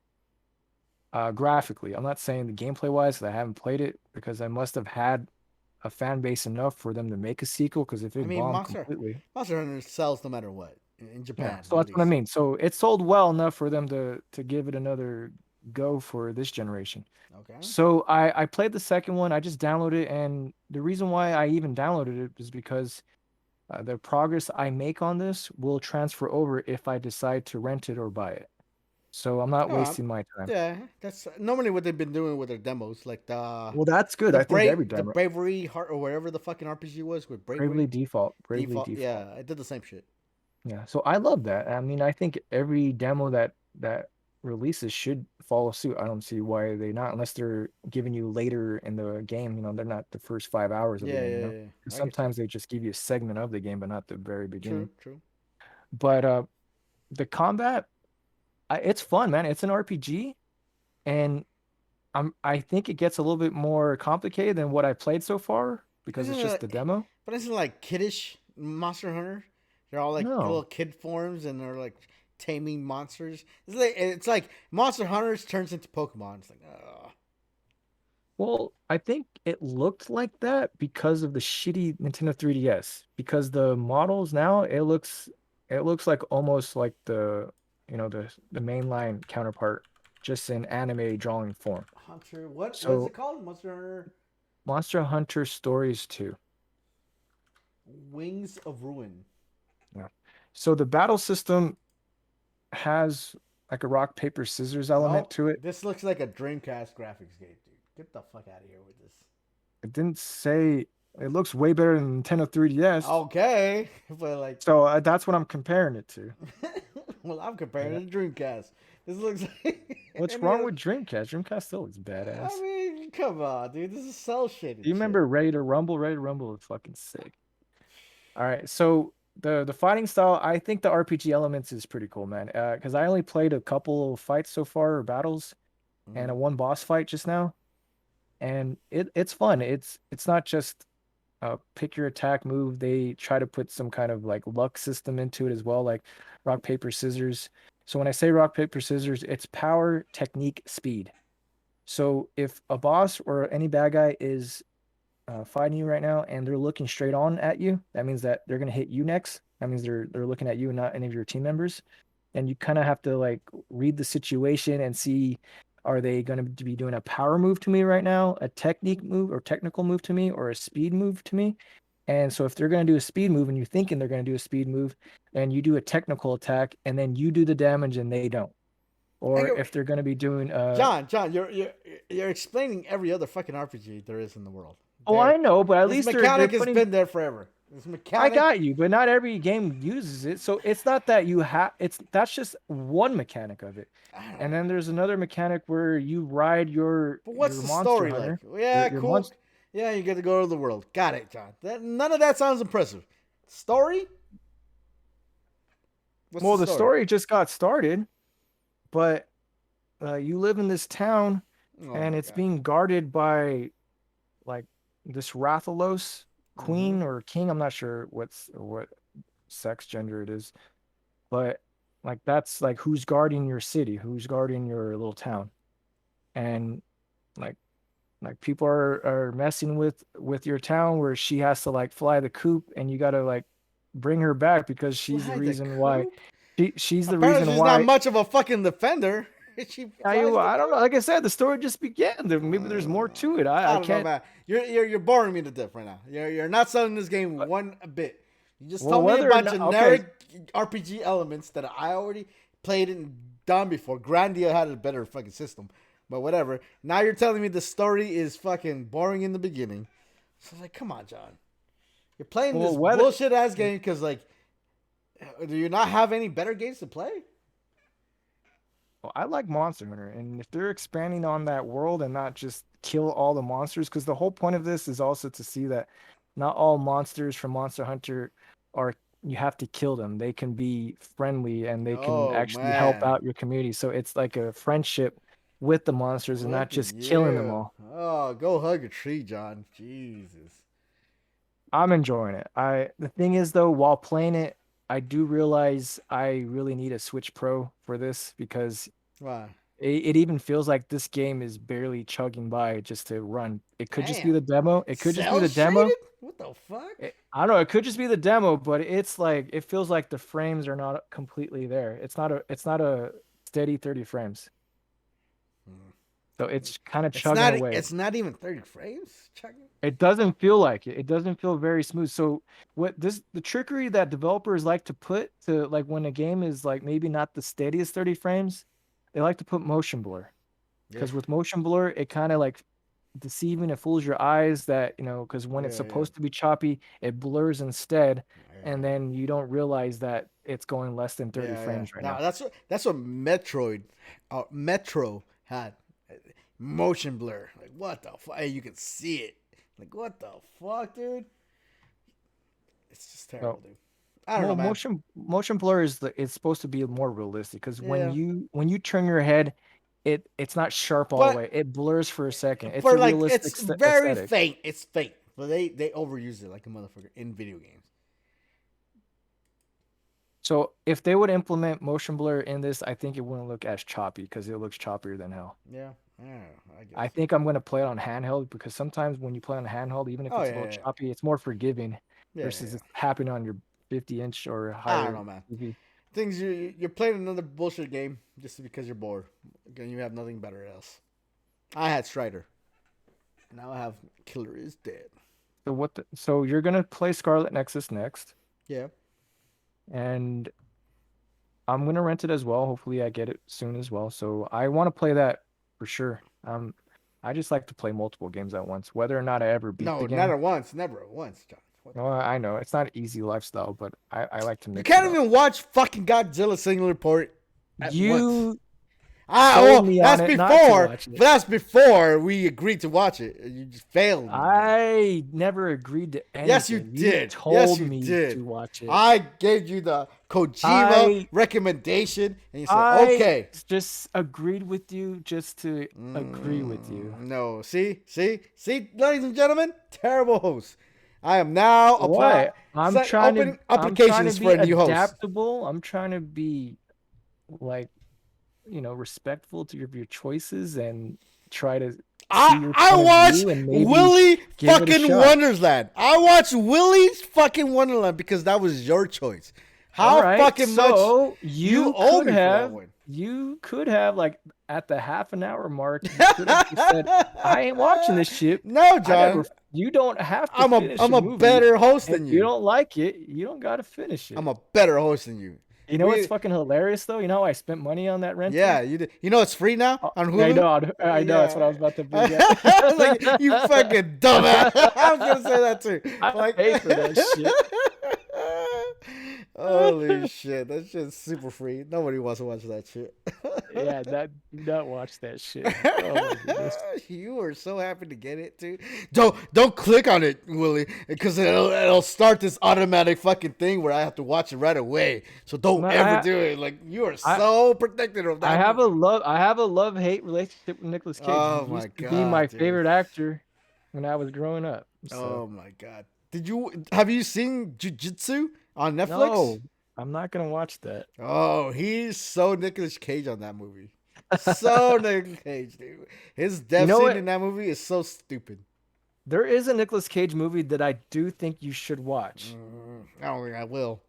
[SPEAKER 2] graphically. I'm not saying the gameplay wise, 'cause I haven't played it because I must have had a fan base enough for them to make a sequel. Because if
[SPEAKER 1] I
[SPEAKER 2] it
[SPEAKER 1] mean,
[SPEAKER 2] bombed completely,
[SPEAKER 1] Monster Hunter sells no matter what in
[SPEAKER 2] yeah.
[SPEAKER 1] Japan
[SPEAKER 2] So
[SPEAKER 1] at
[SPEAKER 2] that's what I
[SPEAKER 1] least.
[SPEAKER 2] mean. So it sold well enough for them to give it another go for this generation.
[SPEAKER 1] Okay.
[SPEAKER 2] So I played the second one. I just downloaded it, and the reason why I even downloaded it is because the progress I make on this will transfer over if I decide to rent it or buy it. So I'm not
[SPEAKER 1] Oh,
[SPEAKER 2] wasting my time.
[SPEAKER 1] yeah. That's normally what they've been doing with their demos, like
[SPEAKER 2] Well, that's good. I think every
[SPEAKER 1] the
[SPEAKER 2] demo,
[SPEAKER 1] Bravery Heart or whatever the fucking RPG was with Bravery
[SPEAKER 2] Bravely
[SPEAKER 1] Default.
[SPEAKER 2] Default.
[SPEAKER 1] Yeah, I did the same shit.
[SPEAKER 2] Yeah. So I love that. I mean, I think every demo that releases should follow suit. I don't see why they not, unless they're giving you later in the game. They're not the first 5 hours of the
[SPEAKER 1] Yeah,
[SPEAKER 2] game.
[SPEAKER 1] yeah, yeah.
[SPEAKER 2] Because
[SPEAKER 1] I get you.
[SPEAKER 2] sometimes they just give you a segment of the game, but not the very
[SPEAKER 1] True,
[SPEAKER 2] beginning.
[SPEAKER 1] true.
[SPEAKER 2] But the combat, it's fun, man. It's an RPG, and I think it gets a little bit more complicated than what I played so far because
[SPEAKER 1] Isn't
[SPEAKER 2] it's just the
[SPEAKER 1] it?
[SPEAKER 2] demo.
[SPEAKER 1] But isn't it like kiddish Monster Hunter? They're all like little
[SPEAKER 2] No.
[SPEAKER 1] kid forms, and they're like taming monsters. It's like Monster Hunters turns into Pokemon. It's like,
[SPEAKER 2] Well, I think it looked like that because of the shitty Nintendo 3DS. Because the models now, it looks like almost like the mainline counterpart, just in anime drawing form.
[SPEAKER 1] Hunter. What is it
[SPEAKER 2] So
[SPEAKER 1] called? Monster Hunter
[SPEAKER 2] Monster Hunter Stories 2.
[SPEAKER 1] Wings of Ruin.
[SPEAKER 2] Yeah. So the battle system has like a rock, paper, scissors element
[SPEAKER 1] Oh,
[SPEAKER 2] to it.
[SPEAKER 1] this looks like a Dreamcast graphics game, dude. Get the fuck out of here with this.
[SPEAKER 2] It didn't say it looks way better than Nintendo 3DS.
[SPEAKER 1] Okay, but like,
[SPEAKER 2] So that's what I'm comparing it to.
[SPEAKER 1] well, I'm comparing
[SPEAKER 2] Yeah.
[SPEAKER 1] it to Dreamcast. This looks like
[SPEAKER 2] What's
[SPEAKER 1] any
[SPEAKER 2] wrong
[SPEAKER 1] other.
[SPEAKER 2] with Dreamcast? Dreamcast still looks
[SPEAKER 1] I
[SPEAKER 2] badass.
[SPEAKER 1] mean, come on, dude. This is cell
[SPEAKER 2] Do
[SPEAKER 1] shaded
[SPEAKER 2] you
[SPEAKER 1] shit.
[SPEAKER 2] remember Ready to Rumble? Ready to Rumble is fucking sick. All right, so the fighting style, I think the RPG elements is pretty cool, man. Because I only played a couple of fights so far, or battles, and
[SPEAKER 1] Mm-hmm.
[SPEAKER 2] a one boss fight just now, and it's fun. It's not just pick your attack move. They try to put some kind of like luck system into it as well, like rock paper scissors. So when I say rock paper scissors, it's power, technique, speed. So if a boss or any bad guy is fighting you right now and they're looking straight on at you, that means that they're gonna hit you next. That means they're looking at you and not any of your team members. And you kind of have to like read the situation and see, are they going to be doing a power move to me right now, a technique move or technical move to me, or a speed move to me? And so if they're going to do a speed move and you're thinking they're going to do a speed move, and you do a technical attack and then you do the damage and they don't.
[SPEAKER 1] I
[SPEAKER 2] Or
[SPEAKER 1] get,
[SPEAKER 2] if they're going to be doing
[SPEAKER 1] John, you're explaining every other fucking RPG there is in the world.
[SPEAKER 2] oh, I know, but at
[SPEAKER 1] This
[SPEAKER 2] least they're
[SPEAKER 1] mechanic has
[SPEAKER 2] putting.
[SPEAKER 1] been there forever. This
[SPEAKER 2] I
[SPEAKER 1] mechanic.
[SPEAKER 2] got you, but not every game uses it. So it's not that you have that's just one mechanic of it.
[SPEAKER 1] I
[SPEAKER 2] And
[SPEAKER 1] don't.
[SPEAKER 2] then there's another mechanic where you ride your
[SPEAKER 1] But what's
[SPEAKER 2] your
[SPEAKER 1] the
[SPEAKER 2] monster
[SPEAKER 1] story like?
[SPEAKER 2] hunter,
[SPEAKER 1] Yeah,
[SPEAKER 2] your
[SPEAKER 1] cool.
[SPEAKER 2] monster.
[SPEAKER 1] Yeah, you get to go to the world. Got it, John. None of that sounds impressive. Story? What's the
[SPEAKER 2] Well, the
[SPEAKER 1] story?
[SPEAKER 2] story just got started, but you live in this town
[SPEAKER 1] Oh
[SPEAKER 2] and
[SPEAKER 1] my
[SPEAKER 2] it's
[SPEAKER 1] god.
[SPEAKER 2] being guarded by like this Rathalos
[SPEAKER 1] Mm-hmm.
[SPEAKER 2] queen or king. I'm not sure what sex gender it is, but like that's like who's guarding your city, who's guarding your little town. And like Like people are messing with your town where she has to like fly the coop and you gotta like bring her back because she's the
[SPEAKER 1] Fly the
[SPEAKER 2] reason why
[SPEAKER 1] coop?
[SPEAKER 2] she's the
[SPEAKER 1] Apparently,
[SPEAKER 2] reason
[SPEAKER 1] she's not
[SPEAKER 2] why.
[SPEAKER 1] much of a fucking defender. She flies the
[SPEAKER 2] I don't know.
[SPEAKER 1] coop.
[SPEAKER 2] Like I said, the story just began. Maybe there's more to it. I
[SPEAKER 1] I don't know,
[SPEAKER 2] can't.
[SPEAKER 1] man. You're boring me to death right now. You're not selling this game
[SPEAKER 2] But,
[SPEAKER 1] one bit. You just
[SPEAKER 2] well,
[SPEAKER 1] told me
[SPEAKER 2] whether or
[SPEAKER 1] about
[SPEAKER 2] not okay.
[SPEAKER 1] generic RPG elements that I already played and done before. Grandia had a better fucking system, but whatever. Now you're telling me the story is fucking boring in the beginning. So I was like, come on, John. You're playing
[SPEAKER 2] Well,
[SPEAKER 1] this
[SPEAKER 2] whether
[SPEAKER 1] bullshit ass game because like, do you not have any better games to play?
[SPEAKER 2] well, I like Monster Hunter, and if they're expanding on that world and not just kill all the monsters, because the whole point of this is also to see that not all monsters from Monster Hunter are you have to kill them. They can be friendly and they can
[SPEAKER 1] Oh
[SPEAKER 2] actually help
[SPEAKER 1] man.
[SPEAKER 2] out your community. So it's like a friendship with the monsters and not
[SPEAKER 1] Look at
[SPEAKER 2] just killing them
[SPEAKER 1] you.
[SPEAKER 2] all.
[SPEAKER 1] Oh, go hug a tree, John. Jesus.
[SPEAKER 2] I'm enjoying it. I the thing is though, while playing it, I do realize I really need a Switch Pro for this because
[SPEAKER 1] Why?
[SPEAKER 2] it even feels like this game is barely chugging by just to run. It could just be
[SPEAKER 1] Damn.
[SPEAKER 2] the demo. It could just be
[SPEAKER 1] Cell
[SPEAKER 2] the demo.
[SPEAKER 1] shaded? What the fuck?
[SPEAKER 2] I don't know. It could just be the demo, but it's like it feels like the frames are not completely there. It's not a steady 30 frames.
[SPEAKER 1] Hmm.
[SPEAKER 2] So it's kind of
[SPEAKER 1] It's
[SPEAKER 2] chugging
[SPEAKER 1] not.
[SPEAKER 2] away.
[SPEAKER 1] It's not even 30 frames. Chuck.
[SPEAKER 2] It doesn't feel like it. It doesn't feel very smooth. So what this the trickery that developers like to put to like when a game is like maybe not the steadiest 30 frames, they like to put motion blur.
[SPEAKER 1] Yeah.
[SPEAKER 2] Because with motion blur, it kind of like deceiving, it fools your eyes that, because when it's
[SPEAKER 1] Yeah. Yeah.
[SPEAKER 2] supposed to be choppy, it blurs instead, and
[SPEAKER 1] Yeah.
[SPEAKER 2] then you don't realize that it's going less than 30
[SPEAKER 1] Yeah. Yeah.
[SPEAKER 2] frames right
[SPEAKER 1] Now
[SPEAKER 2] now.
[SPEAKER 1] that's what Metro had motion blur. Like what the fuck? Hey, you can see it. Like what the fuck, dude? It's just terrible,
[SPEAKER 2] So,
[SPEAKER 1] dude. I don't know,
[SPEAKER 2] well,
[SPEAKER 1] man.
[SPEAKER 2] motion blur it's supposed to be more realistic because when
[SPEAKER 1] Yeah.
[SPEAKER 2] you turn your head, it's not sharp all the
[SPEAKER 1] But
[SPEAKER 2] way. It blurs for a second. It's
[SPEAKER 1] for
[SPEAKER 2] a
[SPEAKER 1] like
[SPEAKER 2] realistic
[SPEAKER 1] it's very
[SPEAKER 2] aesthetic.
[SPEAKER 1] faint. It's faint. But they overuse it like a motherfucker in video games.
[SPEAKER 2] So if they would implement motion blur in this, I think it wouldn't look as choppy because it looks choppier than hell.
[SPEAKER 1] Yeah. Yeah. I
[SPEAKER 2] I
[SPEAKER 1] guess.
[SPEAKER 2] think I'm going to play it on handheld because sometimes when you play on handheld, even if
[SPEAKER 1] Oh
[SPEAKER 2] it's a little
[SPEAKER 1] yeah.
[SPEAKER 2] choppy, it's more forgiving
[SPEAKER 1] Yeah. Yeah.
[SPEAKER 2] versus
[SPEAKER 1] Yeah.
[SPEAKER 2] it's happening on your 50-inch or
[SPEAKER 1] I don't
[SPEAKER 2] higher
[SPEAKER 1] know, man.
[SPEAKER 2] TV.
[SPEAKER 1] Things you're playing another bullshit game just because you're bored. Again, you have nothing better else. I had Strider. Now I have Killer is Dead.
[SPEAKER 2] So you're going to play Scarlet Nexus next,
[SPEAKER 1] Yeah.
[SPEAKER 2] and I'm going to rent it as well. Hopefully I get it soon as well. So I want to play that for sure. I just like to play multiple games at once, whether or not I ever beat
[SPEAKER 1] No,
[SPEAKER 2] the
[SPEAKER 1] not
[SPEAKER 2] game.
[SPEAKER 1] at once. Never at once, John. What the
[SPEAKER 2] Well,
[SPEAKER 1] fuck?
[SPEAKER 2] I know it's not an easy lifestyle, but I like to
[SPEAKER 1] You
[SPEAKER 2] mix it
[SPEAKER 1] can't
[SPEAKER 2] up.
[SPEAKER 1] even watch fucking Godzilla single report at once.
[SPEAKER 2] You
[SPEAKER 1] Ah,
[SPEAKER 2] sold
[SPEAKER 1] well,
[SPEAKER 2] me on
[SPEAKER 1] that's
[SPEAKER 2] it not to
[SPEAKER 1] before.
[SPEAKER 2] watch
[SPEAKER 1] But
[SPEAKER 2] it.
[SPEAKER 1] that's before we agreed to watch it. You just failed me, John.
[SPEAKER 2] I never agreed to
[SPEAKER 1] Yes, you
[SPEAKER 2] anything. You
[SPEAKER 1] did. Yes,
[SPEAKER 2] told
[SPEAKER 1] you
[SPEAKER 2] me
[SPEAKER 1] did.
[SPEAKER 2] to watch it.
[SPEAKER 1] I gave you the Kojima
[SPEAKER 2] I
[SPEAKER 1] recommendation, and you said,
[SPEAKER 2] I
[SPEAKER 1] okay.
[SPEAKER 2] just agreed with you just to agree with you.
[SPEAKER 1] No, see, ladies and gentlemen, terrible host. I am now
[SPEAKER 2] What?
[SPEAKER 1] opening
[SPEAKER 2] I'm trying to
[SPEAKER 1] applications for
[SPEAKER 2] be
[SPEAKER 1] a new host.
[SPEAKER 2] adaptable. I'm trying to be like, respectful to your choices and try to see your
[SPEAKER 1] I
[SPEAKER 2] point of
[SPEAKER 1] watch
[SPEAKER 2] view and maybe
[SPEAKER 1] Willy
[SPEAKER 2] give it a
[SPEAKER 1] fucking
[SPEAKER 2] shot.
[SPEAKER 1] Wonderland. I watch Willy's fucking Wonderland because that was your choice.
[SPEAKER 2] All
[SPEAKER 1] How
[SPEAKER 2] right.
[SPEAKER 1] fucking much
[SPEAKER 2] So
[SPEAKER 1] you owe me for that one?
[SPEAKER 2] you could have like at the half an hour mark, you could have just said, I ain't watching this shit.
[SPEAKER 1] No,
[SPEAKER 2] I never
[SPEAKER 1] John.
[SPEAKER 2] you don't have to
[SPEAKER 1] I'm a
[SPEAKER 2] finish
[SPEAKER 1] I'm
[SPEAKER 2] a
[SPEAKER 1] a
[SPEAKER 2] movie.
[SPEAKER 1] better host
[SPEAKER 2] If
[SPEAKER 1] than
[SPEAKER 2] you
[SPEAKER 1] you.
[SPEAKER 2] don't like it, you don't gotta finish
[SPEAKER 1] I'm
[SPEAKER 2] it.
[SPEAKER 1] a better host than you.
[SPEAKER 2] You know what's
[SPEAKER 1] We
[SPEAKER 2] fucking hilarious though? You know how I spent money on that
[SPEAKER 1] Yeah,
[SPEAKER 2] rental?
[SPEAKER 1] you did. You know it's free now
[SPEAKER 2] Oh,
[SPEAKER 1] on
[SPEAKER 2] I
[SPEAKER 1] Hulu.
[SPEAKER 2] know, I know. That's what I
[SPEAKER 1] Yeah,
[SPEAKER 2] was about to bring up.
[SPEAKER 1] like you fucking dumbass. I was gonna say that too.
[SPEAKER 2] I
[SPEAKER 1] Like,
[SPEAKER 2] paid for that shit.
[SPEAKER 1] holy shit, that shit's super free. Nobody wants to watch that shit.
[SPEAKER 2] Yeah, do not watch that shit. Oh my goodness.
[SPEAKER 1] You were so happy to get it too. Don't click on it, Willie, because it'll start this automatic fucking thing where I have to watch it right away. So don't
[SPEAKER 2] Man,
[SPEAKER 1] ever do it. Like you are
[SPEAKER 2] I
[SPEAKER 1] so protective of that movie.
[SPEAKER 2] I have a love-hate relationship with Nicolas Cage. He
[SPEAKER 1] Oh my
[SPEAKER 2] used to be my
[SPEAKER 1] god, dude.
[SPEAKER 2] favorite actor when I was growing up. So
[SPEAKER 1] Oh my god. Have you seen Jujitsu on Netflix?
[SPEAKER 2] no, I'm not gonna watch that.
[SPEAKER 1] Oh, he's so Nicolas Cage on that movie. So Nicolas Cage, dude. His
[SPEAKER 2] You
[SPEAKER 1] death
[SPEAKER 2] know
[SPEAKER 1] scene in
[SPEAKER 2] what?
[SPEAKER 1] that movie is so stupid.
[SPEAKER 2] There is a Nicolas Cage movie that I do think you should watch.
[SPEAKER 1] I don't think I will.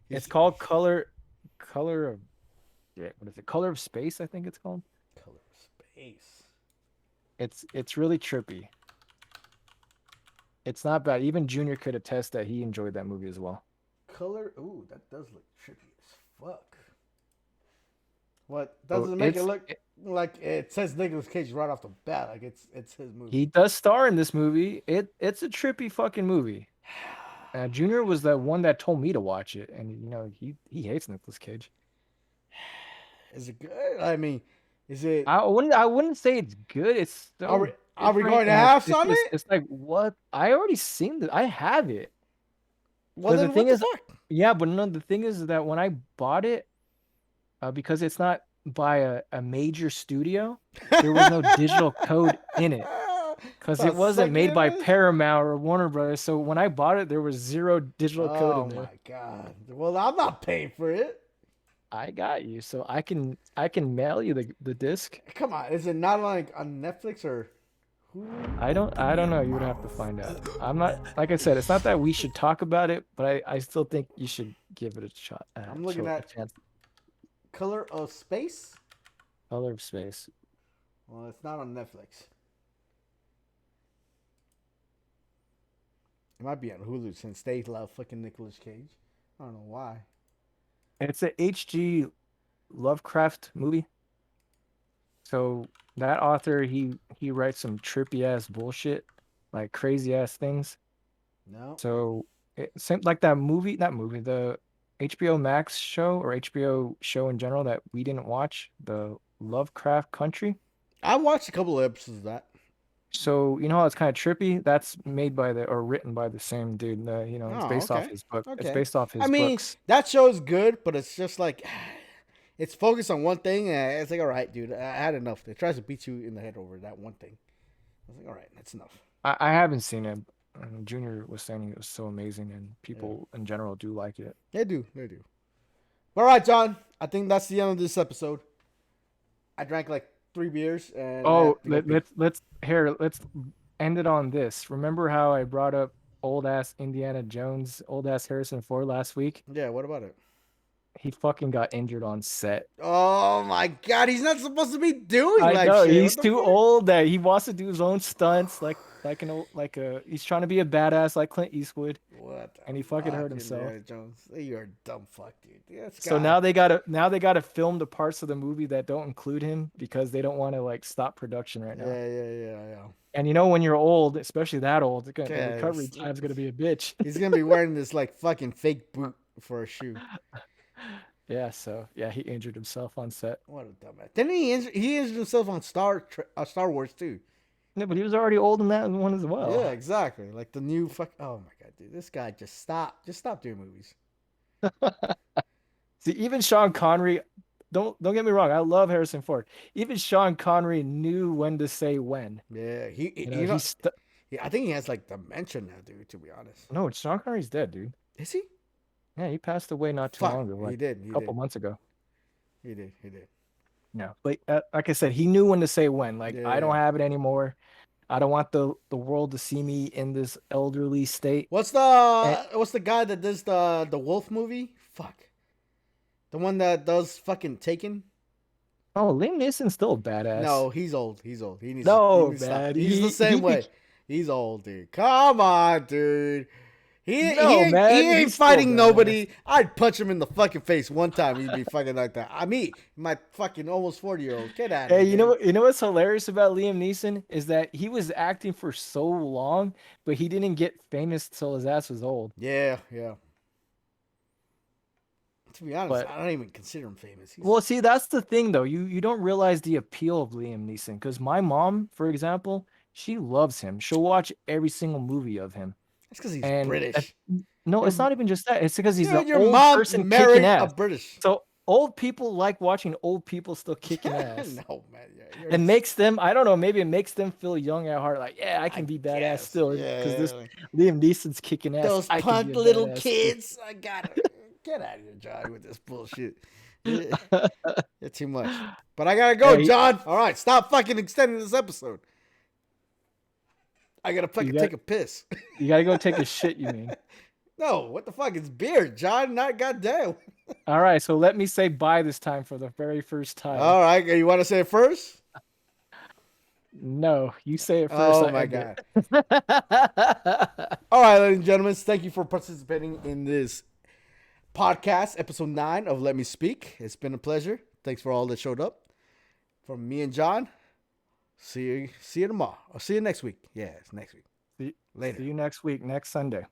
[SPEAKER 2] It's
[SPEAKER 1] He's
[SPEAKER 2] called Color of yeah, what is it? Color of Space, I think it's called.
[SPEAKER 1] color space.
[SPEAKER 2] It's really trippy. It's not bad. Even Junior could attest that he enjoyed that movie as well.
[SPEAKER 1] Color. Ooh, that does look trippy as fuck. What
[SPEAKER 2] So
[SPEAKER 1] doesn't make it look like it says Nicolas Cage right off the bat? Like it's his movie.
[SPEAKER 2] he does star in this movie. It's a trippy fucking movie. Junior was the one that told me to watch it, and he hates Nicolas Cage.
[SPEAKER 1] Is it good? I mean, is it?
[SPEAKER 2] I wouldn't say it's good. It's
[SPEAKER 1] Are
[SPEAKER 2] so
[SPEAKER 1] we are we
[SPEAKER 2] different,
[SPEAKER 1] going to
[SPEAKER 2] and
[SPEAKER 1] have on it?
[SPEAKER 2] it's like what I already seen I have it.
[SPEAKER 1] Well
[SPEAKER 2] But the
[SPEAKER 1] then,
[SPEAKER 2] thing
[SPEAKER 1] what the
[SPEAKER 2] is,
[SPEAKER 1] fuck?
[SPEAKER 2] yeah, but no, the thing is that when I bought it, because it's not by a major studio, there was no digital code in it because
[SPEAKER 1] So
[SPEAKER 2] it wasn't
[SPEAKER 1] suck
[SPEAKER 2] made by
[SPEAKER 1] it.
[SPEAKER 2] Paramount or Warner Brothers. So when I bought it, there was zero digital code
[SPEAKER 1] Oh
[SPEAKER 2] in there.
[SPEAKER 1] my god. Well, I'm not paying for it.
[SPEAKER 2] I got you, so I can mail you the disc.
[SPEAKER 1] Come on, is it not like on Netflix or Hulu?
[SPEAKER 2] I don't know. You would have to find out. I'm not like I said. It's not that we should talk about it, but I still think you should give it a shot.
[SPEAKER 1] I'm looking
[SPEAKER 2] A
[SPEAKER 1] at
[SPEAKER 2] chance.
[SPEAKER 1] Color of Space.
[SPEAKER 2] Color of Space.
[SPEAKER 1] Well, it's not on Netflix. It might be on Hulu since they love fucking Nicolas Cage. I don't know why.
[SPEAKER 2] It's a H.G. Lovecraft movie. So that author, he writes some trippy ass bullshit, like crazy ass things.
[SPEAKER 1] No.
[SPEAKER 2] So it seemed like the HBO Max show or HBO show in general that we didn't watch, the Lovecraft Country.
[SPEAKER 1] I watched a couple of episodes of that.
[SPEAKER 2] So you know how it's kind of trippy? That's made by the or written by the same dude. It's
[SPEAKER 1] Oh,
[SPEAKER 2] based off
[SPEAKER 1] okay.
[SPEAKER 2] his book. It's
[SPEAKER 1] Okay.
[SPEAKER 2] based off
[SPEAKER 1] I
[SPEAKER 2] his
[SPEAKER 1] mean,
[SPEAKER 2] books.
[SPEAKER 1] that show is good, but it's just like it's focused on one thing, and it's like, all right, dude, I had enough. It tries to beat you in the head over that one thing. I was like, all right, that's enough.
[SPEAKER 2] I haven't seen it. Junior was saying it was so amazing, and
[SPEAKER 1] Yeah,
[SPEAKER 2] people in general do like it.
[SPEAKER 1] they do, they do. All right, John, I think that's the end of this episode. I drank like 3 beers, and I
[SPEAKER 2] Oh,
[SPEAKER 1] have to go pee.
[SPEAKER 2] let's end it on this. Remember how I brought up old ass Indiana Jones, old ass Harrison Ford last week?
[SPEAKER 1] Yeah, what about it?
[SPEAKER 2] He fucking got injured on set.
[SPEAKER 1] Oh my God, he's not supposed to be doing
[SPEAKER 2] I
[SPEAKER 1] live
[SPEAKER 2] know
[SPEAKER 1] shit.
[SPEAKER 2] he's
[SPEAKER 1] What the
[SPEAKER 2] too
[SPEAKER 1] fuck?
[SPEAKER 2] old that he wants to do his own stunts, like an old like a he's trying to be a badass like Clint Eastwood,
[SPEAKER 1] What the
[SPEAKER 2] and he fucking hurt
[SPEAKER 1] fuck,
[SPEAKER 2] himself.
[SPEAKER 1] Indiana Jones? You're a dumb fuck, dude. This
[SPEAKER 2] So
[SPEAKER 1] guy.
[SPEAKER 2] now they gotta film the parts of the movie that don't include him because they don't want to like stop production right now.
[SPEAKER 1] Yeah, yeah, yeah, yeah.
[SPEAKER 2] And when you're old, especially that old, the
[SPEAKER 1] Yeah,
[SPEAKER 2] recovery time's gonna be a bitch.
[SPEAKER 1] he's gonna be wearing this like fucking fake boot for a shoe.
[SPEAKER 2] Yeah, so yeah, he injured himself on set.
[SPEAKER 1] What a dumbass. Didn't he injured himself on Star Wars too?
[SPEAKER 2] No, but he was already old in that one as
[SPEAKER 1] Yeah,
[SPEAKER 2] well.
[SPEAKER 1] exactly. Like the new fuck. Oh my god, dude, this guy just stop doing movies.
[SPEAKER 2] See, even Sean Connery, don't get me wrong, I love Harrison Ford. Even Sean Connery knew when to say when.
[SPEAKER 1] Yeah,
[SPEAKER 2] You know,
[SPEAKER 1] you know, I think he has like dementia now, dude. To be honest,
[SPEAKER 2] no, Sean Connery's dead, dude.
[SPEAKER 1] is he?
[SPEAKER 2] Yeah, he passed away not too
[SPEAKER 1] Fuck,
[SPEAKER 2] long ago,
[SPEAKER 1] he
[SPEAKER 2] like
[SPEAKER 1] did,
[SPEAKER 2] a couple months ago.
[SPEAKER 1] he did.
[SPEAKER 2] Yeah, but like I said, he knew when to say when. Like, I don't
[SPEAKER 1] Yeah.
[SPEAKER 2] have it anymore. I don't want the world to see me in this elderly state. And
[SPEAKER 1] What's the guy that does the Wolf movie? Fuck, the one that does fucking Taken.
[SPEAKER 2] oh, Liam Neeson's still a badass.
[SPEAKER 1] No, he's old. He's old. He
[SPEAKER 2] No,
[SPEAKER 1] needs to stop.
[SPEAKER 2] man,
[SPEAKER 1] He's the
[SPEAKER 2] he
[SPEAKER 1] same way. He's old, dude. Come on, dude.
[SPEAKER 2] no,
[SPEAKER 1] He
[SPEAKER 2] man,
[SPEAKER 1] ain't
[SPEAKER 2] he's still a
[SPEAKER 1] fighting
[SPEAKER 2] badass.
[SPEAKER 1] nobody. I'd punch him in the fucking face one time. He'd be fucking like that. I mean, my fucking almost 40-year-old. Get out of
[SPEAKER 2] Hey,
[SPEAKER 1] here, dude.
[SPEAKER 2] you know what's hilarious about Liam Neeson is that he was acting for so long, but he didn't get famous till his ass was old.
[SPEAKER 1] Yeah, yeah. To be honest,
[SPEAKER 2] But
[SPEAKER 1] I don't even consider him famous.
[SPEAKER 2] well, see, that's the thing though. You don't realize the appeal of Liam Neeson because my mom, for example, she loves him. She'll watch every single movie of him.
[SPEAKER 1] That's because he's
[SPEAKER 2] And
[SPEAKER 1] British.
[SPEAKER 2] no, it's
[SPEAKER 1] Your,
[SPEAKER 2] not even just that. It's because he's
[SPEAKER 1] dude,
[SPEAKER 2] an
[SPEAKER 1] your
[SPEAKER 2] old
[SPEAKER 1] mom
[SPEAKER 2] person kicking
[SPEAKER 1] married a
[SPEAKER 2] ass.
[SPEAKER 1] British.
[SPEAKER 2] So old people like watching old people still kicking ass.
[SPEAKER 1] No, man. Yeah,
[SPEAKER 2] It makes them, I don't know, maybe it makes them feel young at heart. Like, yeah, I
[SPEAKER 1] I
[SPEAKER 2] can be badass
[SPEAKER 1] guess.
[SPEAKER 2] still because
[SPEAKER 1] Yeah.
[SPEAKER 2] this Liam Neeson's kicking ass.
[SPEAKER 1] Those
[SPEAKER 2] I can be
[SPEAKER 1] punk
[SPEAKER 2] a
[SPEAKER 1] little
[SPEAKER 2] badass too.
[SPEAKER 1] kids. I got it. Get out of here, Johnny, with this bullshit. You're too much. But I gotta go,
[SPEAKER 2] Hey,
[SPEAKER 1] John. All right, stop fucking extending this episode. I gotta
[SPEAKER 2] you
[SPEAKER 1] fucking
[SPEAKER 2] got
[SPEAKER 1] take a piss.
[SPEAKER 2] you got to go take a shit. You mean?
[SPEAKER 1] No, what the fuck? It's beer, John. Not goddamn.
[SPEAKER 2] All right. So let me say bye this time for the very first time.
[SPEAKER 1] All right, you want to say it first?
[SPEAKER 2] No, you say it first.
[SPEAKER 1] Oh
[SPEAKER 2] I
[SPEAKER 1] my
[SPEAKER 2] end
[SPEAKER 1] god.
[SPEAKER 2] it.
[SPEAKER 1] All right, ladies and gentlemen, thank you for participating in this podcast, episode 9 of Let Me Speak. It's been a pleasure. Thanks for all that showed up. From me and John, see you tomorrow. Or see you next week. Yeah, it's next week.
[SPEAKER 2] See
[SPEAKER 1] Later.
[SPEAKER 2] you next week, next Sunday.